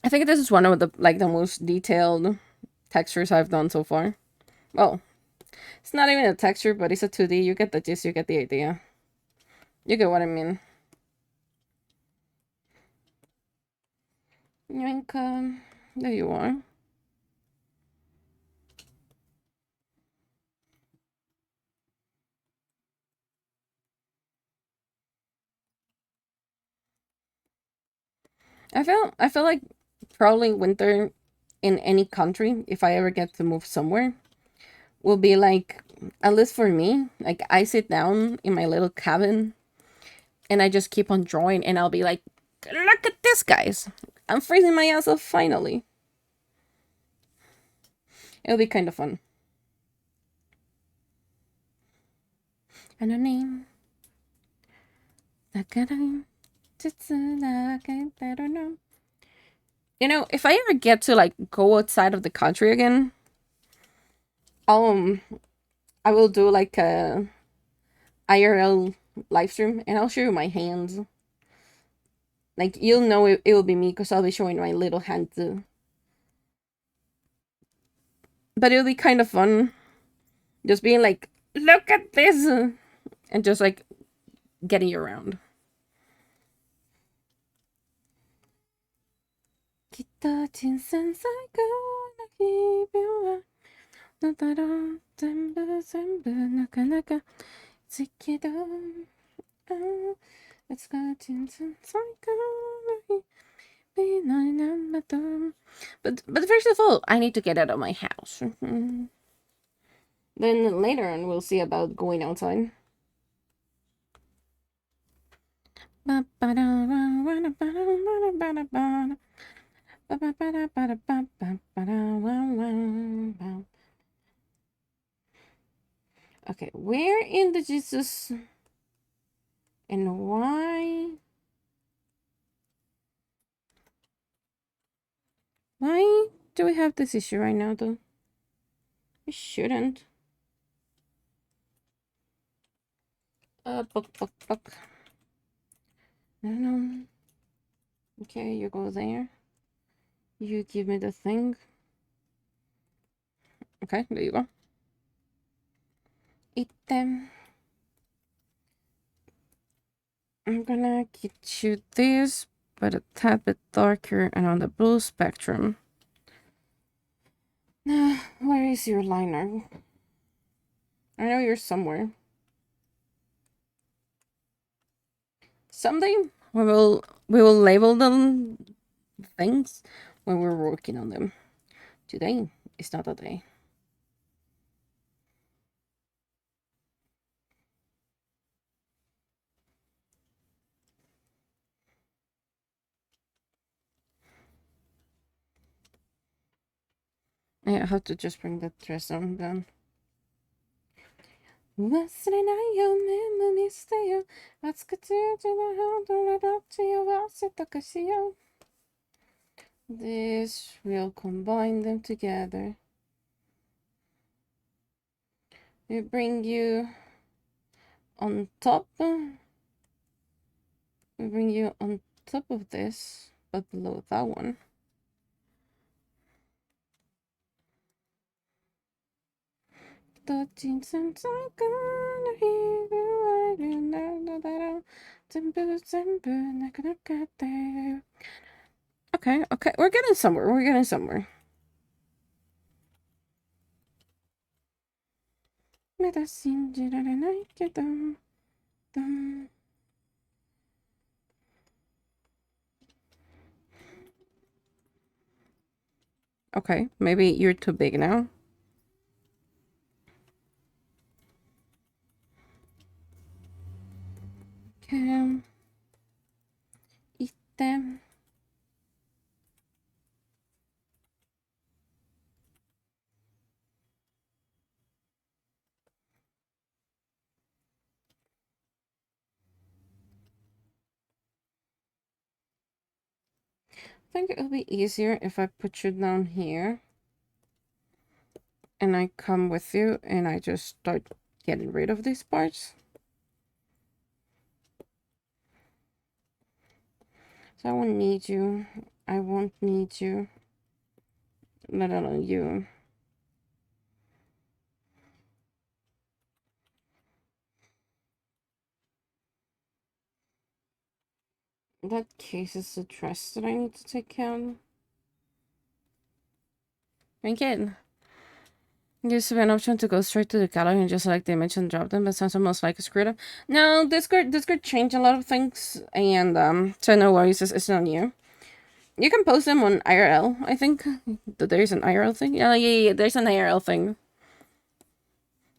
I think this is one of the most detailed textures I've done so far. Well, it's not even a texture, but it's a 2D. You get the gist, you get the idea. You get what I mean. Yoinka. There you are. I feel like probably winter in any country, if I ever get to move somewhere, will be like at least for me, like I sit down in my little cabin and I just keep on drawing, and I'll be like, look at this, guys. I'm freezing my ass off finally. It'll be kind of fun. And her name. You know, if I ever get to like go outside of the country again, um, I will do like a IRL live stream, and I'll show you my hands. Like you'll know it will be me because I'll be showing my little hand too. But it'll be kind of fun, just being like, look at this, and just like getting you around. But first of all, I need to get out of my house. Then later on, we'll see about going outside. Okay, where in the Jesus and why? Why do we have this issue right now, though? We shouldn't. Buck. No. Okay, you go there. You give me the thing. Okay, there you go. Eat them. I'm gonna get you this, but a tad bit darker and on the blue spectrum. Now, where is your liner? I know you're somewhere. Someday we will label them things when we're working on them. Today is not a day. I have to just bring the dress on down. This will combine them together. We bring you on top. We bring you on top of this, but below that one. Okay, we're getting somewhere. Okay, maybe you're too big now. Okay. Eat them. I think it'll be easier if I put you down here and I come with you and I just start getting rid of these parts. So I won't need you. I won't need you. Let alone you. That case is the dress that I need to take care of. Again, used to be an option to go straight to the gallery and just select the image and drop them, but sounds almost like a screwed up. No, this could change a lot of things, and so no worries, it's not you. You can post them on IRL, I think. There's an IRL thing? Yeah, there's an IRL thing.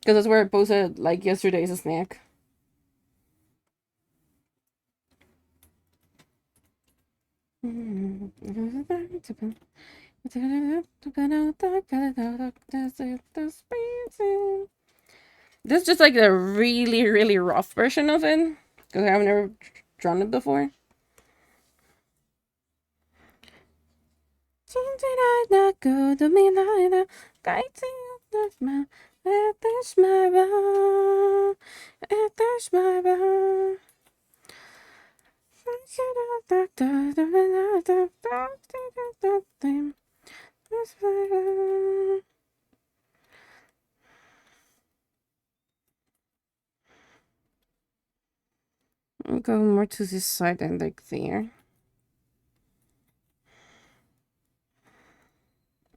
Because that's where I posted like yesterday as a snack. This is just like a really, really rough version of it. Because I've never drawn it before. I'll go more to this side and like there.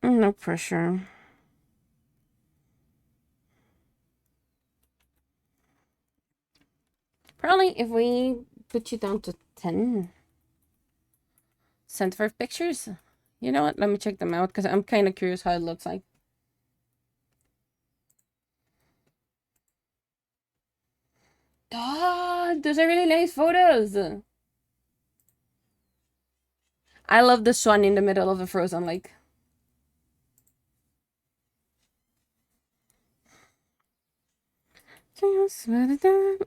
No pressure. Probably if we put you down to 10 cent for pictures. You know what? Let me check them out because I'm kind of curious how it looks like. God, those are really nice photos. I love the sun in the middle of a frozen lake.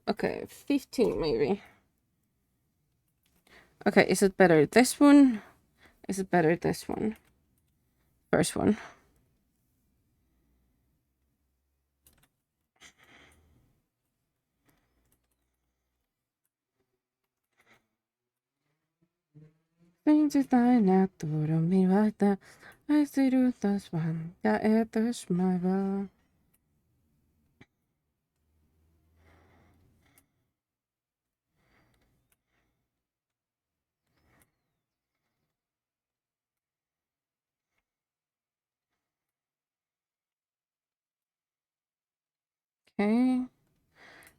Okay, 15 maybe. Okay, is it better this one? Is it better this one? First one. Okay.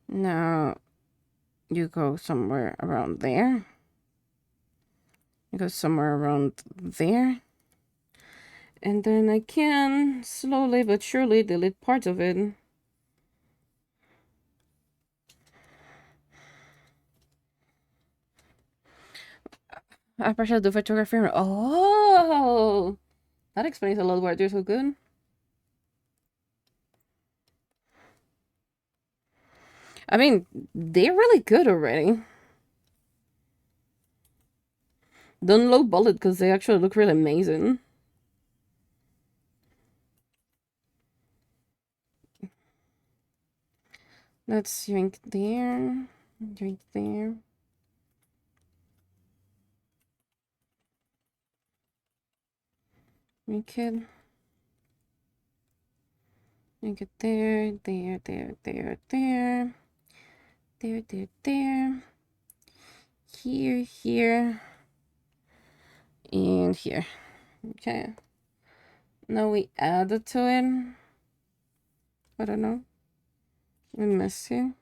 Now you go somewhere around there. You go somewhere around there. And then I can slowly but surely delete parts of it. I partially do photography. Oh, that explains a lot why they're so good. I mean, they're really good already. Don't low bullet because they actually look really amazing. Let's drink there. Drink there. Drink it. Drink it there, there, there, there, there. There, there, there. Here, here. And here. Okay. Now we add it to it. I don't know. We miss here.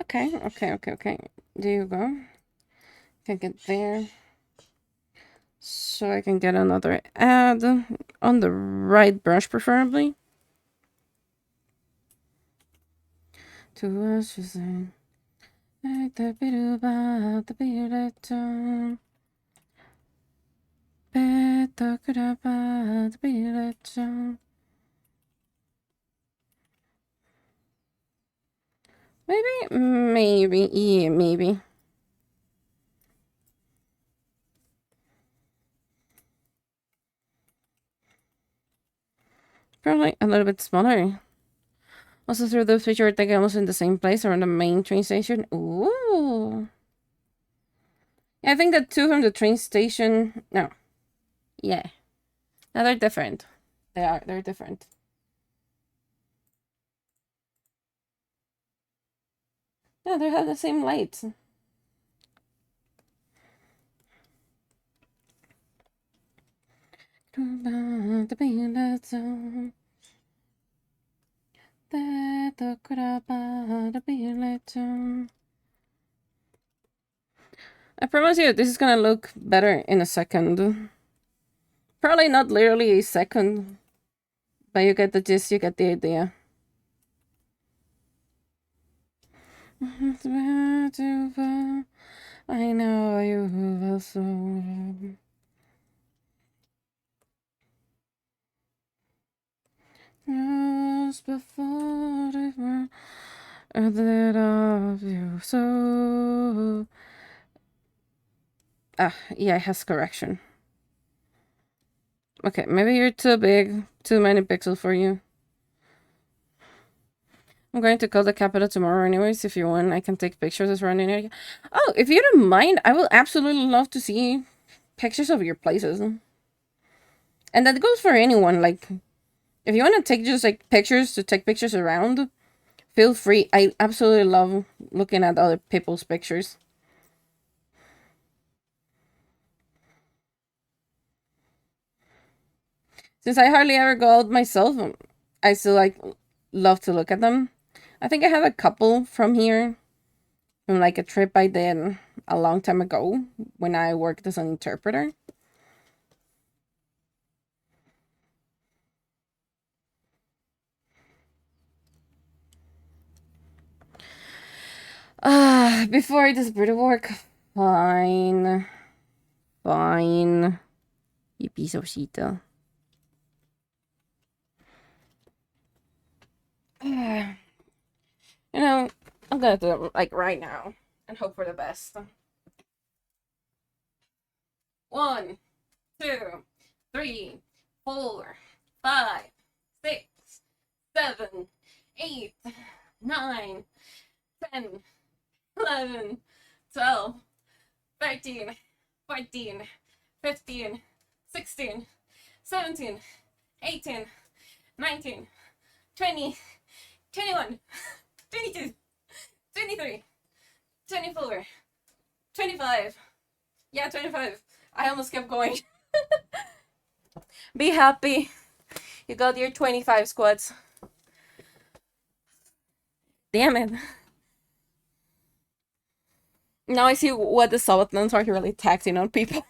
Okay, okay, okay, okay. There you go. Can get there. So I can get another ad on the right brush, preferably. To us, just saying. Maybe, yeah, maybe. Probably a little bit smaller. Also through those pictures, like almost in the same place around the main train station. Ooh. Yeah, I think the two from the train station. No. Yeah. No, they're different. They're different. Yeah, they have the same lights. I promise you, this is gonna look better in a second. Probably not literally a second, but you get the gist, you get the idea. I know you will so. Just before the world that of you so. Yeah, it has correction. Okay, maybe you're too big, too many pixels for you. I'm going to call the capital tomorrow anyways. If you want, I can take pictures of surrounding area. Oh, if you don't mind, I will absolutely love to see pictures of your places. And that goes for anyone. Like, if you want to take just like pictures to take pictures around, feel free. I absolutely love looking at other people's pictures. Since I hardly ever go out myself, I still like love to look at them. I think I have a couple from here, from like a trip I did a long time ago when I worked as an interpreter. Before I disappear to work. Fine. Fine. You piece of shit. You know, I'm gonna do it like right now and hope for the best. 1, 2, 3, 4, 5, 6, 7, 8, 9, 10, 11, 12, 13, 14, 15, 16, 17, 18, 19, 20, 21, 22, 23, 24, 25. Yeah, 25. I almost kept going. Be happy. You got your 25 squats. Damn it. Now I see what the Subathons are really taxing on people.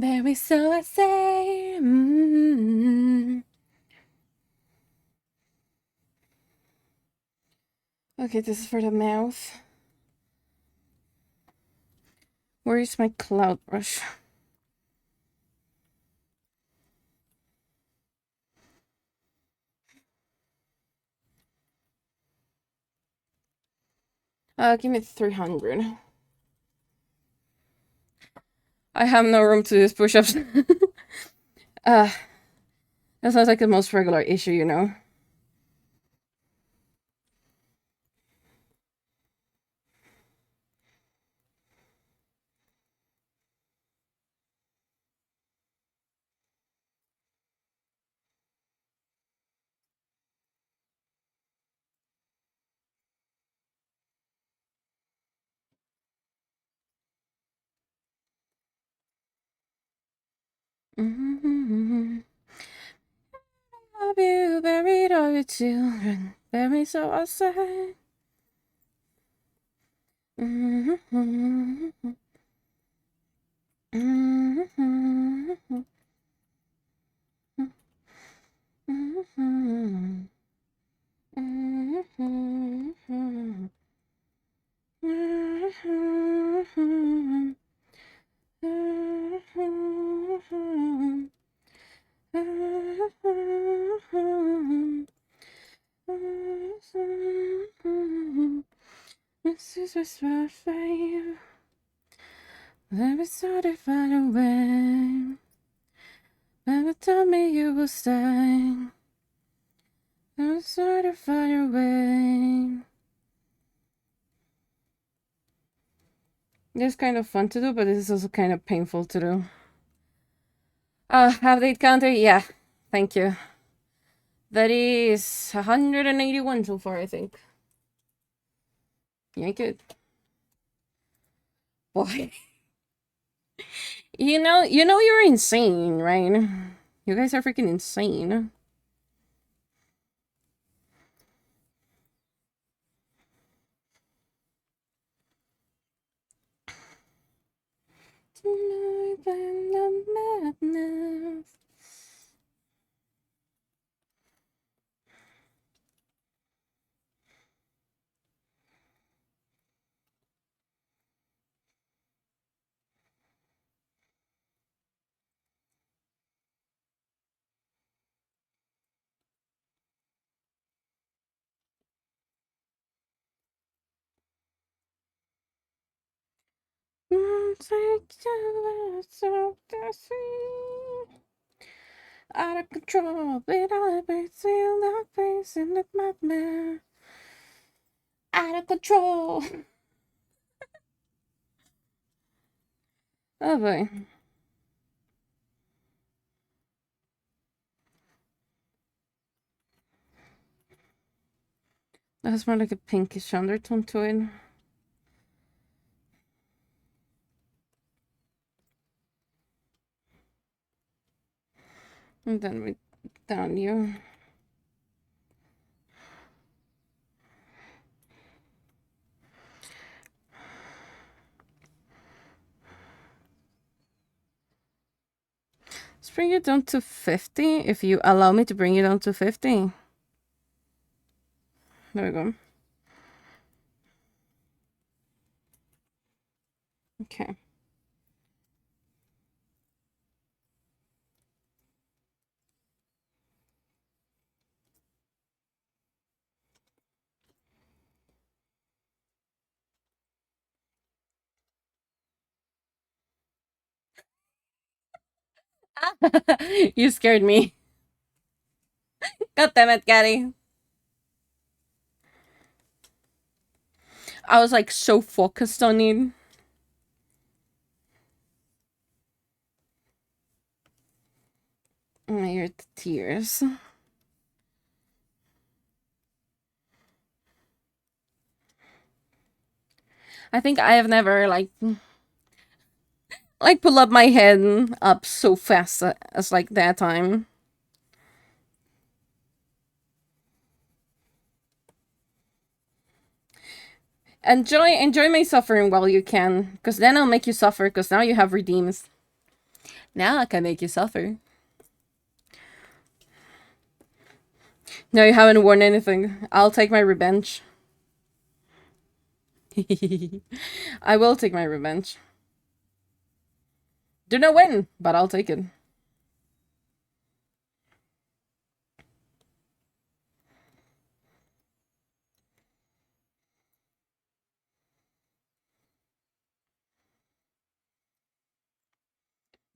Very so I say. Okay, this is for the mouth. Where is my cloud brush? Give me 300. I have no room to do push-ups. That sounds like the most regular issue, you know. Have you buried all your children? Bury so I say. This is my fame. Never started far away. Never told me you will stay. Never started far away. It's kind of fun to do, but it's also kind of painful to do. Update counter? Yeah. Thank you. That is 181 so far, I think. Yank it. Boy. You know you're insane, right? You guys are freaking insane. Tonight I'm the madness. Take you so out of control, but I feel the face in the madman. Out of control. Oh boy. That has more like a pinkish undertone to it. And then we down you. Let's bring it down to 50. If you allow me to bring it down to 50. There we go. Okay. You scared me. God damn it, Gaddy. I was like so focused on it. I hear the tears. I think I have never like pull up my head up so fast as like that time. Enjoy my suffering while you can, because then I'll make you suffer, because now you have redeems. Now I can make you suffer. No, you haven't won anything. I'll take my revenge. I will take my revenge. Do not win, but I'll take it.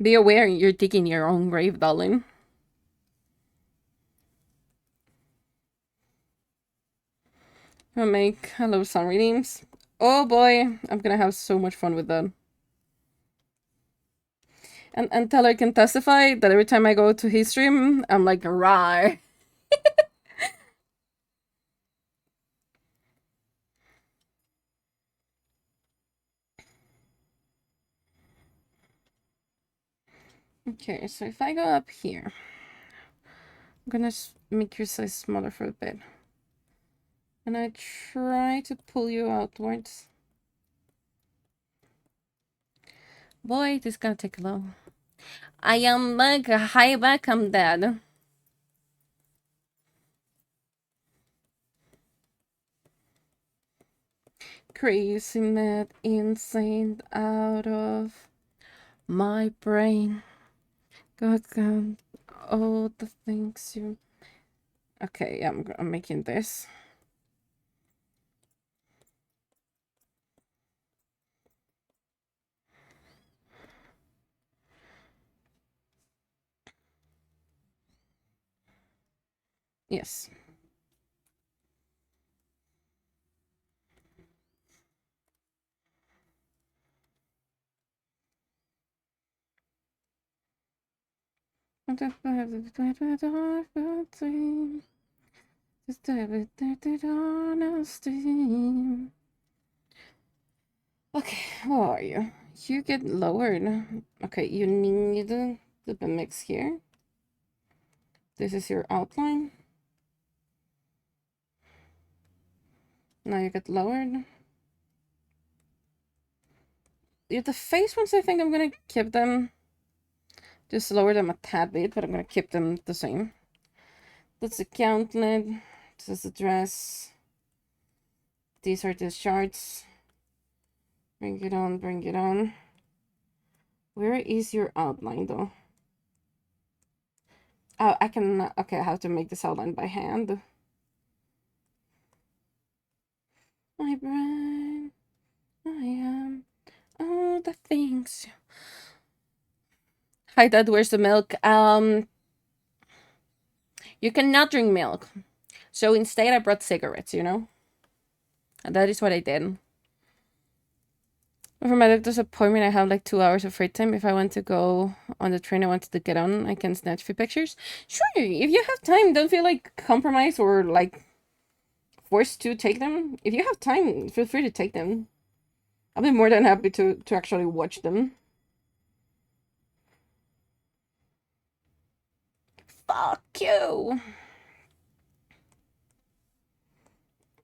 Be aware you're digging your own grave, darling. I'll make hello sun redeems. Oh boy, I'm gonna have so much fun with that. And Teller can testify that every time I go to his stream, I'm like, rawr. Okay, so if I go up here, I'm gonna make your size smaller for a bit. And I try to pull you outwards. Boy, this is gonna take long. I am like a high back, I'm dead. Crazy, mad, insane, out of my brain. God, all the things you... Okay, I'm making this. Yes. Okay, who are you? You get lowered. Okay, you need the mix here. This is your outline. Now you get lowered. Yeah, the face ones, I think I'm gonna keep them. Just lower them a tad bit, but I'm gonna keep them the same. That's the gauntlet. This is the dress. These are the shards. Bring it on, bring it on. Where is your outline though? Oh, I can, okay, I have to make this outline by hand. My brain, I am all the things. Hi Dad, where's the milk? You cannot drink milk. So instead I brought cigarettes, you know? And that is what I did. For my doctor's appointment, I have like 2 hours of free time. If I want to go on the train I wanted to get on, I can snatch few pictures. Sure, if you have time, don't feel like compromised or like forced to take them. If you have time, feel free to take them. I'll be more than happy to actually watch them. Fuck you!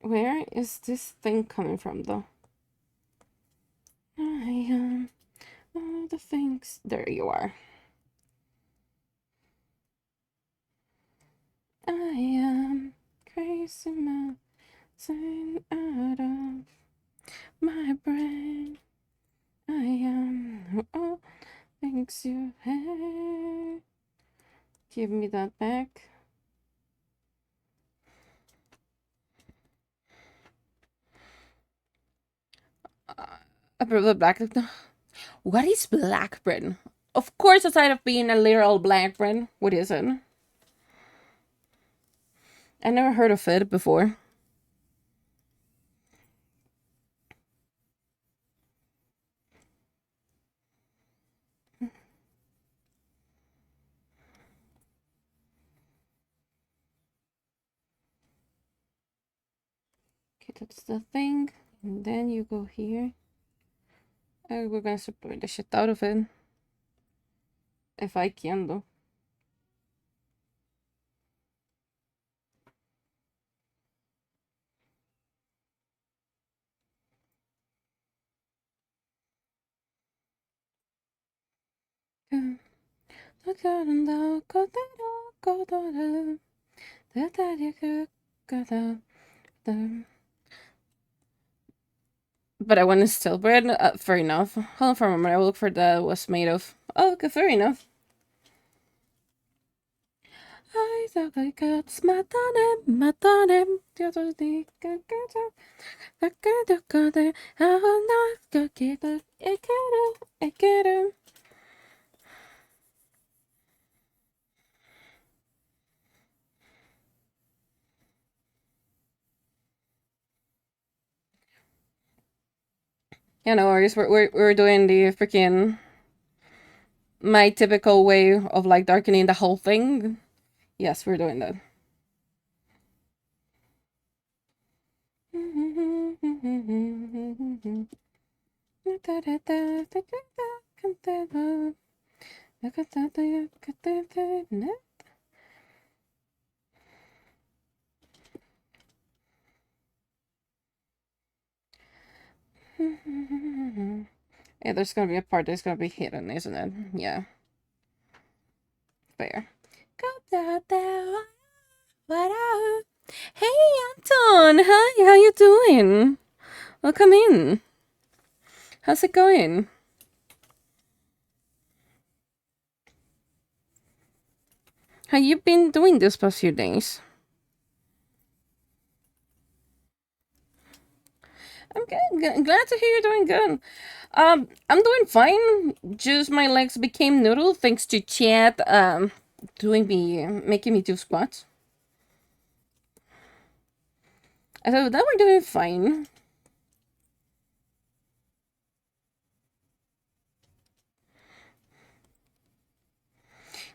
Where is this thing coming from, though? I am all the things. There you are. I am crazy mountain out of my brain. I am all things you have. Give me that back. The black. What is black bread? Of course, aside of being a literal black bread, what is it? I never heard of it before. Okay, that's the thing. And then you go here. And we're gonna separate the shit out of it. If I can, though. But I want to still bread. Fair enough. Hold on for a moment. I will look for the was made of. Oh, okay, fair enough. I thought I got matanem. Yeah, no worries. We're doing the freaking my typical way of like darkening the whole thing. Yes, we're doing that. Yeah, there's gonna be a part that's gonna be hidden, isn't it? Yeah. Fair. Hey Anton! Hi, how you doing? Welcome in. How's it going? How you been doing this past few days? I'm good. Glad to hear you're doing good. I'm doing fine. Just my legs became noodle thanks to Chad making me do squats. So that we're doing fine.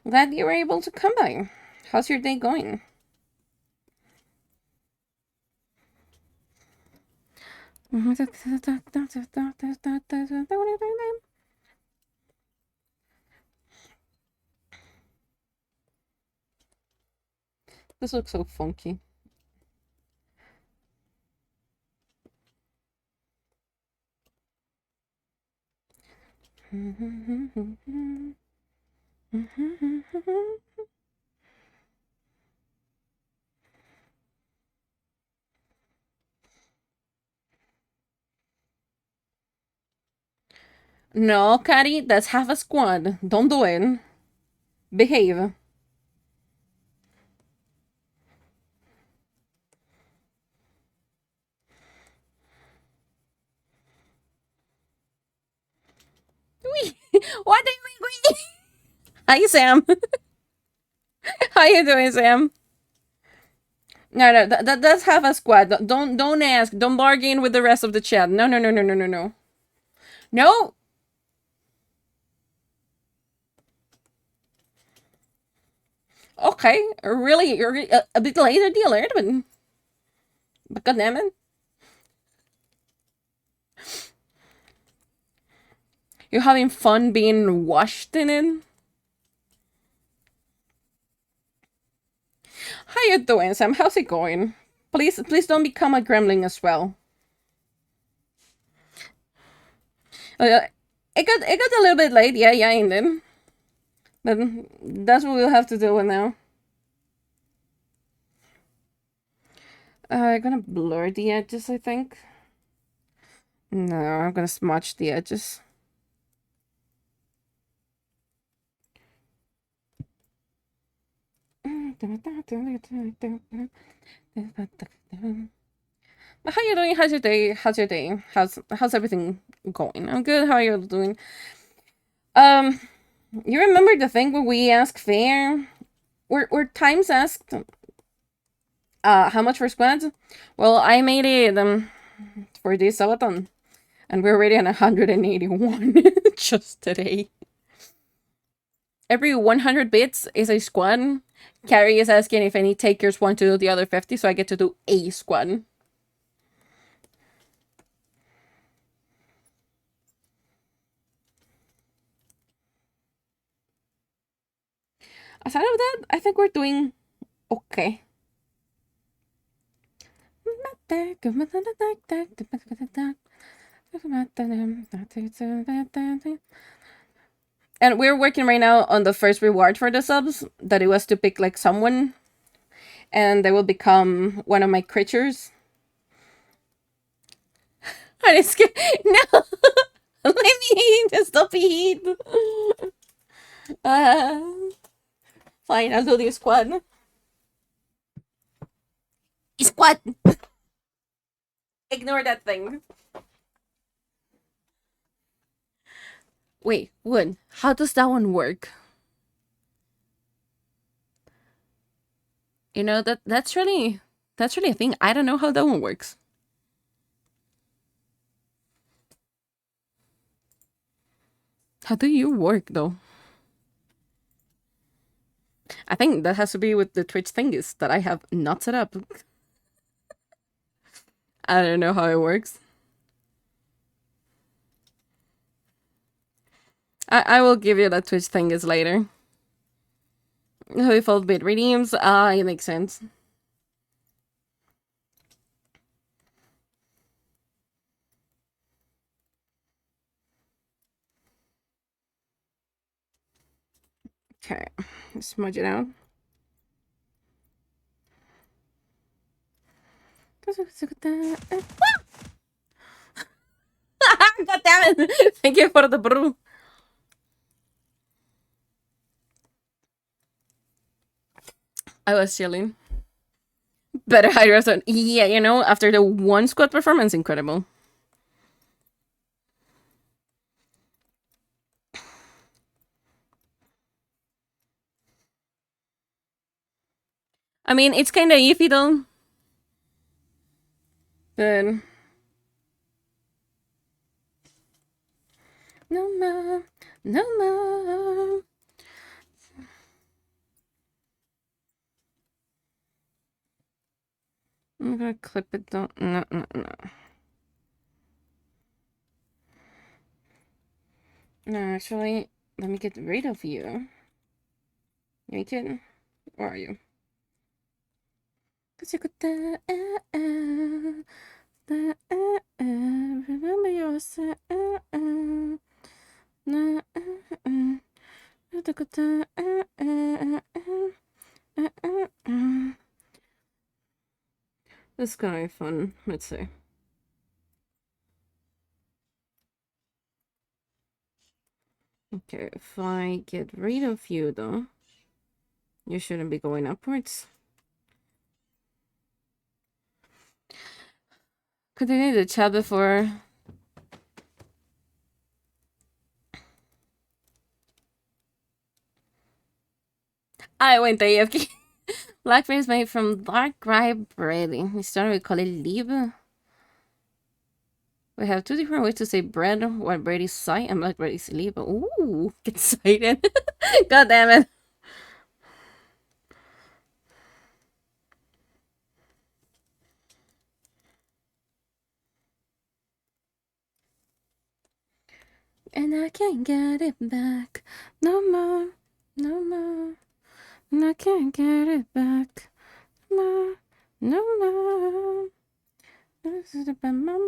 Glad you were able to come by. How's your day going? This looks so funky. No, Caddy, that's half a squad. Don't do it. Behave. What are you doing? Hi, Sam. How you doing, Sam? No, that's half a squad. Don't ask. Don't bargain with the rest of the chat. No. No. Okay, really, you're a bit later, dealer, but goddammit. You're having fun being washed in it? How you doing, Sam? How's it going? Please don't become a gremlin as well. It got a little bit late, yeah, indeed. But that's what we'll have to deal with now. I'm gonna blur the edges, I think. No, I'm gonna smudge the edges. How you doing? How's your day? How's everything going? I'm good. How are you doing? You remember the thing where we asked fair? Where Times asked how much for squads? Well, I made it for this Subathon, and we're already on 181 just today. Every 100 bits is a squad. Carrie is asking if any takers want to do the other 50, so I get to do a squad. Aside of that, I think we're doing okay. And we're working right now on the first reward for the subs, that it was to pick like someone, and they will become one of my creatures. I just no. Let me just stop eat. Fine, I'll do the squad. Squad. Ignore that thing. Wait, Wood, how does that one work? You know, that's really a thing. I don't know how that one works. How do you work though? I think that has to be with the Twitch thingies that I have not set up. I don't know how it works. I will give you that Twitch thingies later. Default bit redeems. It makes sense. Okay, smudge it out. God damn it! Thank you for the brew. I was chilling. Better Hydra Zone. Yeah, you know, after the one squad performance, incredible. I mean, it's kind of iffy though. But no more. I'm gonna clip it down. No. No, actually, let me get rid of you. You ain't kidding? Where are you? Remember yourself. This is gonna be fun. Let's see. Okay, if I get rid of you, though, you shouldn't be going upwards. Continue the chat before. I went to AFK. Blackberry is made from dark rye bread. We started with call it liebe. We have two different ways to say bread. White bread is sai and black bread is liebe. Ooh, get excited. God damn it. And I can't get it back. No more. No more. And I can't get it back. No more. This is about mama.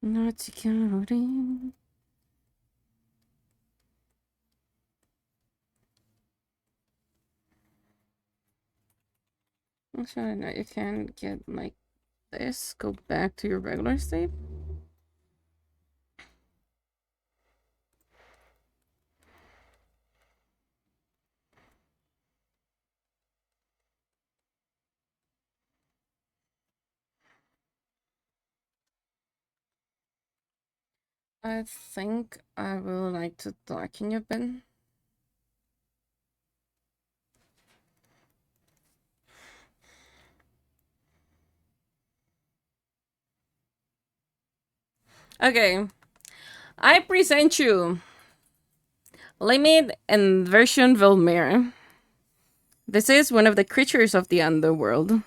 Not counting. I'm sorry, no, you can't get like this. Go back to your regular state. I think I will like to darken your pen. Okay, I present you Limit and Version Vilmir. This is one of the creatures of the underworld.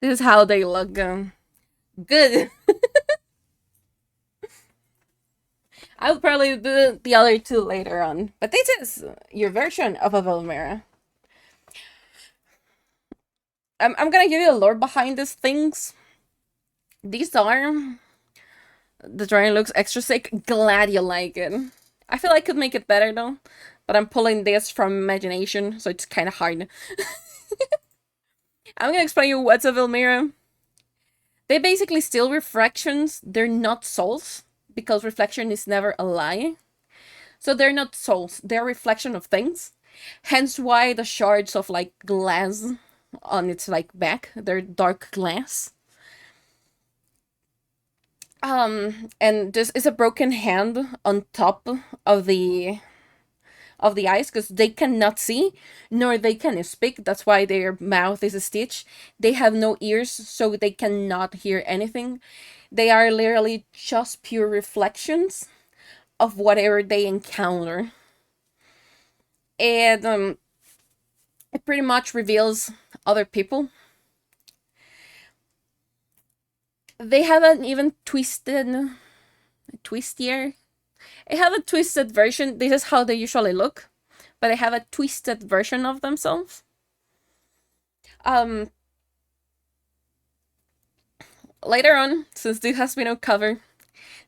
This is how they look. Good. I'll probably do the other two later on. But this is your version of a Vilmira. I'm gonna give you a lore behind these things. These are... The drawing looks extra sick. Glad you like it. I feel I could make it better though. But I'm pulling this from imagination, so it's kind of hard. I'm gonna explain you what's a Vilmira. They basically steal reflections. They're not souls, because reflection is never a lie. So they're not souls. They're a reflection of things. Hence why the shards of like glass on its like back, they're dark glass. And this is a broken hand on top of the eyes, because they cannot see nor they can speak. That's why their mouth is a stitch. They have no ears, so they cannot hear anything. They are literally just pure reflections of whatever they encounter. And it pretty much reveals other people. They have an even twistier. They have a twisted version. This is how they usually look, but they have a twisted version of themselves. Later on, since this has been a cover,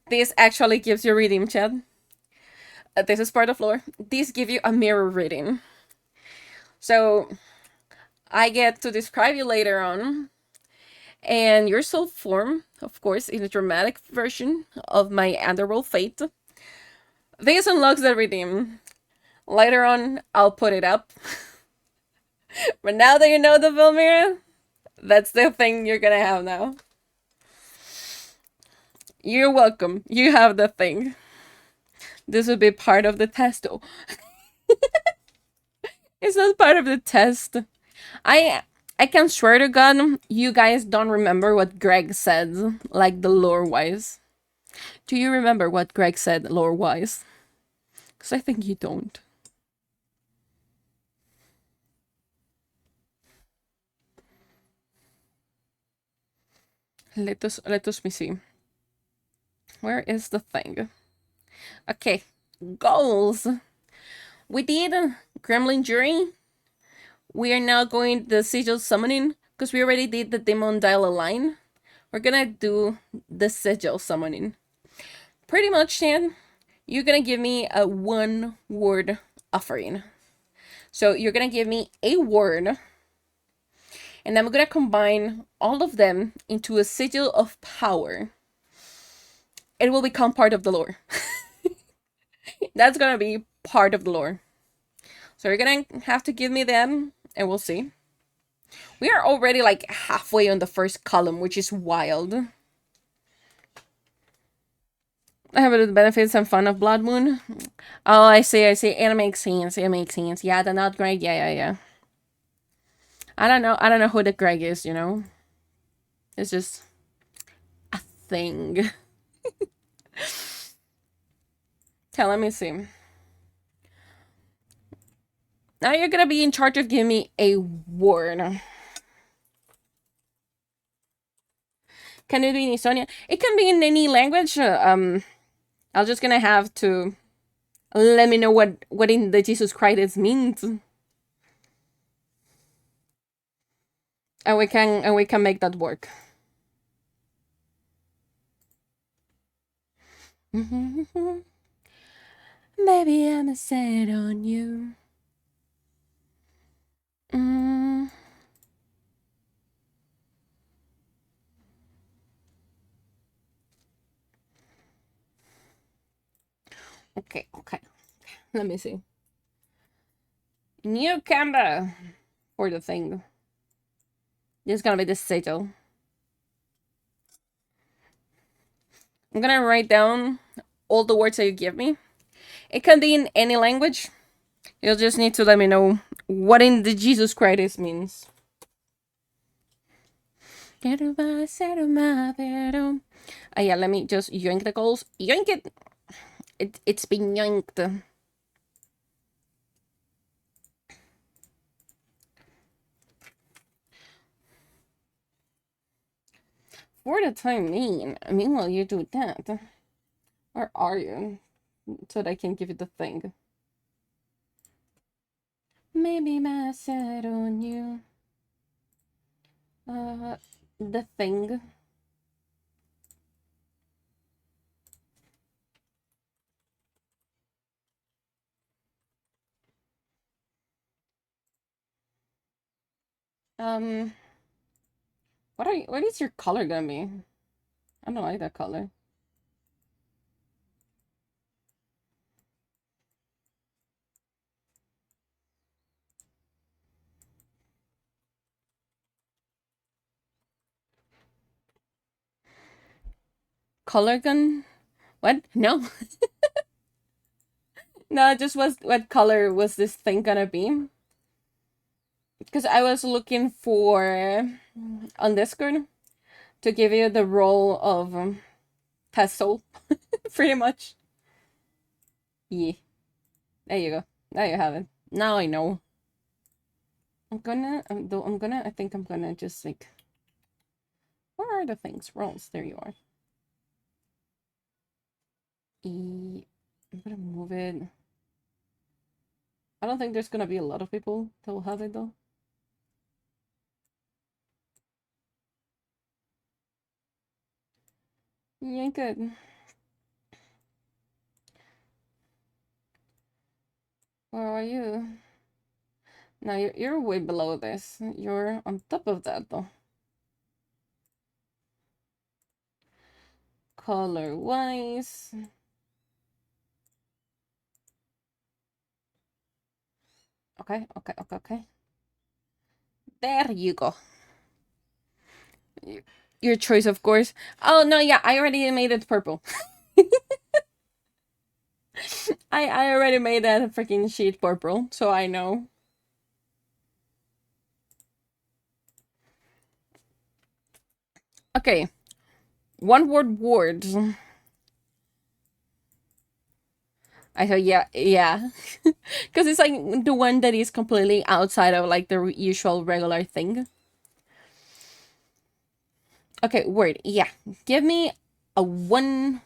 this actually gives you reading, chat. This is part of lore. These give you a mirror reading. So I get to describe you later on. And your soul form, of course, in a dramatic version of my underworld fate. This unlocks the redeem. Later on, I'll put it up. But now that you know the Vilmira, that's the thing you're gonna have now. You're welcome. You have the thing. This would be part of the test, though. It's not part of the test. I I can swear to God, you guys don't remember what Greg said, like the lore wise. Do you remember what Greg said lore wise? Because I think you don't. Let us me see. Where is the thing? Okay, goals. We did Gremlin Jury. We are now going the sigil summoning because we already did the demon dial line. We're gonna do the sigil summoning. Pretty much, then, you're gonna give me a one word offering. So you're gonna give me a word, and I'm gonna combine all of them into a sigil of power. It will become part of the lore. That's gonna be part of the lore. So you're gonna have to give me them, and we'll see. We are already like halfway on the first column, which is wild. I have the benefits and fun of Blood Moon. Oh, I see. It makes sense. It makes sense. Yeah, the not Greg. Yeah. I don't know. I don't know who the Greg is, you know? It's just a thing. Okay, let me see. Now you're gonna be in charge of giving me a word. Can it be in Estonian? It can be in any language. I'm just gonna have to let me know what in the Jesus Christ means, and we can make that work. Maybe I'm a sad on you. Mm. Okay. Let me see. New camera for the thing. This is gonna be the sigil. I'm gonna write down all the words that you give me. It can be in any language. You'll just need to let me know what in the Jesus Christ means. Yeah, let me just yoink the goals. Yoink it. It's been yoinked. For the time being, meanwhile you do that. Where are you? So that I can give you the thing. Maybe my set on you. The thing. Um, what is your color gonna be? I don't like that color. Color gun? What? No. No, just was what color was this thing gonna be? Because I was looking for on Discord to give you the role of Pestle, pretty much. Yeah, there you go. There you have it. Now I know. I think I'm gonna just like, where are the things? Rolls. There you are. I'm gonna move it. I don't think there's gonna be a lot of people that will have it though. Yeah, good. Where are you? No, you're way below this. You're on top of that though. Color wise. Okay. There you go. Your choice, of course. Oh, no, yeah, I already made it purple. I already made that freaking sheet purple, so I know. Okay, one word words. I thought, yeah, yeah. Because it's like the one that is completely outside of like the usual regular thing. Okay, word, yeah. Give me a one,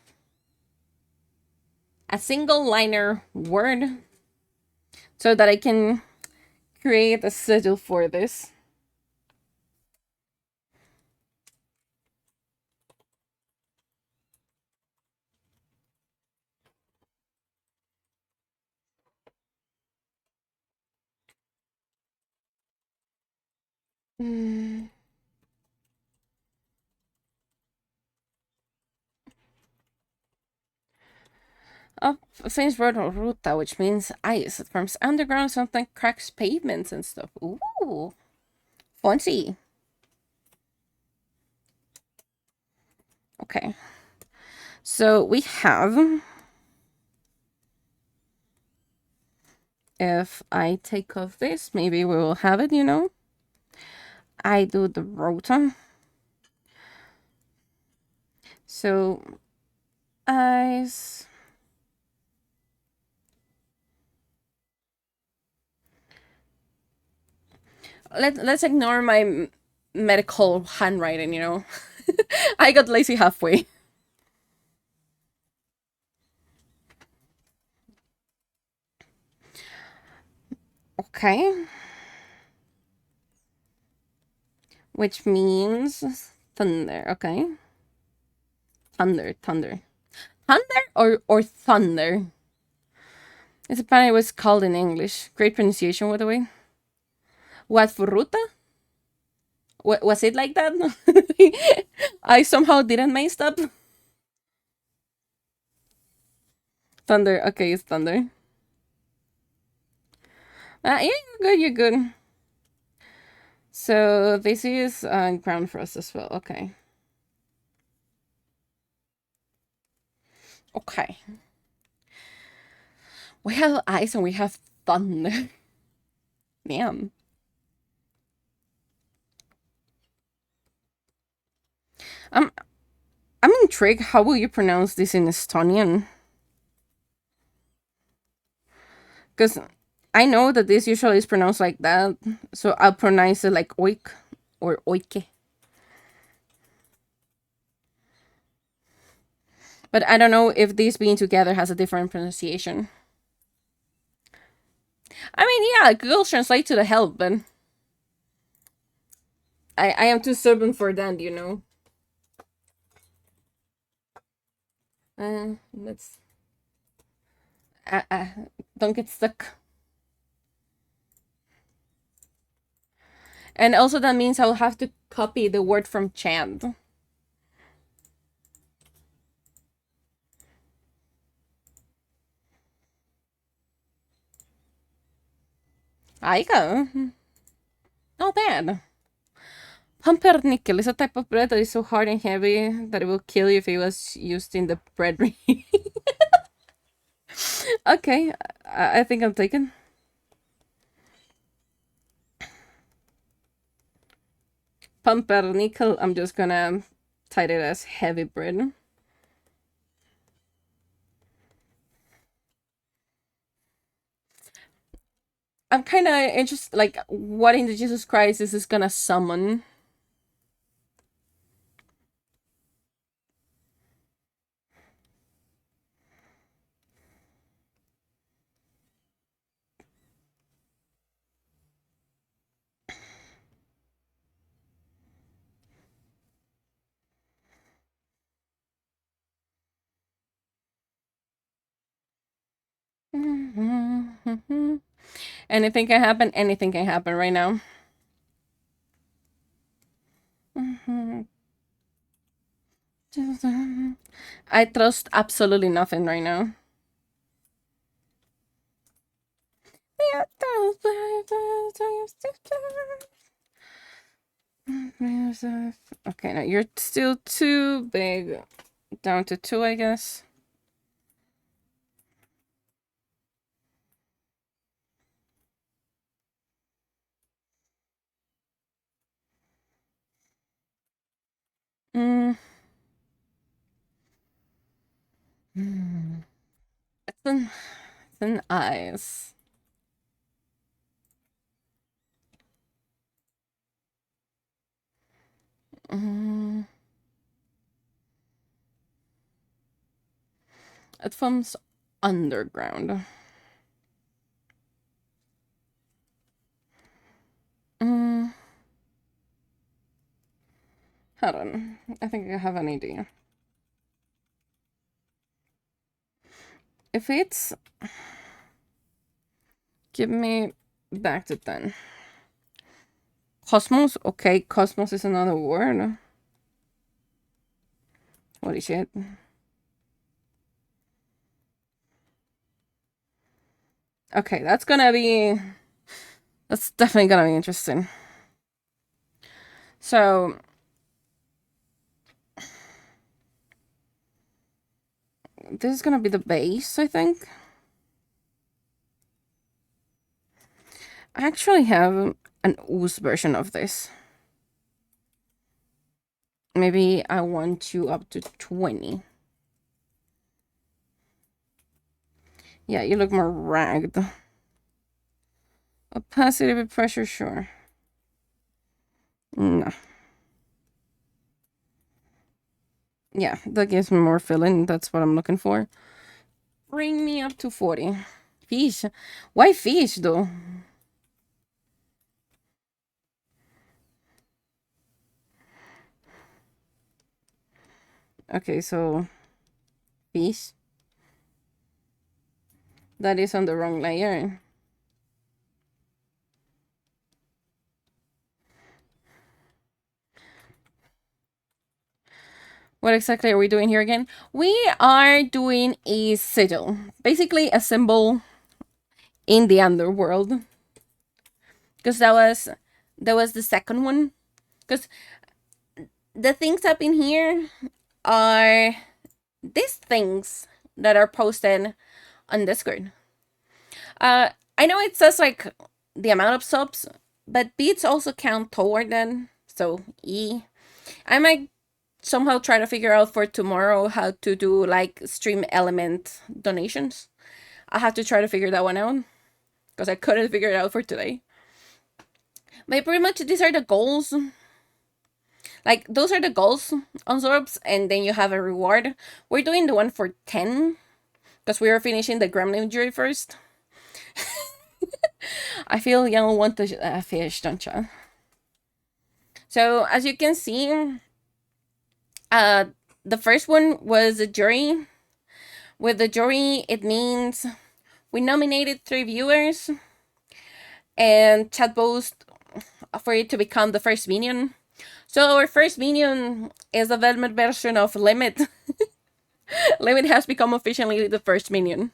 a single liner word so that I can create a sigil for this. Mm. Oh, famous word ruta, which means ice. It forms underground, something cracks pavements and stuff. Ooh, fancy. Okay, so we have. If I take off this, maybe we will have it, you know? I do the rota. So, eyes. Let's ignore my medical handwriting, you know? I got lazy halfway. Okay. Which means thunder, okay? Thunder, thunder. Thunder or thunder? It's apparently was called in English. Great pronunciation, by the way. What for ruta? Was it like that? I somehow didn't mess up. Thunder, okay, it's thunder. Yeah, you're good, you're good. So this is ground frost as well, okay. Okay. We have ice and we have thunder. Damn. I'm I'm intrigued. How will you pronounce this in Estonian? Because I know that this usually is pronounced like that, so I'll pronounce it like oik or oike. But I don't know if these being together has a different pronunciation. I mean, yeah, Google Translate to the help, but I am too stubborn for that, you know. Let's don't get stuck. And also that means I'll have to copy the word from chant. Aika. Not bad. Pumpernickel is a type of bread that is so hard and heavy that it will kill you if it was used in the bread ring. Okay, I think I'm taken. Pumpernickel, I'm just gonna type it as heavy bread. I'm kind of interested, like, what in the Jesus Christ is this gonna summon? Anything can happen. Anything can happen right now. I trust absolutely nothing right now. Okay, now you're still too big. Down to 2, I guess. Mm. It's an eyes. Mm. It forms underground. Mm. Hold on. I think I have an idea. If it's... Give me back to 10. Cosmos? Okay, cosmos is another word. Holy shit. Okay, that's gonna be... That's definitely gonna be interesting. So... This is gonna be the base, I think. I actually have an ooze version of this. Maybe I want you up to 20. Yeah, you look more ragged. Opacity with pressure, sure. No. Yeah, that gives me more filling. That's what I'm looking for. Bring me up to 40. Fish? Why fish, though? Okay, so... Fish? That is on the wrong layer. What exactly are we doing here again? We are doing a sigil. Basically a symbol in the underworld. Because that was the second one. Because the things up in here are these things that are posted on Discord. I know it says like the amount of subs, but beats also count toward that. So I might somehow try to figure out for tomorrow how to do like stream element donations. I have to try to figure that one out because I couldn't figure it out for today. But pretty much these are the goals. Like those are the goals on Zorbs, and then you have a reward. We're doing the one for 10 because we are finishing the gremlin jury first. I feel y'all want the fish, don't you? So as you can see, the first one was a jury. With the jury, it means we nominated 3 viewers and chat votes for it to become the first minion. So our first minion is a velvet version of Limit. Limit has become officially the first minion.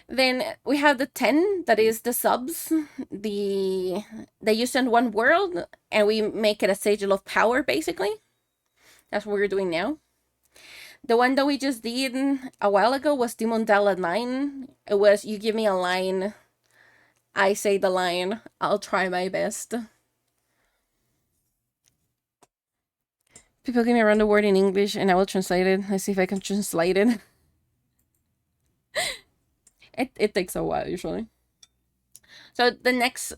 Then we have the 10, that is the subs. They use in one world, and we make it a sigil of power, basically. That's what we're doing now. The one that we just did a while ago was Demon Dala 9. It was, you give me a line, I say the line, I'll try my best. People give me around the word in English, and I will translate it. Let's see if I can translate it. It takes a while, usually. So the next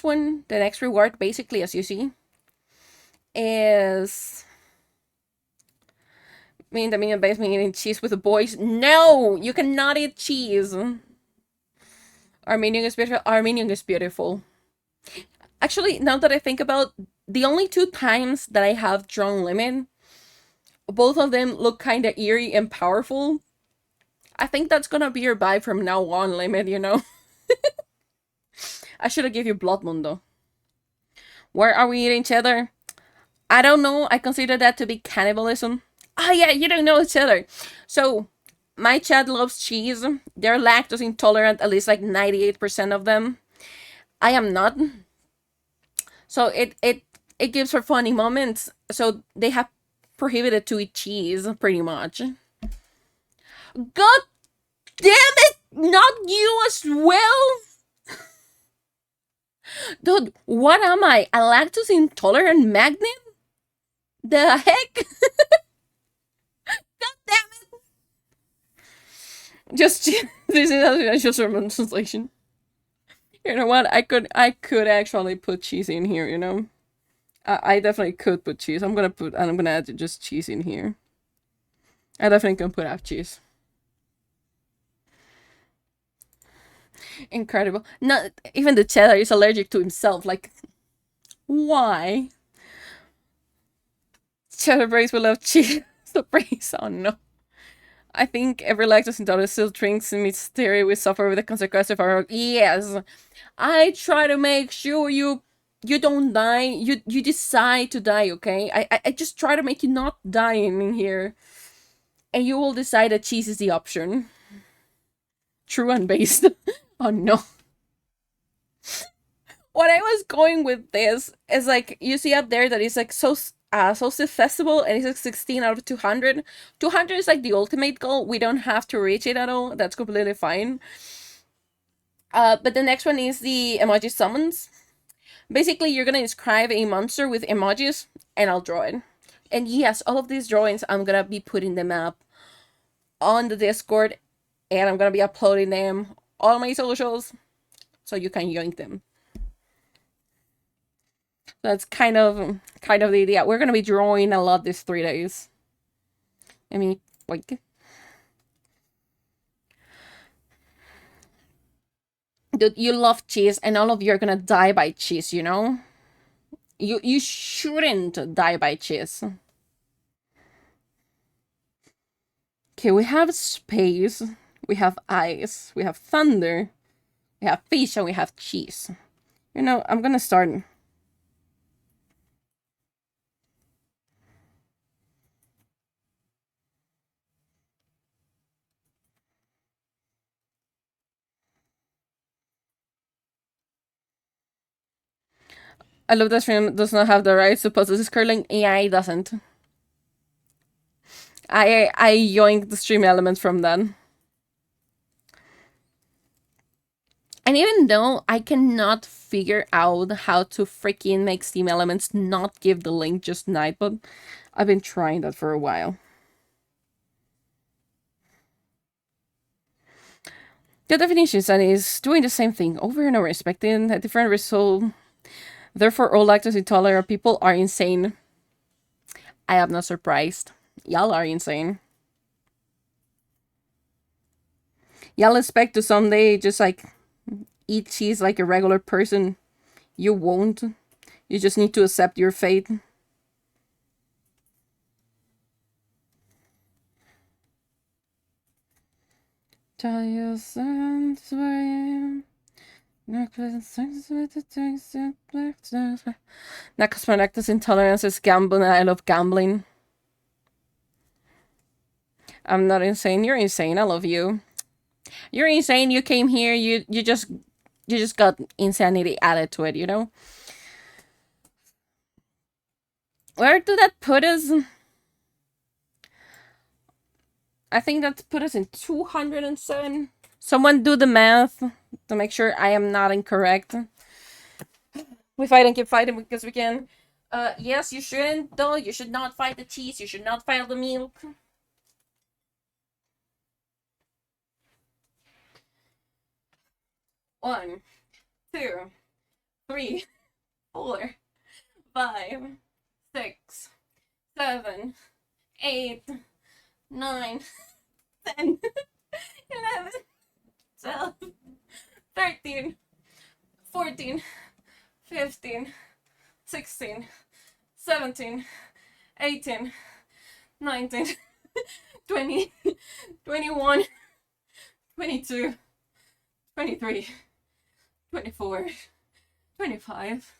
one, the next reward, basically, as you see, is me and the minion base me eating cheese with the boys. No, you cannot eat cheese. Armenian is beautiful. Armenian is beautiful. Actually, now that I think about, the only 2 times that I have drawn Limit, both of them look kind of eerie and powerful. I think that's gonna be your vibe from now on, Limit, you know? I should have give you Blood Moon, though. Where are we eating cheddar? I don't know. I consider that to be cannibalism. Ah, yeah, you don't know each other. So, my chat loves cheese. They're lactose intolerant, at least like 98% of them. I am not. So it gives her funny moments. So they have prohibited to eat cheese pretty much. God damn it! Not you as well, dude. What am I? A lactose intolerant magnet? The heck? God damn it! Just this is just a translation. You know what? I could actually put cheese in here. You know, I definitely could put cheese. I'm gonna add just cheese in here. I definitely can put half cheese. Incredible. Not even the cheddar is allergic to himself. Like, why? Cheddar breaks will love cheese. The breaks. Oh no. I think every lactose intolerant still drinks meets theory we suffer with the consequences of our. Yes, I try to make sure you don't die. You decide to die. Okay. I just try to make you not die in here, and you will decide that cheese is the option. True and based. Oh no. What I was going with this is like you see up there that it's like Soulstice Festival and it's like 16 out of 200. 200 is like the ultimate goal. We don't have to reach it at all. That's completely fine. But the next one is the emoji summons. Basically, you're gonna describe a monster with emojis, and I'll draw it. And yes, all of these drawings, I'm gonna be putting them up on the Discord, and I'm gonna be uploading them on my socials, so you can yoink them. That's kind of the idea. We're gonna be drawing a lot these 3 days. I mean, like, dude, you love cheese, and all of you are gonna die by cheese. You know, you shouldn't die by cheese. Okay, we have space, we have ice, we have thunder, we have fish, and we have cheese. You know, I'm gonna start. I love that stream does not have the rights to post this curling. Yeah, it doesn't. I yoinked the stream elements from that. And even though I cannot figure out how to freaking make Steam Elements not give the link just Nightbot, I've been trying that for a while. The definition set is doing the same thing over and over, expecting a different result. Therefore, all lactose intolerant people are insane. I am not surprised. Y'all are insane. Y'all expect to someday just like eat cheese like a regular person. You won't. You just need to accept your fate. Tell your sense where Lactose intolerance is gambling. I love gambling. I'm not insane. You're insane. I love you. You're insane. You came here. You just got insanity added to it. You know. Where did that put us? I think that put us in 207. Someone do the math to make sure I am not incorrect. We fight and keep fighting because we can. Yes, you shouldn't, though. You should not fight the cheese. You should not fight the milk. One, 2, 3, 4, 5, 6, 7, 8, 9, 10, 11, 12, 13, 14, 15, 16, 17, 18, 19, 20, 21, 22, 23, 24, 25.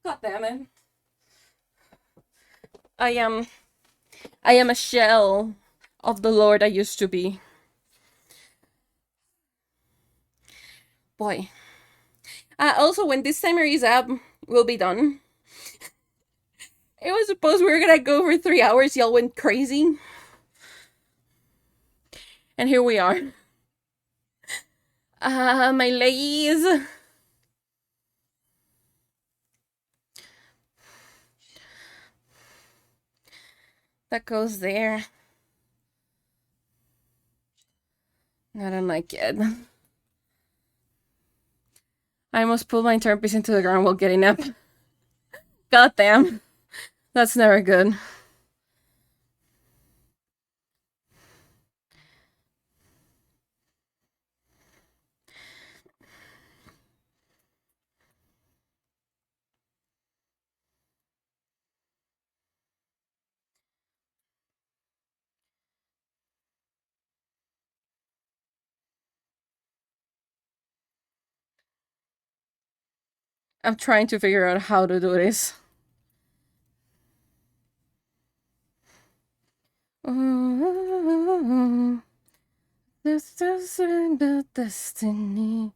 God damn it. I am a shell of the Lord I used to be. Boy. Also, when this timer is up, we'll be done. It was supposed we were gonna go for 3 hours. Y'all went crazy. And here we are. My legs. That goes there. I don't like it. I almost pulled my entire piece into the ground while getting up. God damn. That's never good. I'm trying to figure out how to do this. This isn't the destiny.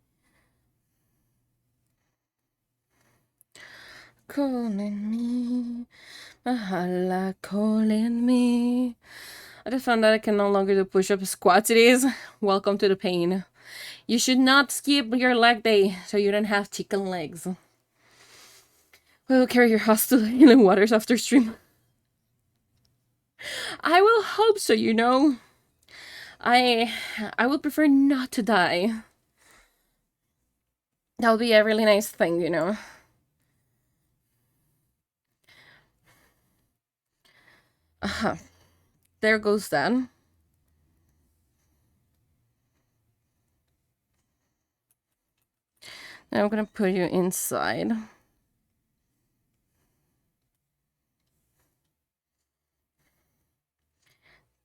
Calling me. Mahala calling me. I just found out I can no longer do push-up squats. It is. Welcome to the pain. You should not skip your leg day so you don't have chicken legs. We'll carry your house to the healing waters after stream. I will hope so, you know. I would prefer not to die. That would be a really nice thing, you know. There goes that. Now I'm gonna put you inside.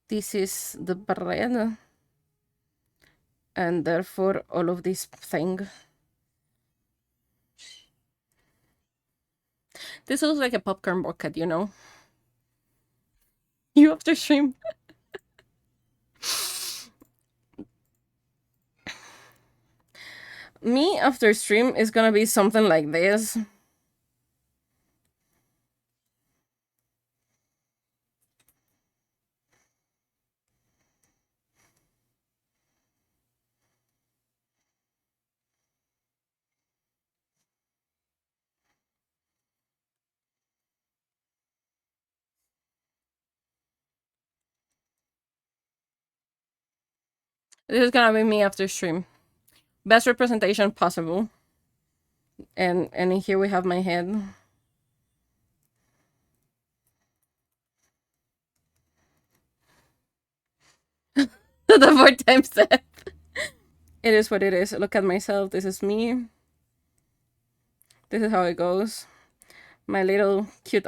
This is the bread. And therefore all of this thing. This looks like a popcorn bucket, you know. You after stream. Me after stream is gonna be something like this. This is gonna be me after stream. Best representation possible. And here we have my head. The 4 times that. It is what it is. Look at myself. This is me. This is how it goes. My little cute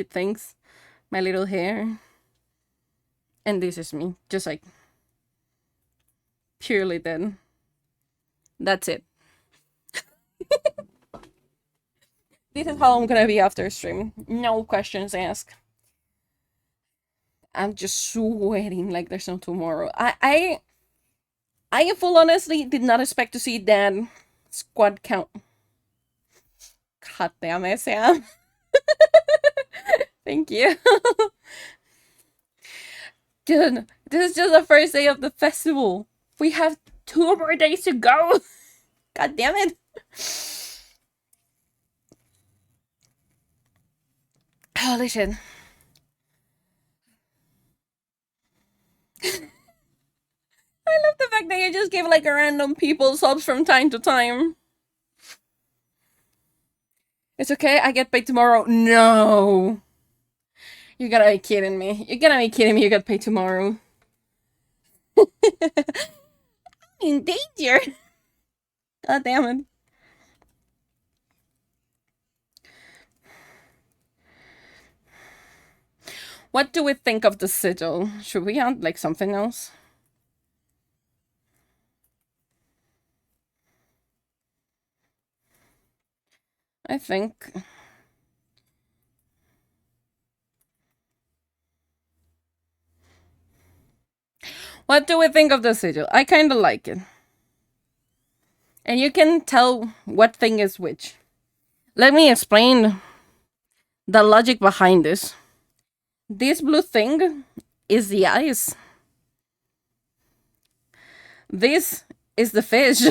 things. My little hair. And this is me. Just like purely dead. That's it. This is how I'm gonna be after stream. No questions asked. I'm just sweating like there's no tomorrow. I full honestly did not expect to see that squad count. God damn it, Sam. Thank you. Dude, this is just the first day of the festival. We have 2 more days to go. God damn it. Holy shit. I love the fact that you just give like a random people subs from time to time. It's okay, I get paid tomorrow. No. You gotta be kidding me. You gotta be kidding me, you get paid tomorrow. In danger. God damn it. What do we think of the sigil? Should we add like something else? I think. What do we think of the sigil? I kind of like it. And you can tell what thing is which. Let me explain the logic behind this. This blue thing is the ice. This is the fish.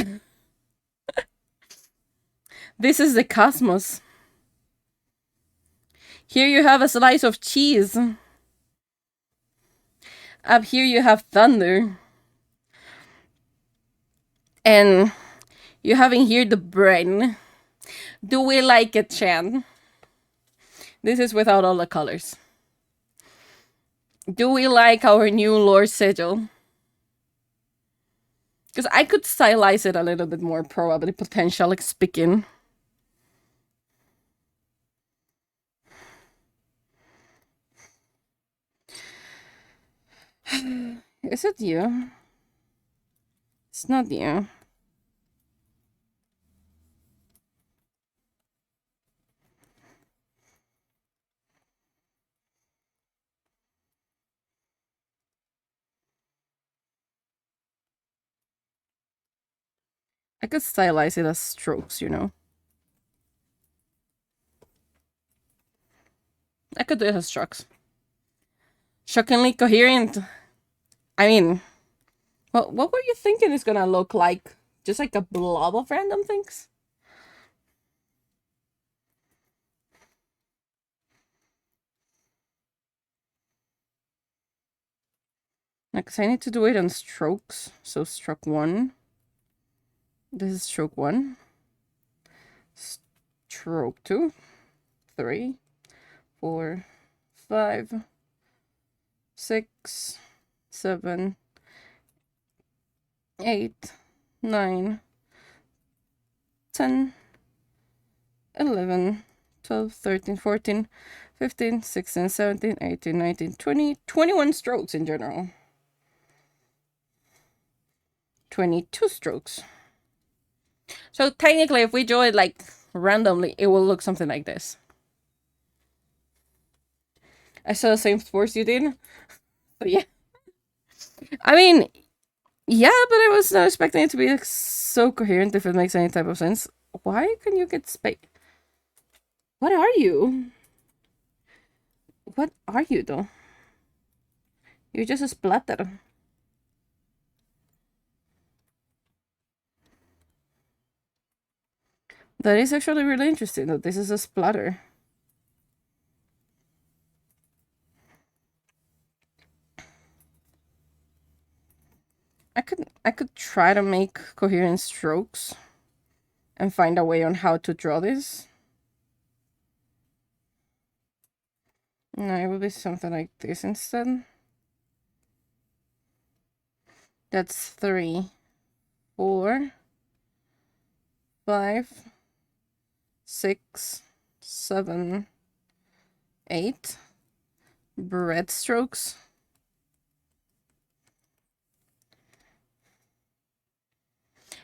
This is the cosmos. Here you have a slice of cheese. Up here you have thunder. And you have in here the brain. Do we like it, Chan? This is without all the colors. Do we like our new lore sigil? Because I could stylize it a little bit more, probably potentially speaking. Is it you? It's not you. I could stylize it as strokes, you know. I could do it as strokes. Shockingly coherent. I mean, well, what were you thinking it's gonna look like? Just like a blob of random things? Because I need to do it on strokes. So stroke 1. This is stroke 1. Stroke 2. 3. 4. 5. 6. 7. 8. 9. 10. 11. 12. 13. 14. 15. 16. 17. 18. 19. 20. 21 strokes in general. 22 strokes. So technically, if we draw it like randomly, it will look something like this. I saw the same force you did. But yeah. I mean, yeah, but I was not expecting it to be like, so coherent, if it makes any type of sense. Why can you get space? What are you? What are you, though? You're just a splatter. That is actually really interesting, that this is a splatter. I could try to make coherent strokes and find a way on how to draw this. No, it will be something like this instead. That's 3, 4, 5, 6, 7, 8 bread strokes.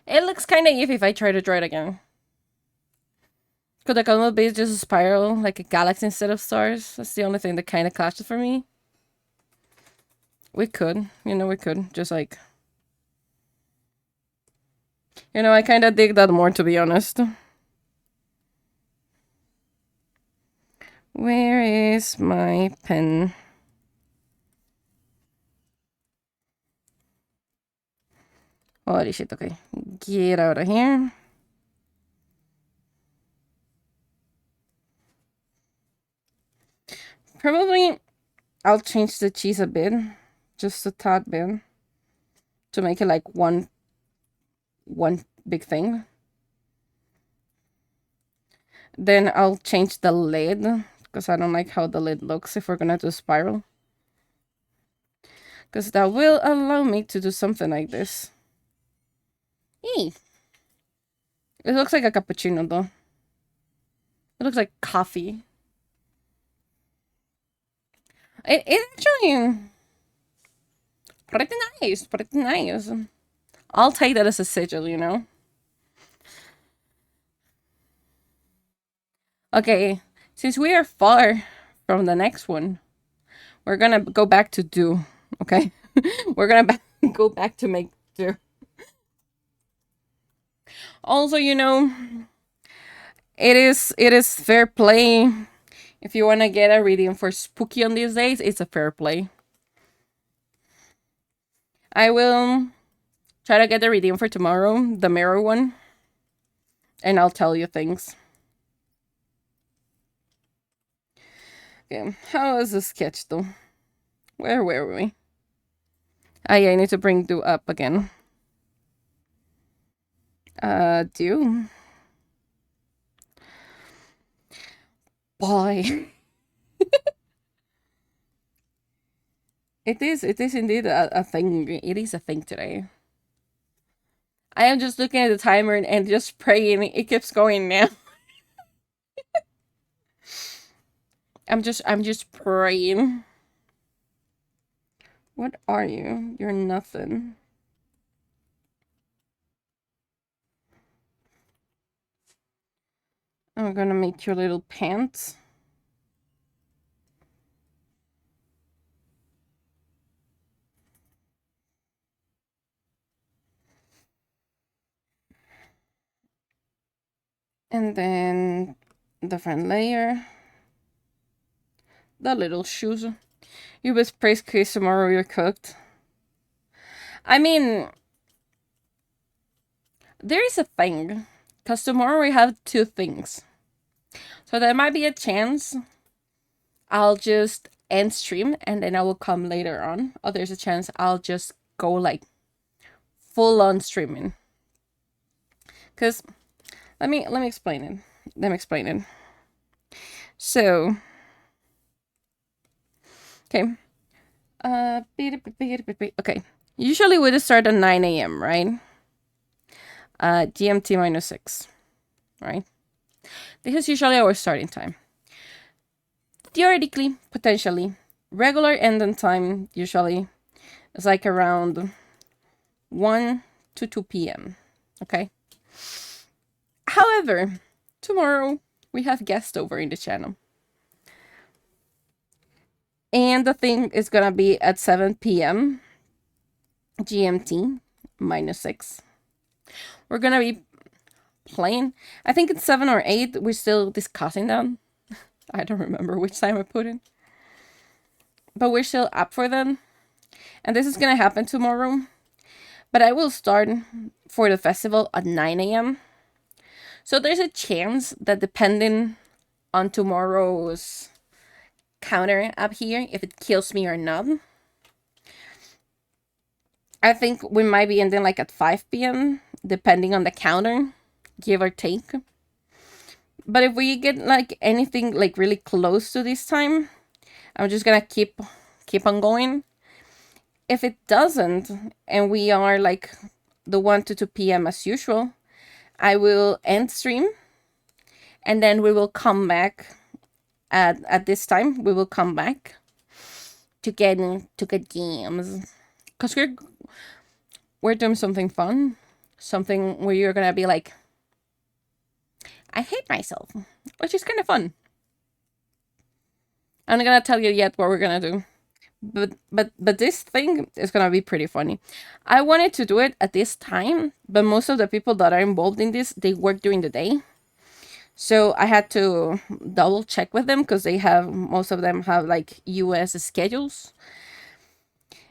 It looks kind of iffy if I try to draw it again. Could the cosmos be just a spiral, like a galaxy instead of stars? That's the only thing that kind of clashes for me. We could, you know, we could just like, you know, I kind of dig that more, to be honest. Where is my pen? Holy shit, okay. Get out of here. Probably I'll change the cheese a bit. Just a tad bit. To make it like one big thing. Then I'll change the lid, because I don't like how the lid looks if we're gonna do spiral. Because that will allow me to do something like this. Eee. It looks like a cappuccino, though. It looks like coffee. It actually pretty nice, pretty nice. I'll take that as a sigil, you know? Okay, since we are far from the next one, we're gonna go back to do, okay? We're gonna go back to make do. Also, you know, it is fair play. If you want to get a reading for spooky on these days, it's a fair play. I will try to get the reading for tomorrow, the mirror one, and I'll tell you things. Okay, how is the sketch though? Where were we? Ah, yeah, I need to bring Do up again. Do. Boy. It is indeed a thing. It is a thing today. I am just looking at the timer and just praying it keeps going now. I'm just praying. What are you? You're nothing. I'm gonna make your little pants. And then the front layer. The little shoes. You best praise case tomorrow you're cooked. I mean, there is a thing. Because tomorrow we have 2 things. So there might be a chance I'll just end stream and then I will come later on. Or there's a chance I'll just go like full on streaming. Because let me explain it. Let me explain it. So okay. Okay. Usually we just start at 9 a.m., right? GMT -6, right? This is usually our starting time. Theoretically, potentially, regular ending time usually is like around 1 to 2 p.m. Okay? However, tomorrow we have guests over in the channel. And the thing is gonna be at 7 p.m. GMT -6. We're gonna be playing. I think it's 7 or 8. We're still discussing them. I don't remember which time I put in. But we're still up for them. And this is gonna happen tomorrow. But I will start for the festival at 9 a.m. So there's a chance that depending on tomorrow's counter up here, if it kills me or not, I think we might be ending like at 5 p.m. depending on the counter, give or take. But if we get like anything like really close to this time, I'm just gonna keep on going. If it doesn't, and we are like the 1 to 2 p.m. as usual, I will end stream, and then we will come back at this time. We will come back to get games, cause we're doing something fun, something where you're gonna be like, I hate myself, which is kind of fun. I'm not gonna tell you yet what we're gonna do, but this thing is gonna be pretty funny. I wanted to do it at this time, but most of the people that are involved in this, they work during the day, so I had to double check with them because most of them have like US schedules,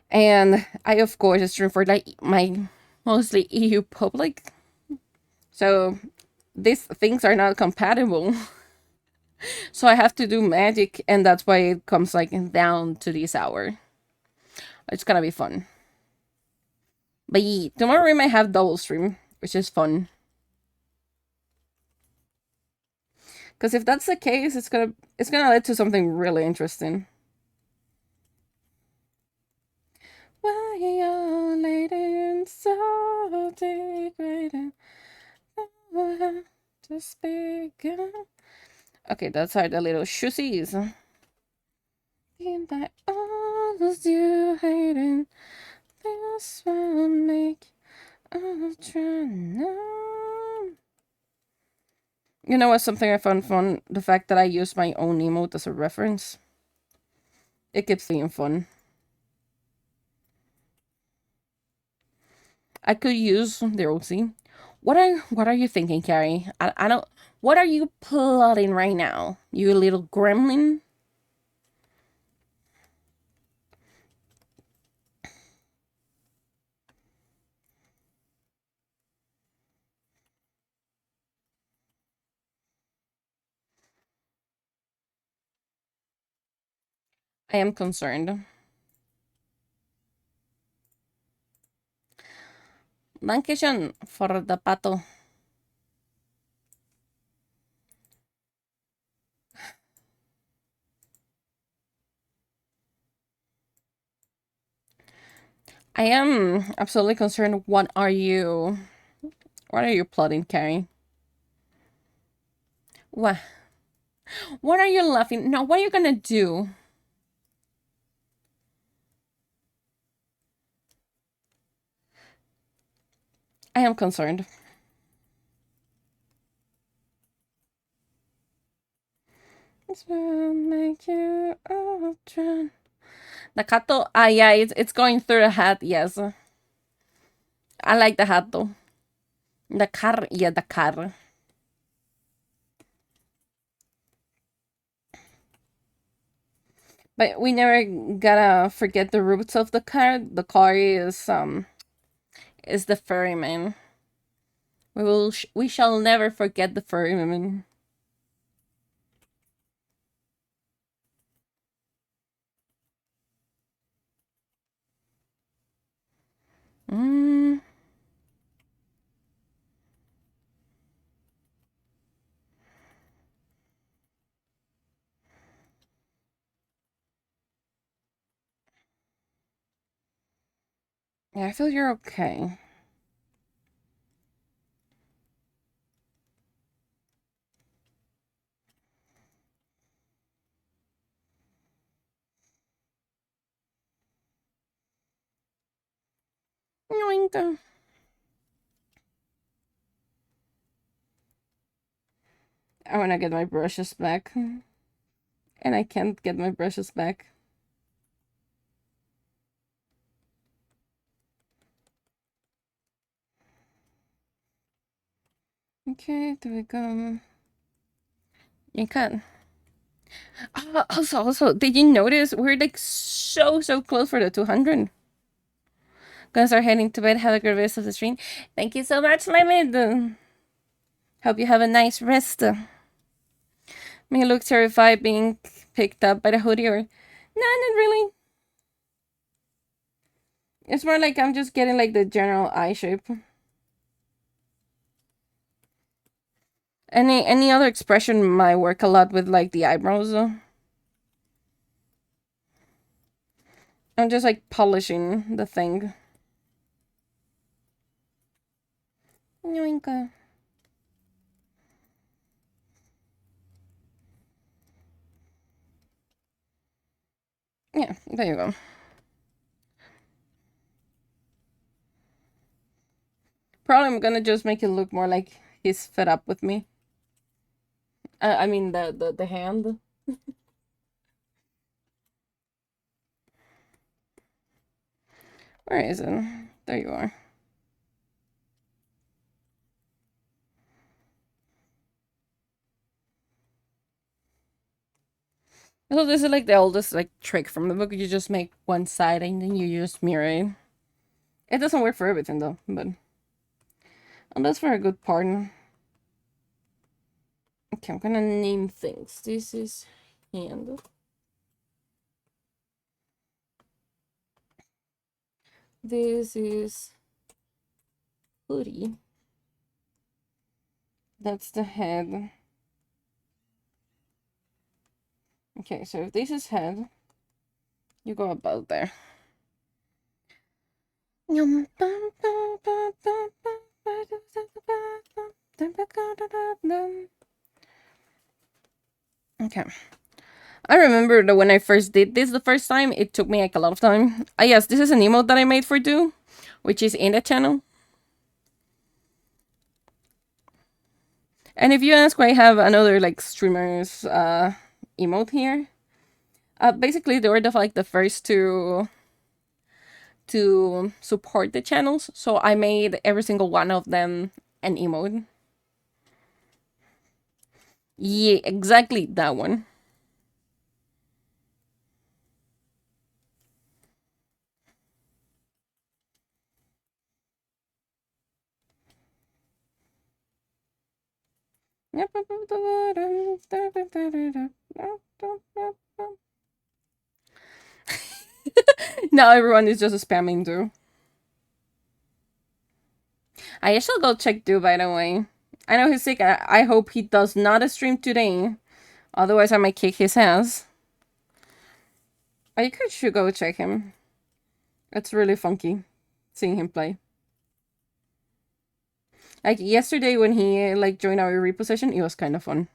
and I of course stream for like my mostly EU public, so these things are not compatible. So I have to do magic, and that's why it comes like down to this hour. It's gonna be fun. But yeah, tomorrow we might have double stream, which is fun. Because if that's the case, it's gonna lead to something really interesting. Why you're late so degrading to speak. Okay, that's how the little shoesies. In by all you hating, this will make a try. You know what's something I found fun? The fact that I use my own emote as a reference. It keeps being fun. I could use the OC. What are you thinking, Carrie? I don't. What are you plotting right now, you little gremlin? I am concerned. Dankeschön for the pato. I am absolutely concerned. What are you plotting, Carrie? What? What are you laughing? No, what are you gonna do? I am concerned. This will make you drown. The kato. Ah, yeah, it's going through the hat. Yes, I like the hat though. The car. Yeah, the car. But we never gotta forget the roots of the car. The car is the ferryman. We shall never forget the ferryman. Mm. Yeah, I feel you're okay. Yoink. I wanna get my brushes back. And I can't get my brushes back. Okay, there we go. You can. Also, did you notice we're like so close for the 200? Gonna start heading to bed. Have a good rest of the stream. Thank you so much, Lemon. Hope you have a nice rest. May look terrified being picked up by the hoodie or... No, not really. It's more like I'm just getting like the general eye shape. Any other expression might work a lot with like the eyebrows though. I'm just like polishing the thing. Yoinka. Yeah, there you go. Probably I'm gonna just make it look more like he's fed up with me. I mean the hand. Where is it? There you are. So this is like the oldest like trick from the book. You just make one side and then you just mirror it. It doesn't work for everything though, but that's for a good part. Okay, I'm gonna name things. This is hand. This is hoodie. That's the head. Okay, so if this is head, you go about there. Okay. I remember that when I first did this the first time, it took me like a lot of time. Yes, this is an emote that I made for Do, which is in the channel. And if you ask why I have another like streamers emote here, basically they were like the first to support the channels, so I made every single one of them an emote. Yeah, exactly that one. Now everyone is just spamming through. I shall go check Drew, by the way. I know he's sick. I hope he does not stream today. Otherwise, I might kick his ass. I should go check him. It's really funky seeing him play. Like yesterday when he like joined our reposition, it was kind of fun.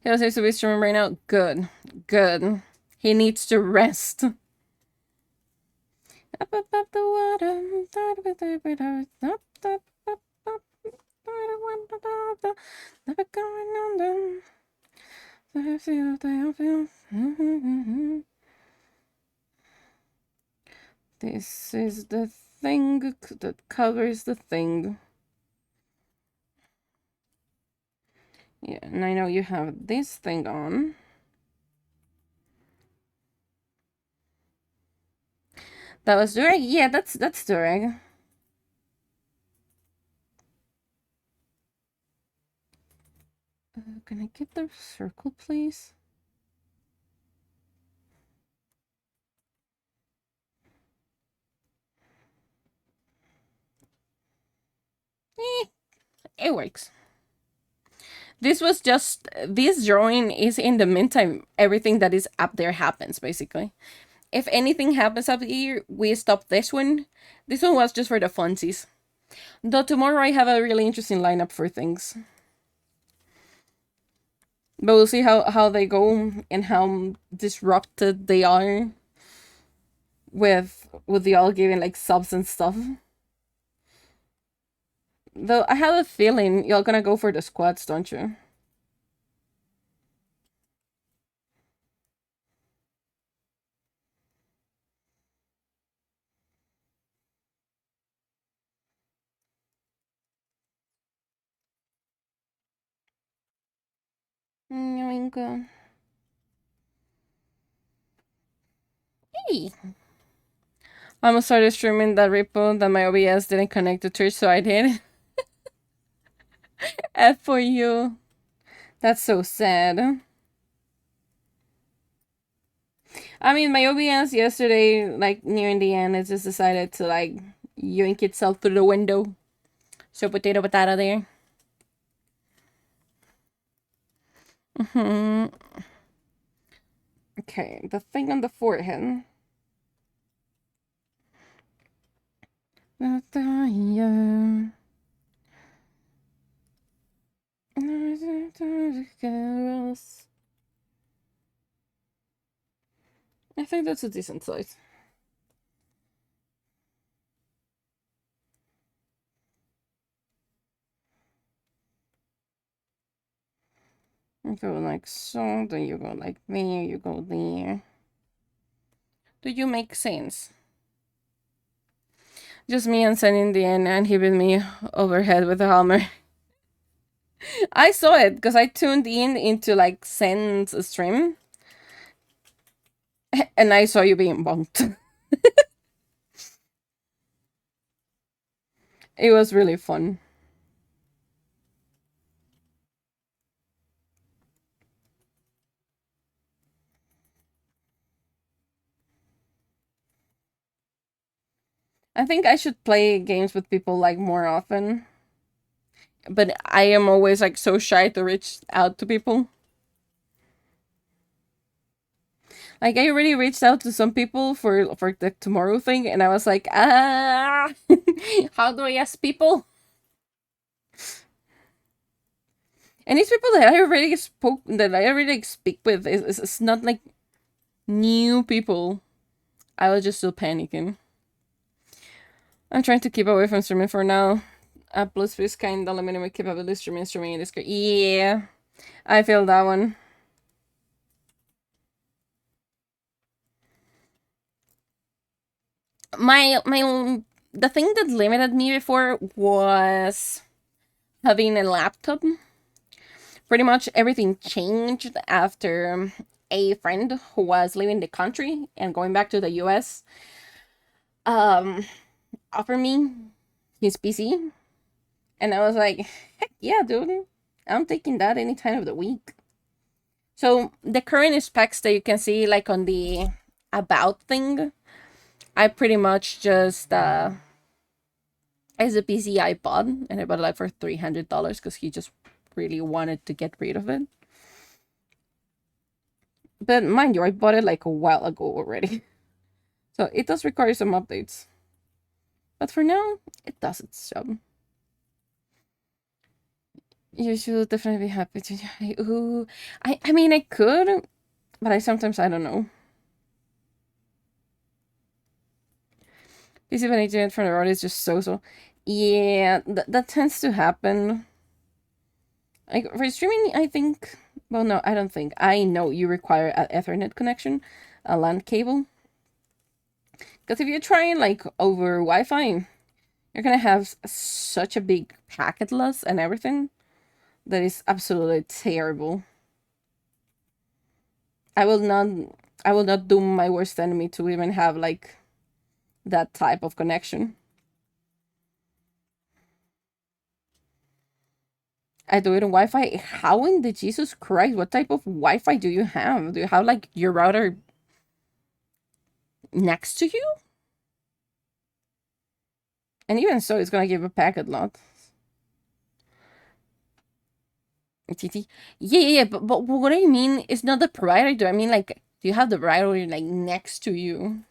He was supposed to be streaming right now. Good. Good. He needs to rest. Up above the water. Never going under. This is the thing that covers the thing. Yeah, and I know you have this thing on. That was Durag? Yeah, that's Durag. Can I get the circle, please? It works. This was just, this drawing is in the meantime, everything that is up there happens, basically. If anything happens up here, we stop this one. This one was just for the funsies. Though tomorrow I have a really interesting lineup for things. But we'll see how they go and how disrupted they are with the all giving like subs and stuff. Though I have a feeling you're gonna go for the squads, don't you? Yoinka. Hey. I almost started streaming that repo that my OBS didn't connect to Twitch, so I did. F for you. That's so sad. I mean, my OBS yesterday, like near the end, it just decided to like yoink itself through the window. So potato there. Okay, the thing on the forehead. I think that's a decent size. You go like so, then you go like there, you go there. Do you make sense? Just me and Sen in the end, and he hit me overhead with a hammer. I saw it because I tuned in into like Sen's stream, and I saw you being bonked. It was really fun. I think I should play games with people like more often. But I am always like so shy to reach out to people. Like I already reached out to some people for the tomorrow thing, and I was like, how do I ask people? And these people that I already speak with is not like new people. I was just still panicking. I'm trying to keep away from streaming for now. Plus, please kind of limiting my capability streaming in this. Yeah, I feel that one. The thing that limited me before was having a laptop. Pretty much everything changed after a friend who was leaving the country and going back to the US um offered me his PC, and I was like, heck yeah, dude, I'm taking that any time of the week. So the current specs that you can see like on the about thing, I pretty much just it's a PC I bought, and I bought it like for $300 because he just really wanted to get rid of it. But mind you, I bought it like a while ago already. So it does require some updates. But for now, it does its job. You should definitely be happy to. Ooh, I mean, I could, but I don't know. PC when I do it from the road is just so. Yeah, that tends to happen. Like for streaming, I think. Well, no, I don't think. I know you require an Ethernet connection, a LAN cable. Because if you're trying like over Wi-Fi, you're gonna have such a big packet loss and everything that is absolutely terrible. I will not I will not do my worst enemy to even have like that type of connection. I do it on Wi-Fi. How in the Jesus Christ? What type of Wi-Fi do you have? Do you have like your router next to you? And even so, it's gonna give a packet lot. TT. Yeah. But what I mean is not the provider. Do I mean like do you have the router like next to you?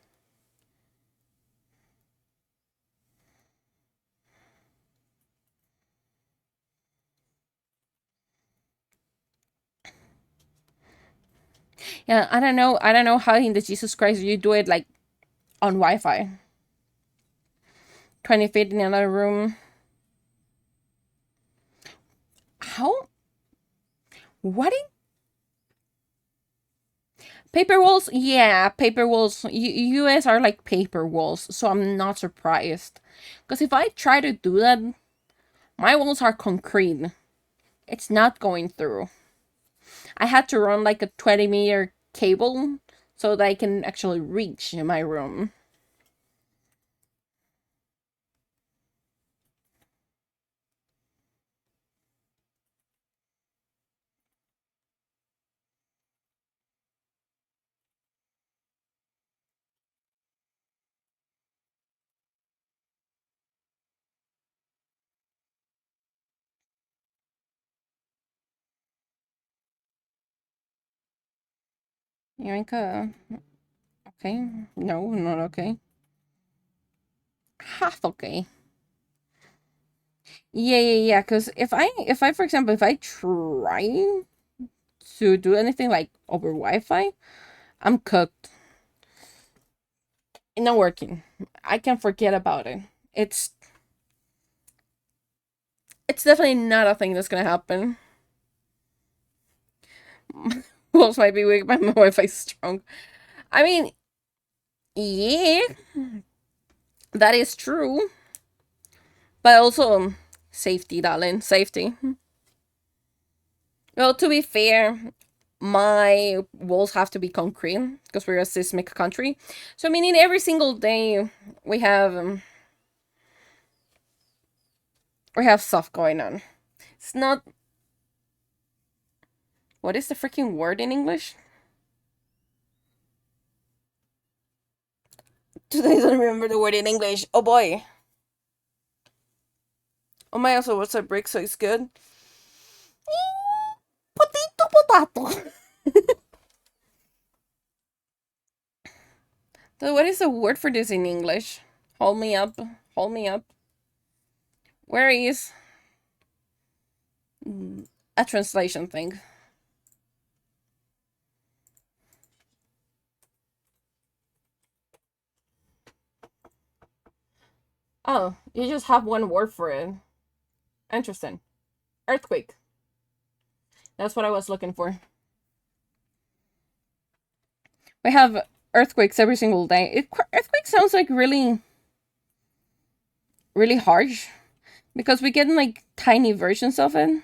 Yeah, I don't know. I don't know how in the Jesus Christ you do it like on Wi-Fi. 20 feet in another room. How? What? Paper walls? Yeah, paper walls. US are like paper walls, so I'm not surprised. Because if I try to do that, my walls are concrete. It's not going through. I had to run like a 20-meter cable so that I can actually reach my room. Yanka. Okay. No, not okay. Half okay. Yeah. Because if I, for example, if I try to do anything like over Wi-Fi, I'm cooked. It's not working. I can forget about it. It's it's definitely not a thing that's gonna happen. Walls might be weak, but my Wi-Fi is strong. I mean, yeah, that is true. But also, safety, darling, safety. Well, to be fair, my walls have to be concrete because we're a seismic country. So, meaning every single day we have stuff going on. It's not. What is the freaking word in English? Today I don't remember the word in English. Oh boy. Oh my, also, what's a brick? So it's good. Potato, potato. So what is the word for this in English? Hold me up. Hold me up. Where is a translation thing? Oh, you just have one word for it. Interesting. Earthquake. That's what I was looking for. We have earthquakes every single day. Earthquake sounds like really, really harsh because we get like tiny versions of it.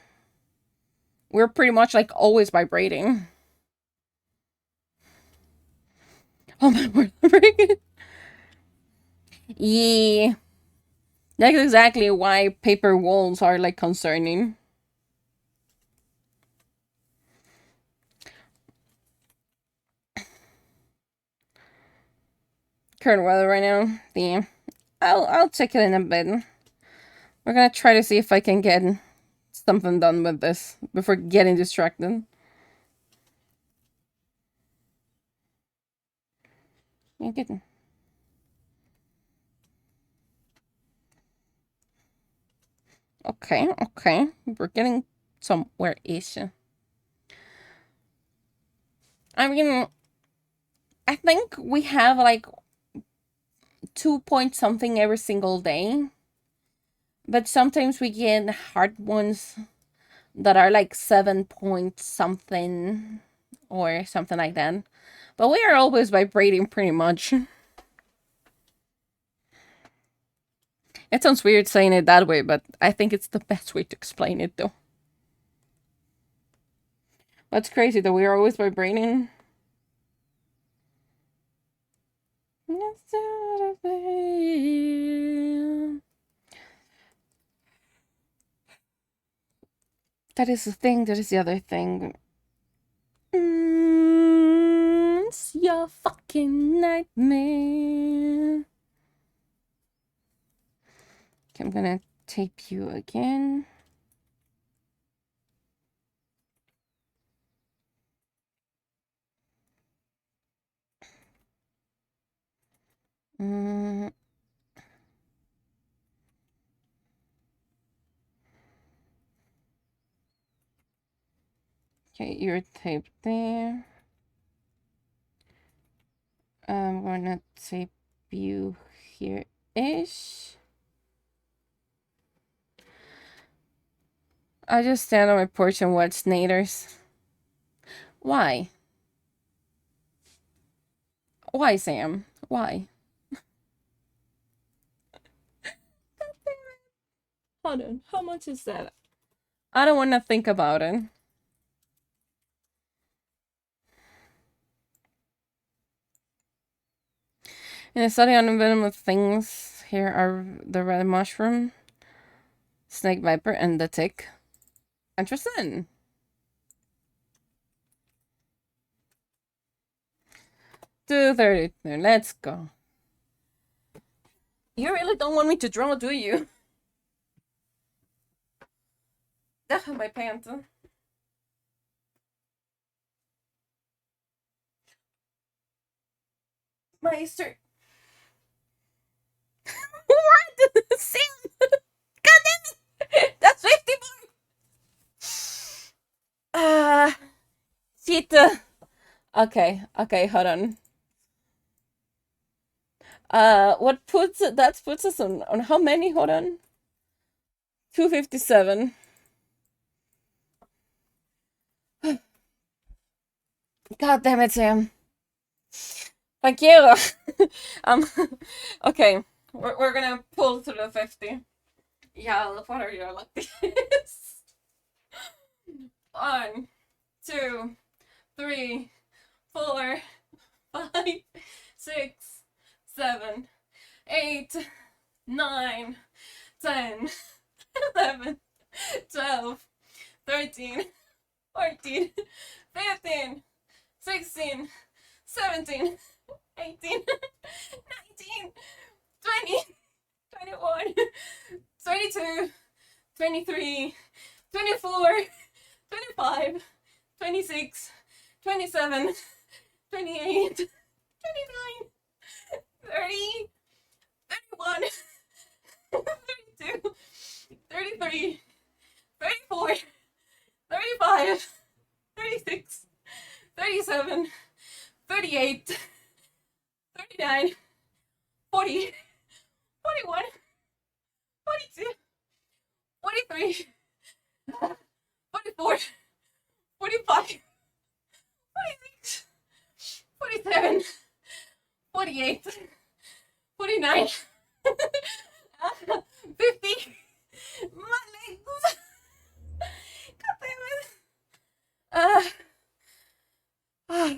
We're pretty much like always vibrating. Oh my word! Yeah, that's exactly why paper walls are like concerning. Current weather right now. Damn. I'll check it in a bit. We're gonna try to see if I can get something done with this before getting distracted. Yeah, good. Okay, okay. We're getting somewhere-ish. I mean, I think we have like 2 point something every single day. But sometimes we get hard ones that are like 7 point something or something like that. But we are always vibrating pretty much. It sounds weird saying it that way, but I think it's the best way to explain it though. That's crazy that we are always vibrating. That is the thing, that is the other thing. It's your fucking nightmare. Okay, I'm gonna tape you again. Okay, you're taped there. I'm gonna tape you here-ish. I just stand on my porch and watch naders. Why? Why, Sam? Why? Hold on. How much is that? I don't want to think about it. In a study on venomous things, here are the red mushroom, snake viper, and the tick. Interesting. $2.30. Let's go. You really don't want me to draw, do you? Definitely my pants. Meister. What? Sam! God damn it! That's 50 more! Shit. Okay, hold on. What puts it? That puts us on how many? Hold on. 257. God damn it, Sam. Thank you. um, okay, we're gonna pull through the 50. Yeah, what are you like this? 1, 2, 3, 4, 5, 6, 7, 8, 9, 10, 11, 12, 13, 14, 15, 16, 17, 18, 19, 20, 21, 22, 23, 24, 25, 26, 27, 28, 29, 30, 31, 32, 33, 34, 35, 36, 37, 38, 39, 40, 41, 42, 43, 44, 45, 46, 47, 49. 50. My legs. God damn it. Uh, uh,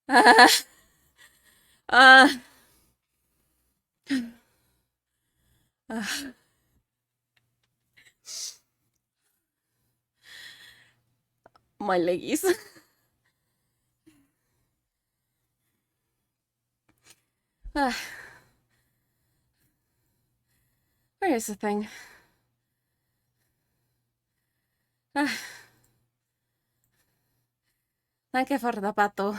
uh, uh, uh, my leggies. Uh, where is the thing? Uh, thank you for the pato.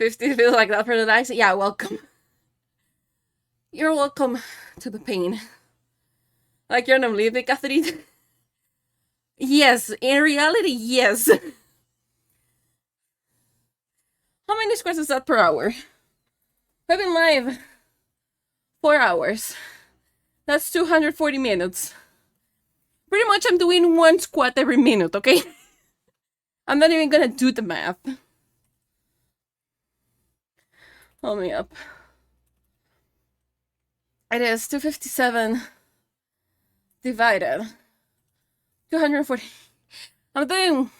$50 feels like that for the night. Yeah, welcome. You're welcome to the pain. Like you're not leaving, Catherine. Yes, in reality, yes. How many squats is that per hour? I've been live 4 hours. That's 240 minutes. Pretty much I'm doing 1 squat every minute, okay? I'm not even gonna do the math. Hold me up. It is 257 divided 240. I'm doing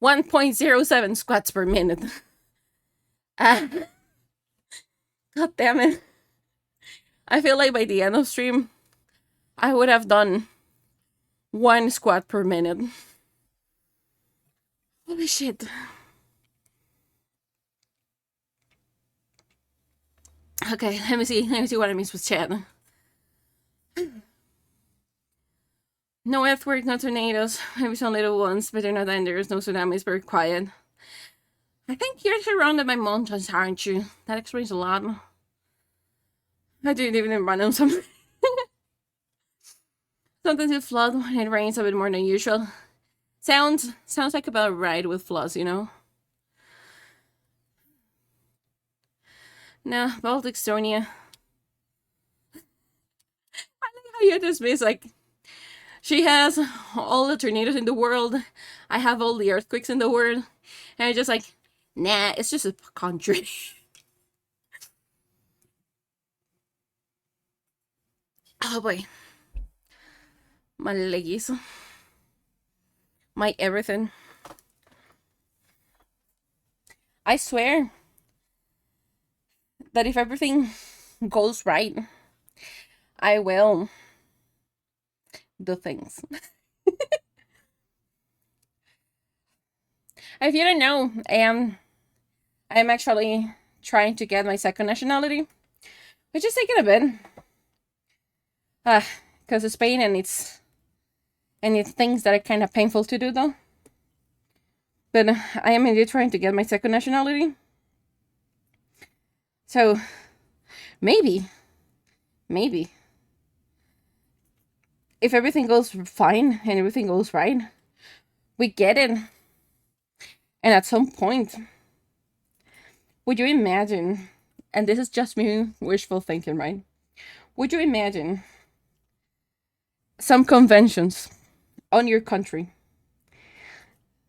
1.07 squats per minute. God damn it. I feel like by the end of stream, I would have done 1 squat per minute. Holy shit. Okay, let me see what I missed with chat. No earthquake, no tornadoes, maybe some little ones, but they're not dangerous, no tsunamis, very quiet. I think you're surrounded by mountains, aren't you? That explains a lot. I didn't even run some. Sometimes it floods when it rains a bit more than usual. Sounds like about right with floods, you know? No, Baltic Estonia. I like how you dismiss, like, she has all the tornadoes in the world. I have all the earthquakes in the world. And I'm just like, nah, it's just a country. Oh boy. My leggies. My everything. I swear that if everything goes right, I will do things. If you don't know, I'm actually trying to get my second nationality, which is taking a bit. Because it's Spain and it's things that are kind of painful to do though. But I am indeed trying to get my second nationality. So maybe if everything goes fine and everything goes right, we get it. And at some point, would you imagine, and this is just me wishful thinking, right? Would you imagine some conventions on your country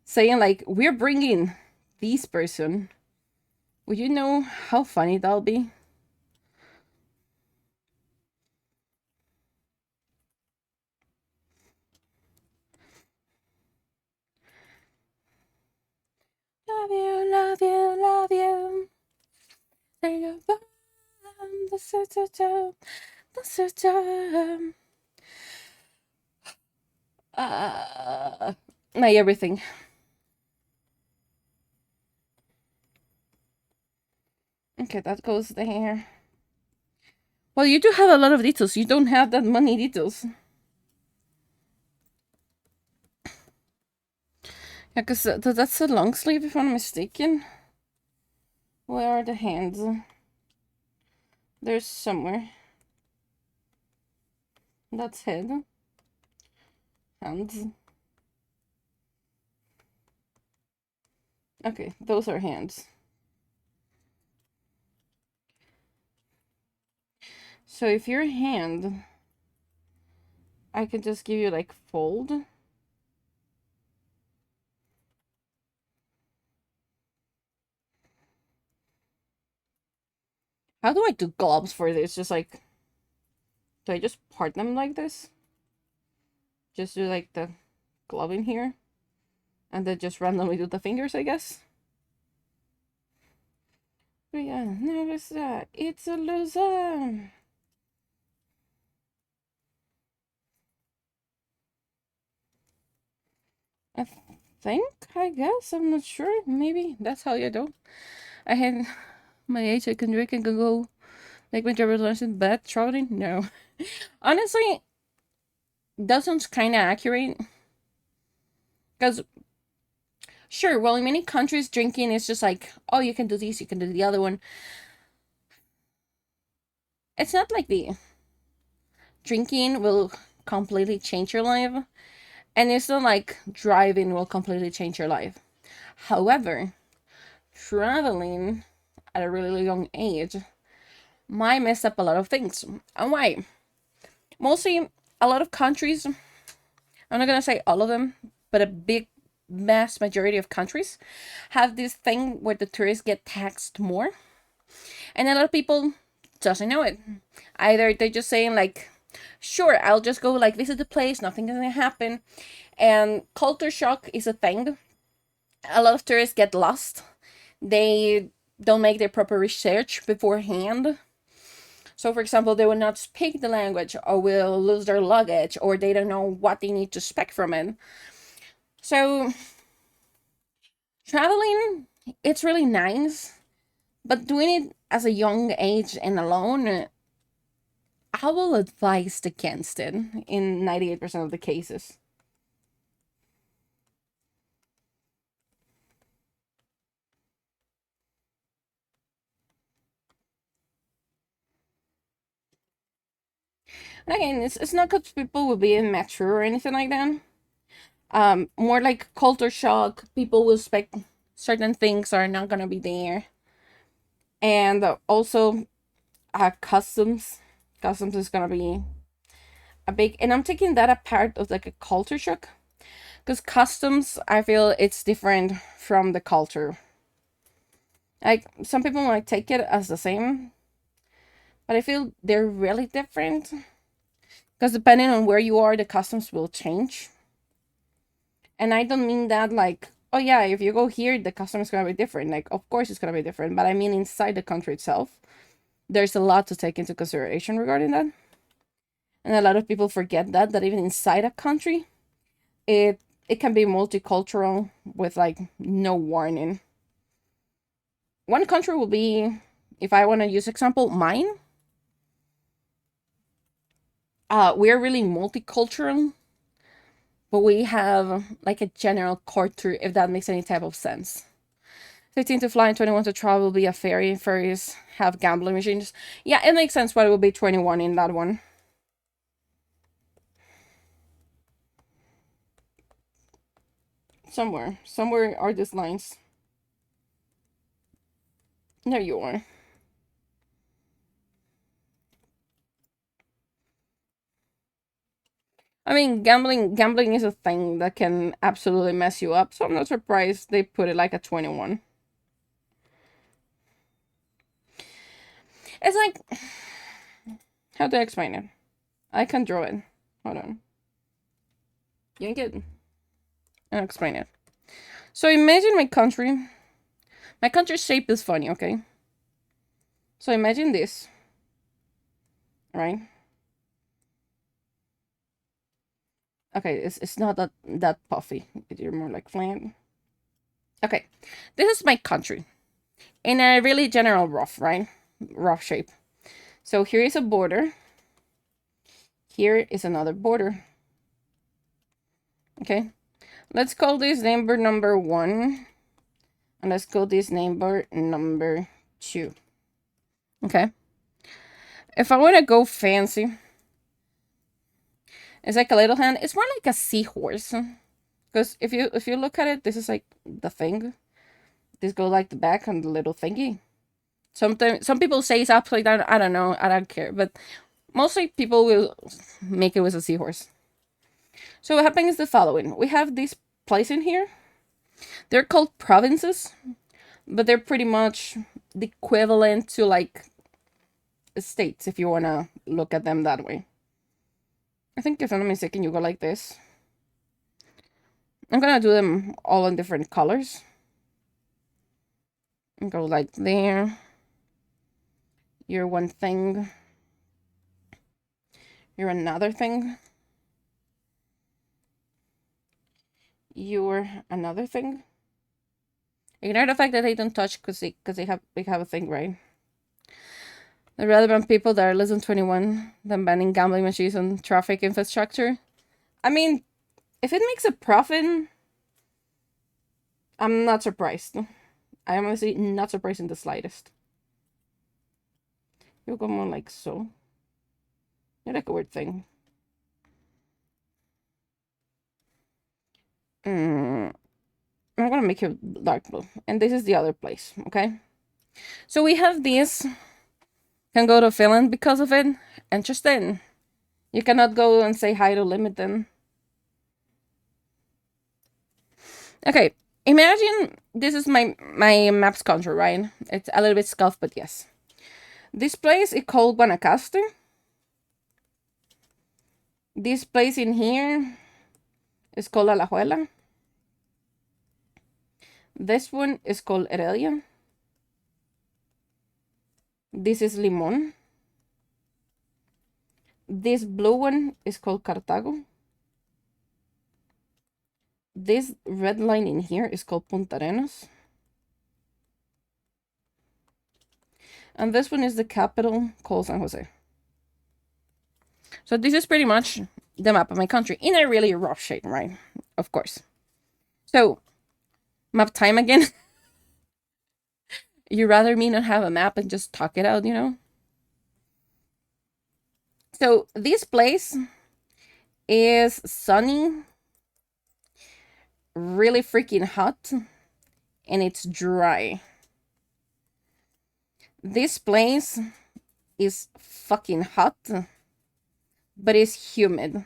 saying like, we're bringing this person? Would you know how funny that'll be? Love you, love you, love you. Say goodbye. My everything. Okay, that goes there. Well, you do have a lot of details. You don't have that many details. Yeah, because that's a long sleeve, if I'm not mistaken. Where are the hands? There's somewhere. That's head. Hands. Okay, those are hands. So if your hand, I could just give you like fold. How do I do gloves for this? Just like, do I just part them like this? Just do like the glove in here? And then just randomly do the fingers, I guess? But yeah, never that. It's a loser. I think, I guess, I'm not sure. Maybe that's how you do. I had my age, I can drink and can go make my driver's license bad trouting. No. Honestly, that sounds kind of accurate. Because, sure, well, in many countries, drinking is just like, oh, you can do this, you can do the other one. It's not like the drinking will completely change your life, and it's not like driving will completely change your life. However, traveling at a really young age might mess up a lot of things. And why? Mostly, a lot of countries, I'm not gonna say all of them, but a big mass majority of countries have this thing where the tourists get taxed more, and a lot of people doesn't know it. Either they're just saying like, sure, I'll just go like visit the place, nothing's gonna happen. And culture shock is a thing. A lot of tourists get lost. They don't make their proper research beforehand. So, for example, they will not speak the language or will lose their luggage or they don't know what they need to expect from it. So, traveling, it's really nice, but doing it as a young age and alone, I will advise against it in 98% of the cases. And again, it's not because people will be immature or anything like that. More like culture shock. People will expect certain things are not gonna be there, and also customs. Customs is gonna be a big, and I'm taking that a part of like a culture shock, because customs, I feel it's different from the culture. Like some people might take it as the same, but I feel they're really different. Because depending on where you are, the customs will change. And I don't mean that like, oh yeah, if you go here, the custom is gonna be different. Like, of course it's gonna be different, but I mean inside the country itself, there's a lot to take into consideration regarding that. And a lot of people forget that even inside a country, it it can be multicultural with like no warning. One country will be, if I want to use example, mine. We're really multicultural, but we have like a general culture, if that makes any type of sense. 15 to fly and 21 to travel will be a ferry. Ferries have gambling machines. Yeah, it makes sense why it will be 21 in that one. Somewhere are these lines. There you are. I mean, gambling is a thing that can absolutely mess you up, so I'm not surprised they put it like a 21. It's like, how do I explain it? I can draw it. Hold on. Yank it. I'll explain it. So imagine my country. My country's shape is funny, okay? So imagine this. Right? Okay, it's not that puffy. You're more like flat. Okay, this is my country in a really general rough, right? Rough shape. So here is a border. Here is another border. Okay, let's call this neighbor number 1, and let's call this neighbor number 2. Okay. If I want to go fancy, it's like a little hand. It's more like a seahorse, because if you look at it, this is like the thing. This goes like the back and the little thingy. Sometimes some people say it's upside down. I don't know. I don't care. But mostly people will make it with a seahorse. So what happens is the following. We have this place in here. They're called provinces, but they're pretty much the equivalent to like states if you want to look at them that way. I think if I'm not mistaken, you go like this. I'm gonna do them all in different colors. And go like there. You're one thing. You're another thing. You're another thing. Ignore the fact that they don't touch because they have a thing, right? I'd rather ban people that are less than 21 than banning gambling machines and traffic infrastructure. I mean, if it makes a profit, I'm not surprised. I am honestly not surprised in the slightest. You'll go more like so. You're like a weird thing. I'm gonna make you dark blue. And this is the other place, okay? So we have this. Can go to Finland because of it. Interesting. You cannot go and say hi to Limit then. Okay, imagine this is my maps country, right? It's a little bit scuffed, but yes. This place is called Guanacaste. This place in here is called Alajuela. This one is called Heredia. This is Limón. This blue one is called Cartago. This red line in here is called Punta Arenas. And this one is the capital called San Jose. So this is pretty much the map of my country in a really rough shape, right? Of course. So, map time again. You'd rather me not have a map and just talk it out, you know? So, this place is sunny, really freaking hot, and it's dry. This place is fucking hot, but it's humid.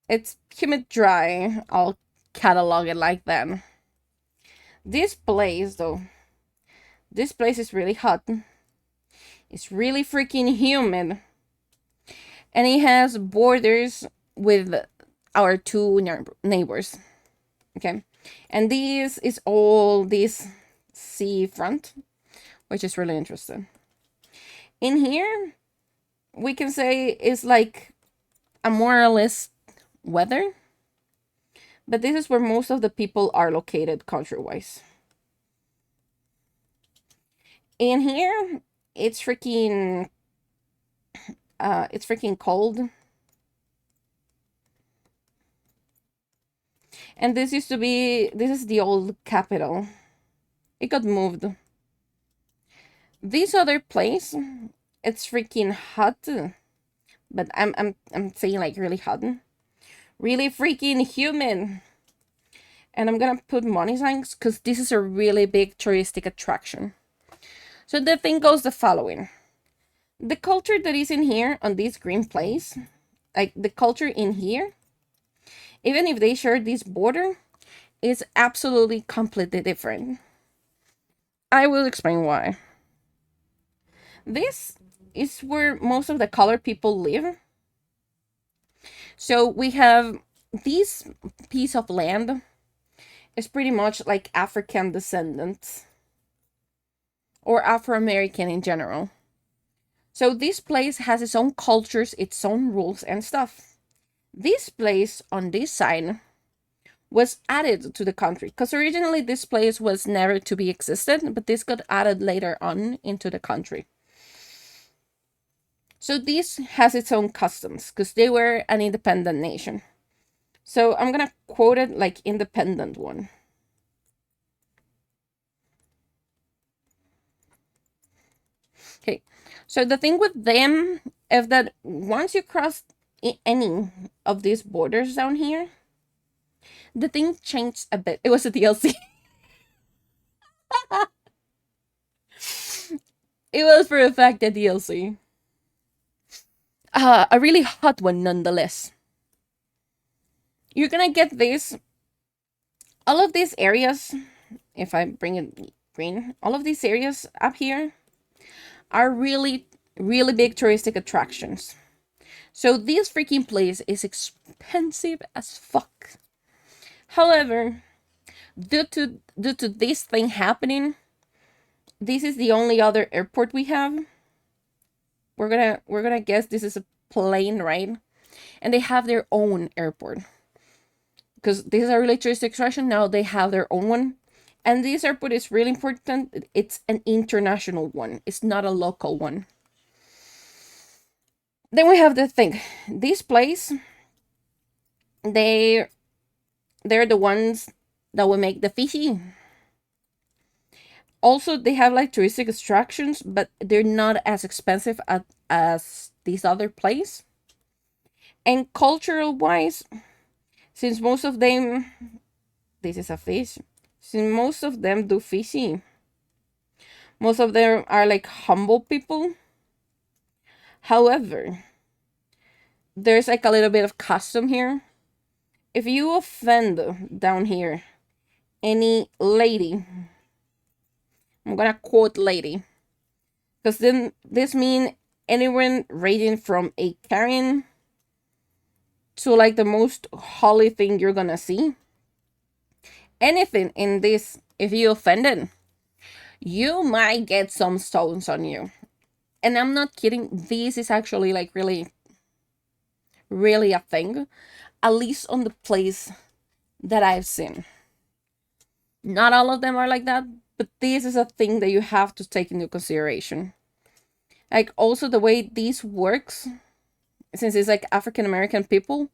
It's humid dry. I'll catalog it like that. This place, though, this place is really hot. It's really freaking humid. And it has borders with our two neighbors. Okay. And this is all this sea front, which is really interesting. In here, we can say it's like a more or less weather. But this is where most of the people are located country-wise. In here, it's freaking cold. And this is the old capital. It got moved. This other place, it's freaking hot. But I'm saying like really hot. Really freaking humid. And I'm gonna put money signs because this is a really big touristic attraction. So the thing goes the following. The culture that is in here on this green place, like the culture in here, even if they share this border, is absolutely completely different. I will explain why. This is where most of the colored people live. So we have this piece of land is pretty much like African descendants or Afro-American in general. So this place has its own cultures, its own rules and stuff. This place on this side was added to the country because originally this place was never to be existed, but this got added later on into the country. So this has its own customs because they were an independent nation. So I'm gonna quote it like independent one. Okay, so the thing with them is that once you cross any of these borders down here, the thing changed a bit. It was a DLC. It was for a fact a DLC. A really hot one nonetheless. You're gonna get this. All of these areas, if I bring it green, all of these areas up here are really, really big touristic attractions. So this freaking place is expensive as fuck. However, due to this thing happening, this is the only other airport we have. We're gonna guess this is a plane, right? And they have their own airport because this is a really touristic attraction. Now they have their own one, and this airport is really important. It's an international one. It's not a local one. Then we have the thing. This place, they they're the ones that will make the fishy. Also, they have like touristic attractions, but they're not as expensive as this other place. And cultural wise, since most of them, this is a fish, since most of them do fishing, most of them are like humble people. However, there's like a little bit of custom here. If you offend down here any lady, I'm gonna quote lady, because then this means anyone ranging from a Karen to like the most holy thing you're gonna see. Anything in this, if you offended, you might get some stones on you. And I'm not kidding, this is actually like really, really a thing, at least on the place that I've seen. Not all of them are like that, but this is a thing that you have to take into consideration. Like also the way this works, since it's like African American people,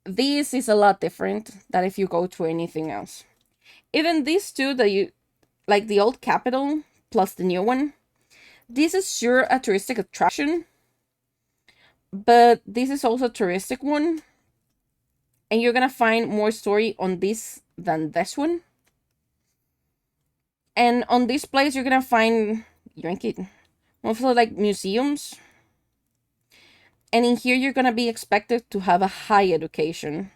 this is a lot different than if you go to anything else. Even these two that you like, the old Capitol plus the new one, this is sure a touristic attraction, but this is also a touristic one, and you're gonna find more story on this than this one. And on this place, you're gonna find drink it, mostly like museums. And in here, you're gonna be expected to have a high education.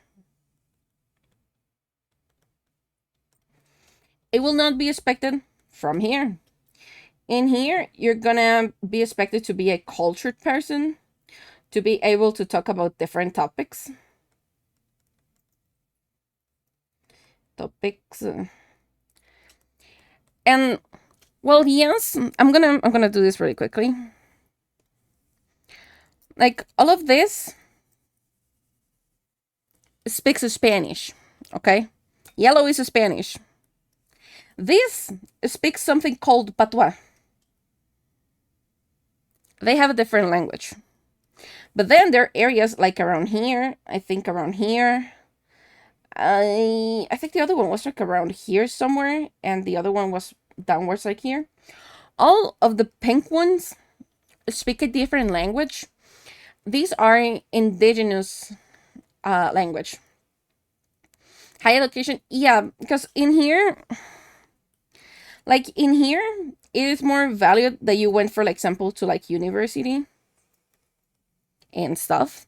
It will not be expected from here. In here, you're gonna be expected to be a cultured person, to be able to talk about different topics. And well, yes, I'm gonna do this really quickly. Like all of this speaks Spanish, okay? Yellow is Spanish. This speaks something called patois. They have a different language. But then there are areas like around here, I think around here. I think the other one was like around here somewhere, and the other one was downwards like here. All of the pink ones speak a different language. These are indigenous language. High education, yeah, because in here, like in here, it is more valued that you went, for example, to like university and stuff.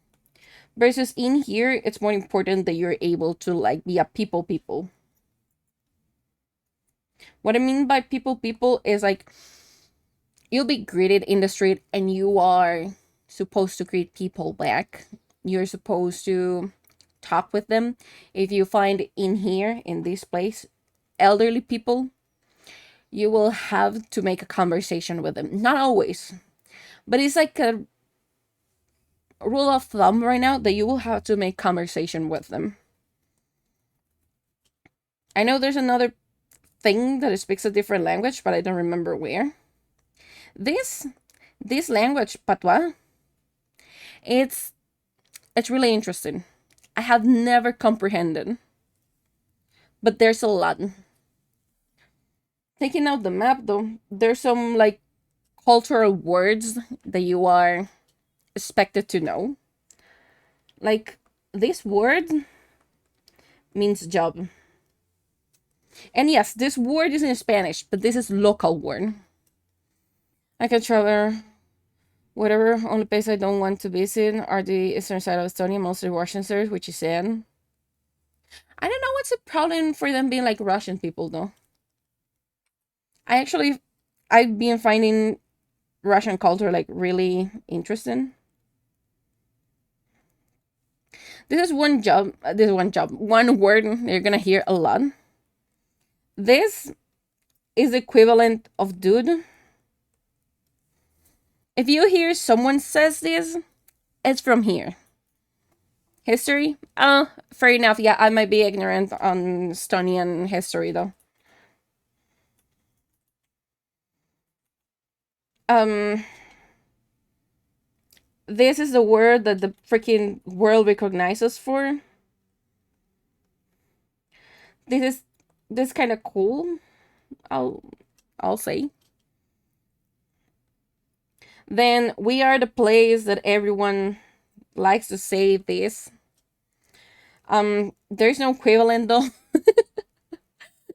Versus in here, it's more important that you're able to like be a people. What I mean by people is like you'll be greeted in the street and you are supposed to greet people back. You're supposed to talk with them. If you find in here, in this place, elderly people, you will have to make a conversation with them. Not always, but it's like a rule of thumb right now that you will have to make conversation with them. I know there's another thing that speaks a different language, but I don't remember where. This language, patois, it's really interesting. I have never comprehended, but there's a lot. Taking out the map though, there's some like cultural words that you are expected to know. Like this word means job. And yes, this word is in Spanish, but this is local word. I can travel whatever. Only place I don't want to visit are the eastern side of Estonia, mostly Russian series, which is in. I don't know what's the problem for them being like Russian people though. I've been finding Russian culture like really interesting. This is one word you're gonna hear a lot. This is the equivalent of dude. If you hear someone says this, it's from here. History? Oh, fair enough. Yeah, I might be ignorant on Estonian history though. Um, this is the word that the freaking world recognizes for. This is this kind of cool. I'll I'll say. Then we are the place that everyone likes to say this. There's no equivalent though.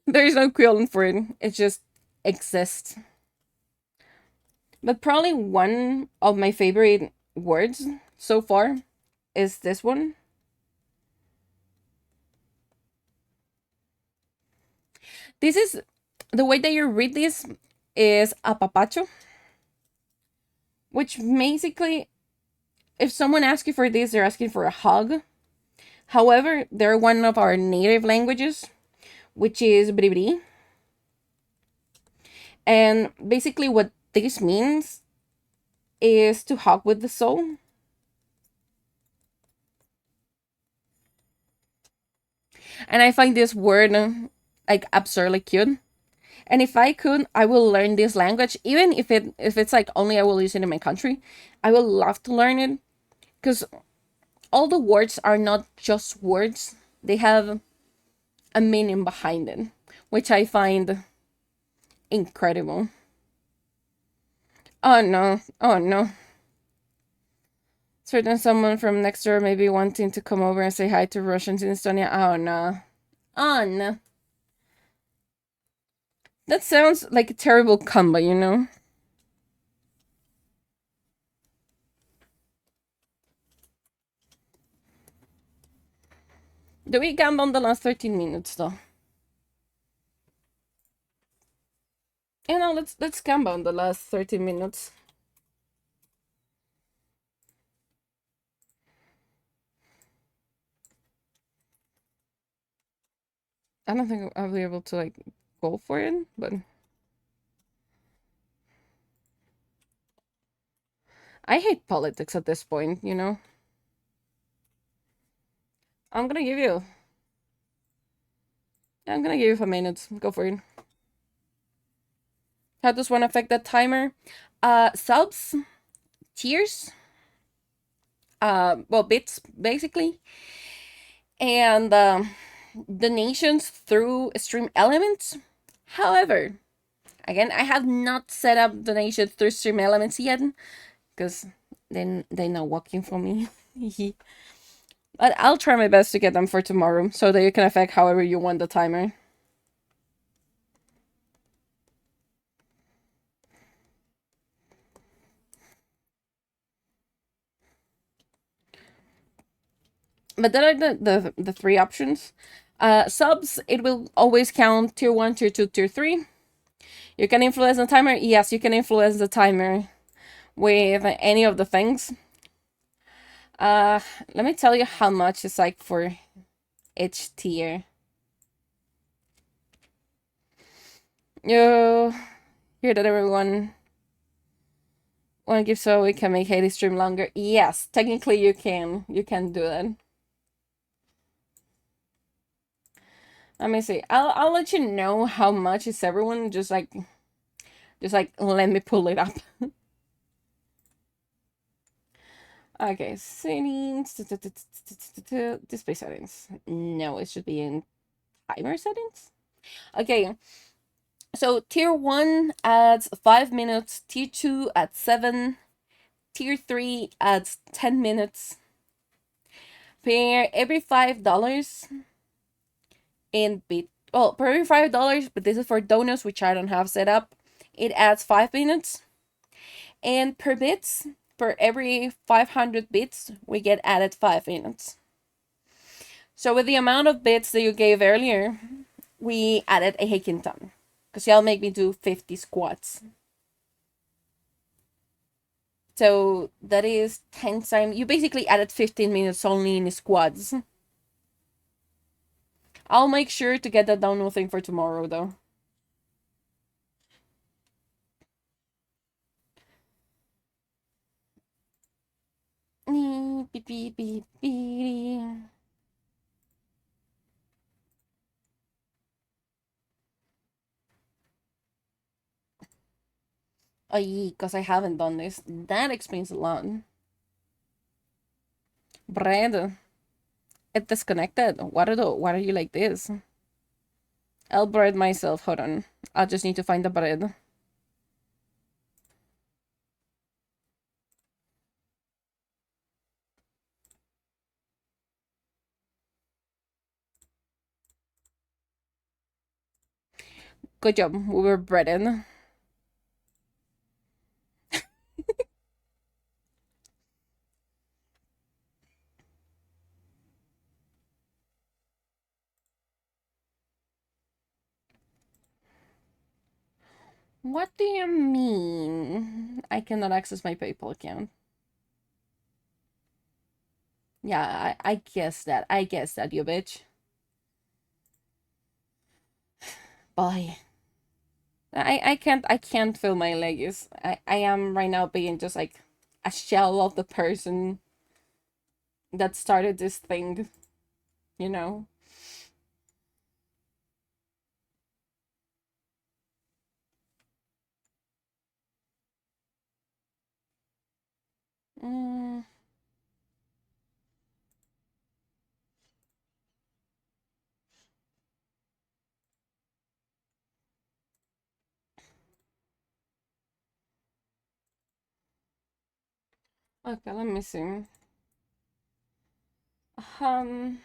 There's no equivalent for it. It just exists. But probably one of my favorite words so far is this one. This is the way that you read this is apapacho, which basically, if someone asks you for this, they're asking for a hug. However, they're one of our native languages, which is bribri. And basically, what this means is to hug with the soul. And I find this word like absurdly cute. And if I could, I will learn this language, even if it's like only I will use it in my country. I will love to learn it because all the words are not just words; they have a meaning behind it, which I find incredible. Oh no! Oh no! Certain someone from next door may be wanting to come over and say hi to Russians in Estonia. Oh no! Oh no! That sounds like a terrible combo, you know? Do we gamble on the last 13 minutes though? You know, let's gamble on the last 13 minutes. I don't think I'll be able to like go for it, but I hate politics at this point, you know? I'm gonna give you. I'm gonna give you 5 minutes. Go for it. How does one affect that timer? Subs, tiers, well, bits basically, and donations through stream elements. However, again, I have not set up donations through stream elements yet because then they're not working for me. But I'll try my best to get them for tomorrow so that you can affect however you want the timer. But that are the three options. Subs, it will always count tier 1, tier 2, tier 3. You can influence the timer. Yes, you can influence the timer with any of the things. Let me tell you how much it's like for each tier. You hear that, everyone? Want to give so we can make Hades stream longer? Yes, technically you can. You can do that. Let me see. I'll let you know how much is everyone. Just like let me pull it up. Okay, settings. Display settings. No, it should be in timer settings. Okay. So tier 1 adds 5 minutes, tier 2 adds 7, tier 3 adds 10 minutes. For every $5 in bit, well, for every $5, but this is for donuts, which I don't have set up, it adds 5 minutes. And per bits, for every 500 bits, we get added 5 minutes. So with the amount of bits that you gave earlier, we added a Heikinton. Because y'all make me do 50 squats. So that is 10 times. You basically added 15 minutes only in squads. I'll make sure to get that download thing for tomorrow, though. Beep, beep, beep, beep. Oh, yeah, because I haven't done this. That explains a lot. Bread. It disconnected. Why are you like this? I'll bread myself. Hold on. I just need to find the bread. Good job. We were breading. What do you mean? I cannot access my PayPal account. Yeah, I guess that. I guess that, you bitch. Bye. I can't feel my legs. I am right now being just like a shell of the person that started this thing, you know? Mm, okay, let me see. Um,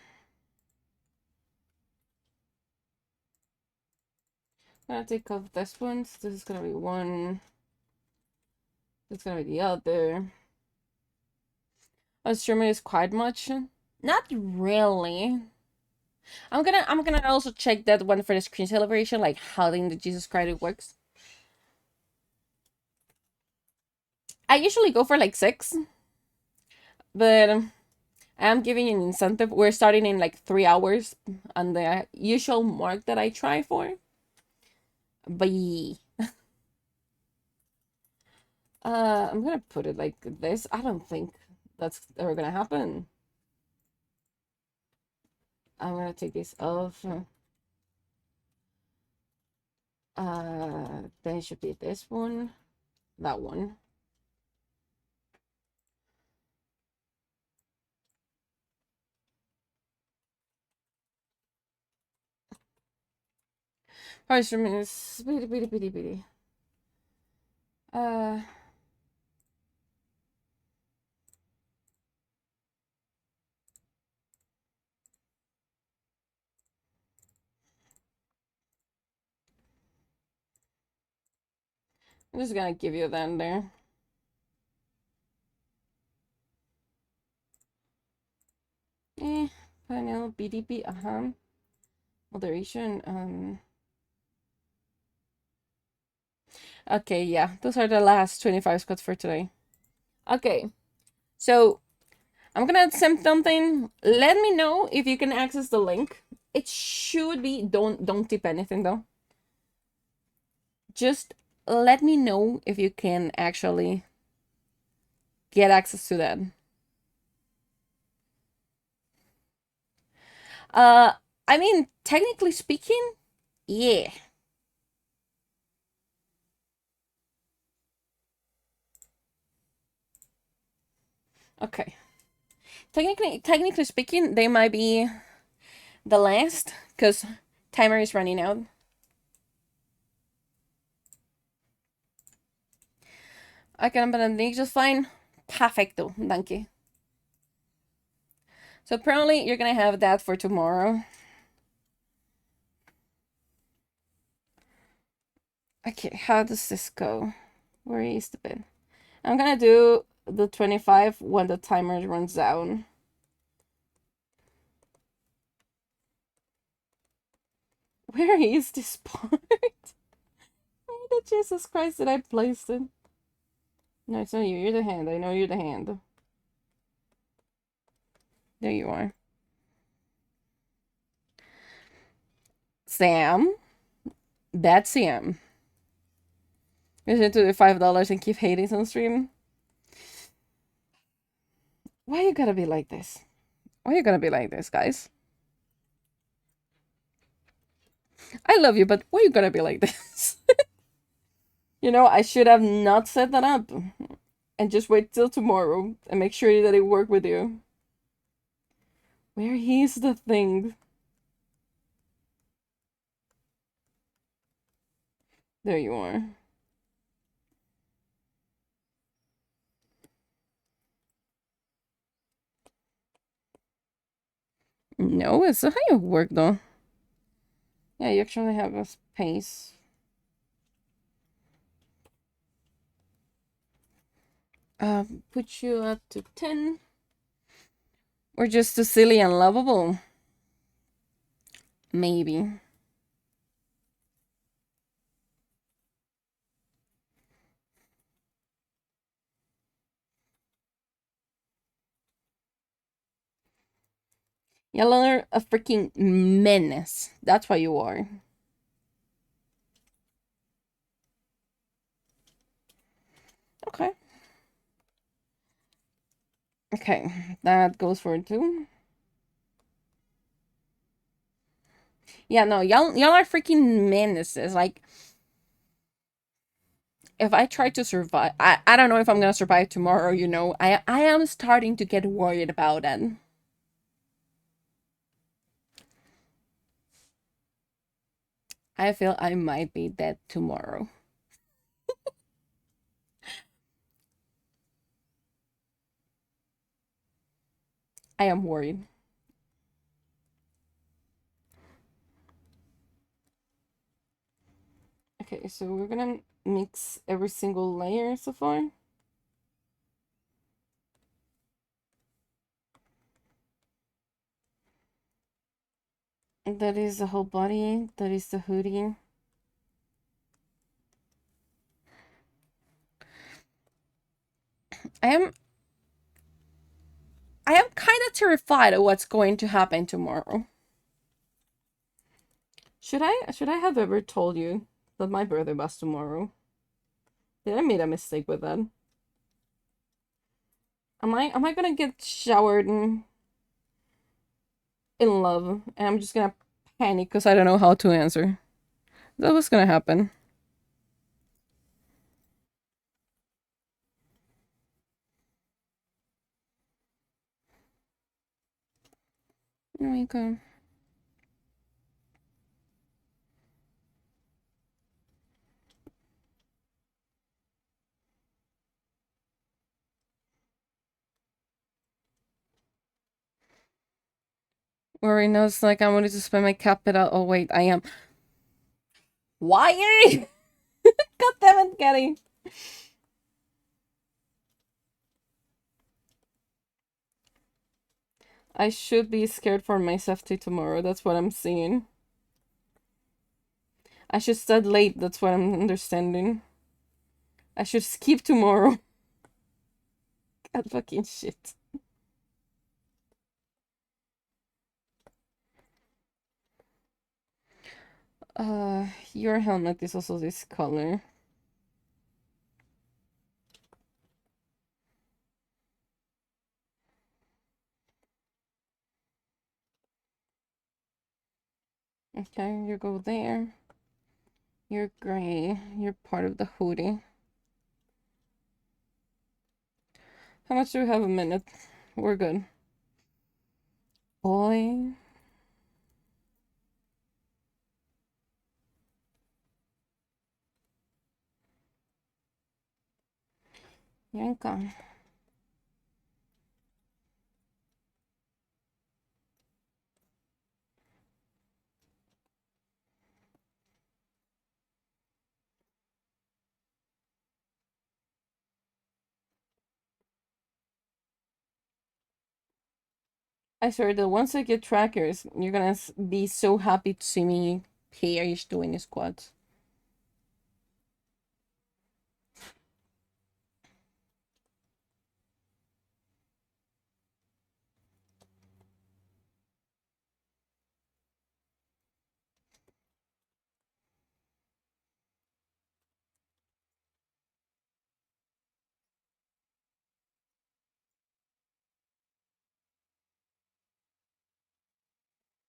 I'm gonna take off this one. So this is gonna be one. This is gonna be the other. Oh, streaming is quite much. Not really. I'm gonna also check that one for the screen celebration, like how the Jesus Christ works. I usually go for like 6, but I'm giving an incentive. We're starting in like 3 hours on the usual mark that I try for. But yeah. I'm gonna put it like this. I don't think that's ever gonna happen. I'm gonna take this off. Then it should be this one, that one. Alright, so bitty bitty bitty bitty. Uh, I'm just gonna give you that there. Panel BDP, moderation, okay, yeah, those are the last 25 squats for today. Okay, so I'm gonna send something. Let me know if you can access the link. It should be, don't tip anything though. Just let me know if you can actually get access to that. Uh, I mean, technically speaking, yeah. Okay. Technically speaking, they might be the last because timer is running out. Okay, I'm gonna need just fine. Perfecto, thank you. So apparently you're gonna have that for tomorrow. Okay, how does this go? Where is the bin? I'm gonna do the 25 when the timer runs down. Where is this part? Where the Jesus Christ did I place it? No, it's not you. You're the hand. I know you're the hand. There you are. Sam. That's Sam. Listen to the $5 and keep hating on stream. Why you gotta be like this? Why you gotta be like this, guys? I love you, but why you gotta be like this? You know, I should have not set that up. And just wait till tomorrow and make sure that it worked with you. Where is the thing? There you are. No, it's how you work though. Yeah, you actually have a space. Put you up to 10. Or just too silly and lovable. Maybe. You're a freaking menace. That's what you are. Okay. Okay, that goes for 2. Yeah, no, y'all are freaking menaces. Like, if I try to survive, I don't know if I'm gonna survive tomorrow, you know. I am starting to get worried about it. I feel I might be dead tomorrow. I am worried. Okay, so we're gonna mix every single layer so far. That is the whole body. That is the hoodie. I am kind of terrified of what's going to happen tomorrow. Should I have ever told you that my birthday was tomorrow? Did I make a mistake with that? Am I gonna get showered in love and I'm just gonna panic because I don't know how to answer? That was gonna happen. Oh my god. Worry knows like I wanted to spend my capital. Oh wait, I am. Why? God damn it, Getty. I should be scared for my safety tomorrow. That's what I'm seeing. I should start late. That's what I'm understanding. I should skip tomorrow. God fucking shit. Your helmet is also this color. Okay, you go there. You're gray. You're part of the hoodie. How much do we have a minute? We're good. Boy. Yanka. I swear that once I get trackers, you're gonna be so happy to see me pairs doing squats.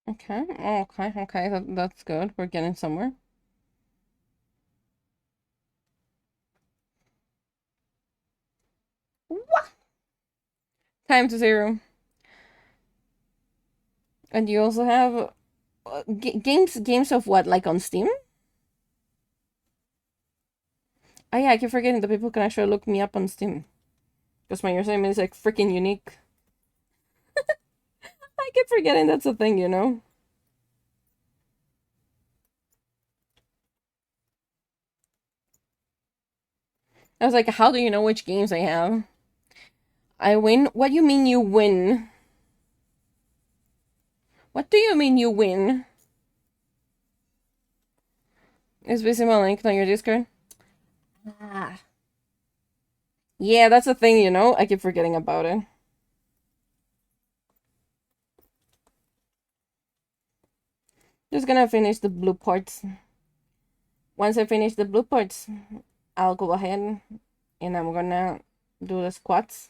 Okay, okay, that's good. We're getting somewhere. What? Time to 0. And you also have games of what, like on Steam? Oh yeah, I keep forgetting that people can actually look me up on Steam. Because my username is like freaking unique. I keep forgetting that's a thing, you know? I was like, how do you know which games I have? I win? What do you mean you win? What do you mean you win? Is visible link on your Discord? Ah. Yeah, that's a thing, you know? I keep forgetting about it. Just gonna finish the blue parts. Once I finish the blue parts, I'll go ahead and I'm gonna do the squats.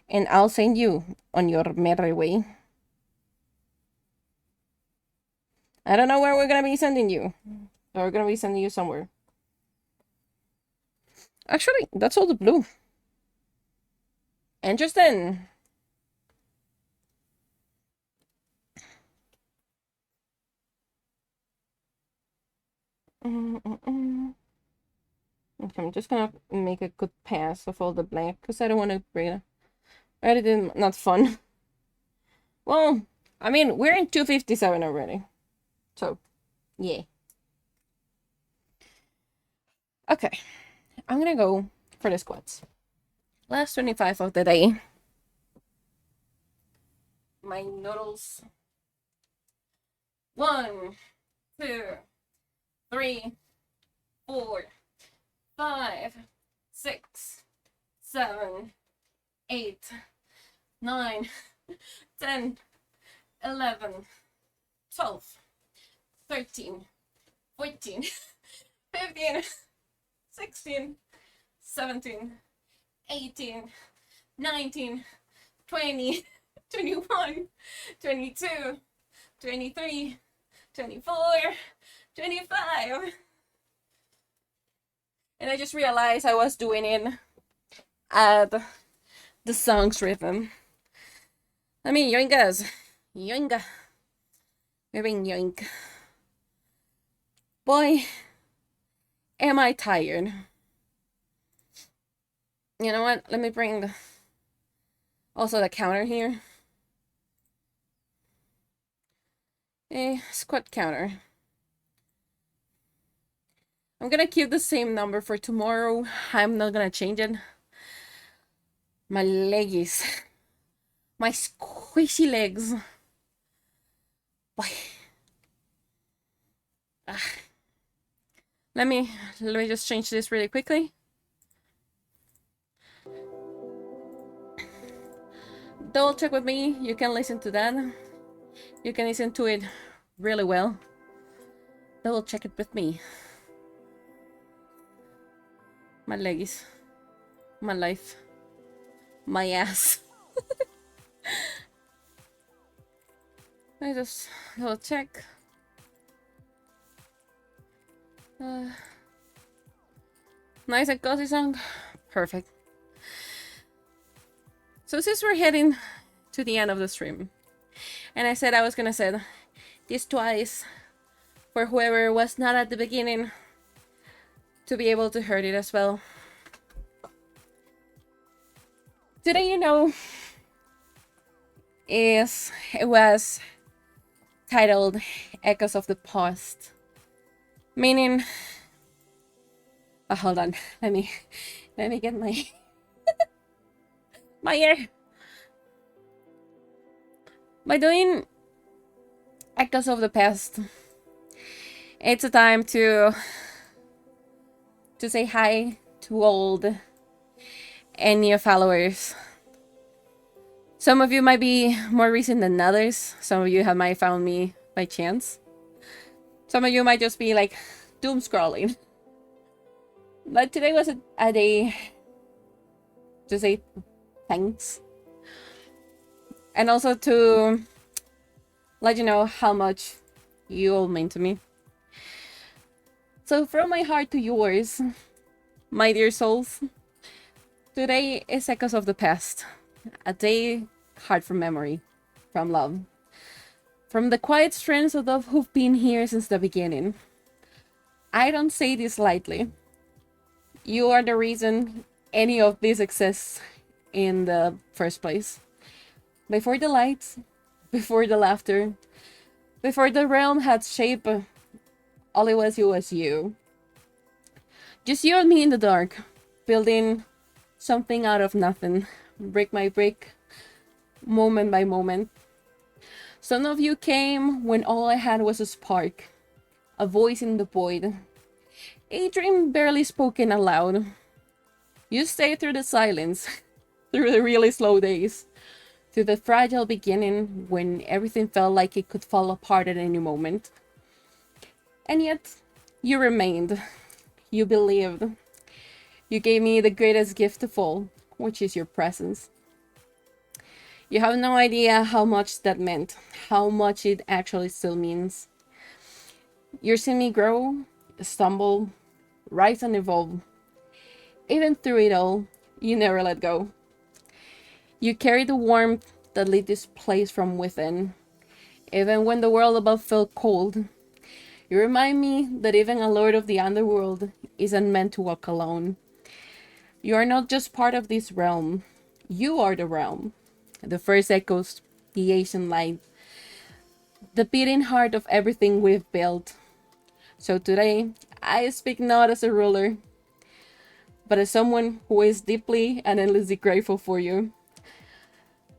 And I'll send you on your merry way. I don't know where we're gonna be sending you. But we're gonna be sending you somewhere. Actually, that's all the blue. Interesting. Okay, I'm just gonna make a good pass of all the black because I don't want to bring it. Already did not fun. Well, I mean, we're in 257 already. So, yeah. Okay, I'm gonna go for the squats. Last 25 of the day. My noodles. 1, 2, 3, 4, 5, 6, 7, 8, 9, 10, 11, 12, 13, 14, 15, 16, 17, 18, 19, 20, 21, 22, 23, 24, 25. And I just realized I was doing it at the song's rhythm. I mean, yoinkas. Yoinka. We're being yoink. Boy, am I tired. You know what? Let me bring also the counter here. A squat counter. I'm gonna keep the same number for tomorrow. I'm not gonna change it. My leggies. My squishy legs. Boy. Ah. Let me just change this really quickly. Double check with me. You can listen to that. You can listen to it really well. Double check it with me. My leggies. My life. My ass. Let me just double check. Nice and cozy song. Perfect. So since we're heading to the end of the stream, and I said I was gonna say this twice for whoever was not at the beginning to be able to hear it as well. Today, you know, it was titled Echoes of the Past. Meaning, oh, hold on, let me get my my ear. By doing Echoes of the Past, it's a time to say hi to old and new followers. Some of you might be more recent than others. Some of you might found me by chance. Some of you might just be like doom scrolling. But today was a day to say thanks. And also to let you know how much you all mean to me. So from my heart to yours, my dear souls, today is Echoes of the Past, a day hard from memory, from love, from the quiet strands of those who've been here since the beginning. I don't say this lightly. You are the reason any of this exists in the first place. Before the lights, before the laughter, before the realm had shape, all it was you. Just you and me in the dark, building something out of nothing, brick by brick, moment by moment. Some of you came when all I had was a spark, a voice in the void, a dream barely spoken aloud. You stayed through the silence, through the really slow days, through the fragile beginning when everything felt like it could fall apart at any moment. And yet, you remained. You believed. You gave me the greatest gift of all, which is your presence. You have no idea how much that meant, how much it actually still means. You're seeing me grow, stumble, rise and evolve. Even through it all, you never let go. You carry the warmth that lit this place from within. Even when the world above felt cold, you remind me that even a lord of the underworld isn't meant to walk alone. You are not just part of this realm. You are the realm. The first echoes, the ancient light, the beating heart of everything we've built. So today, I speak not as a ruler, but as someone who is deeply and endlessly grateful for you.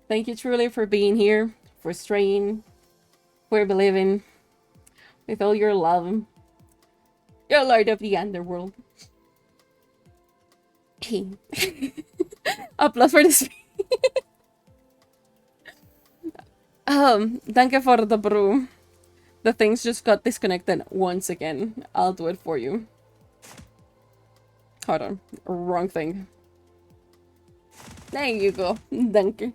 Thank you truly for being here, for staying, for believing, with all your love. You're Lord of the Underworld. Applause for this. Thank you for the brew. The things just got disconnected once again. I'll do it for you. Hold on. Wrong thing. There you go. Thank you.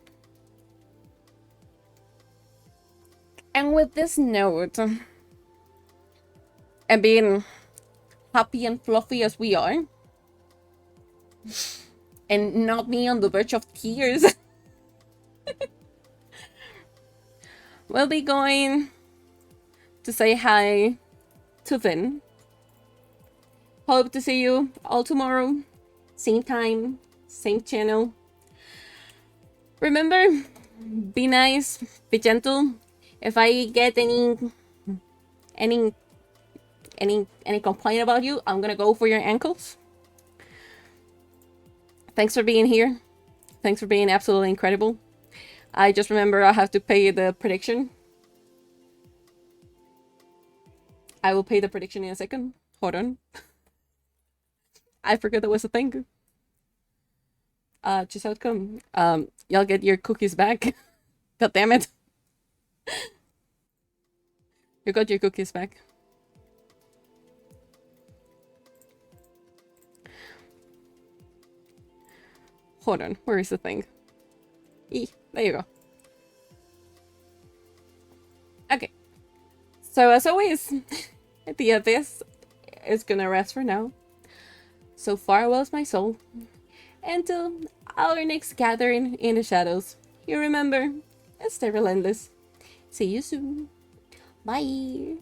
And with this note, and being happy and fluffy as we are, and not me on the verge of tears, we'll be going to say hi to Vin. Hope to see you all tomorrow. Same time, same channel. Remember, be nice, be gentle. If I get any complaint about you, I'm gonna go for your ankles. Thanks for being here. Thanks for being absolutely incredible. I just remember I have to pay the prediction. I will pay the prediction in a second. Hold on. I forgot that was a thing. Just outcome. Y'all get your cookies back. God damn it. You got your cookies back. Hold on, where is the thing? There you go. Okay. So as always, the abyss is gonna rest for now. So farewell's my soul. Until our next gathering in the shadows, you remember, stay relentless. See you soon. Bye.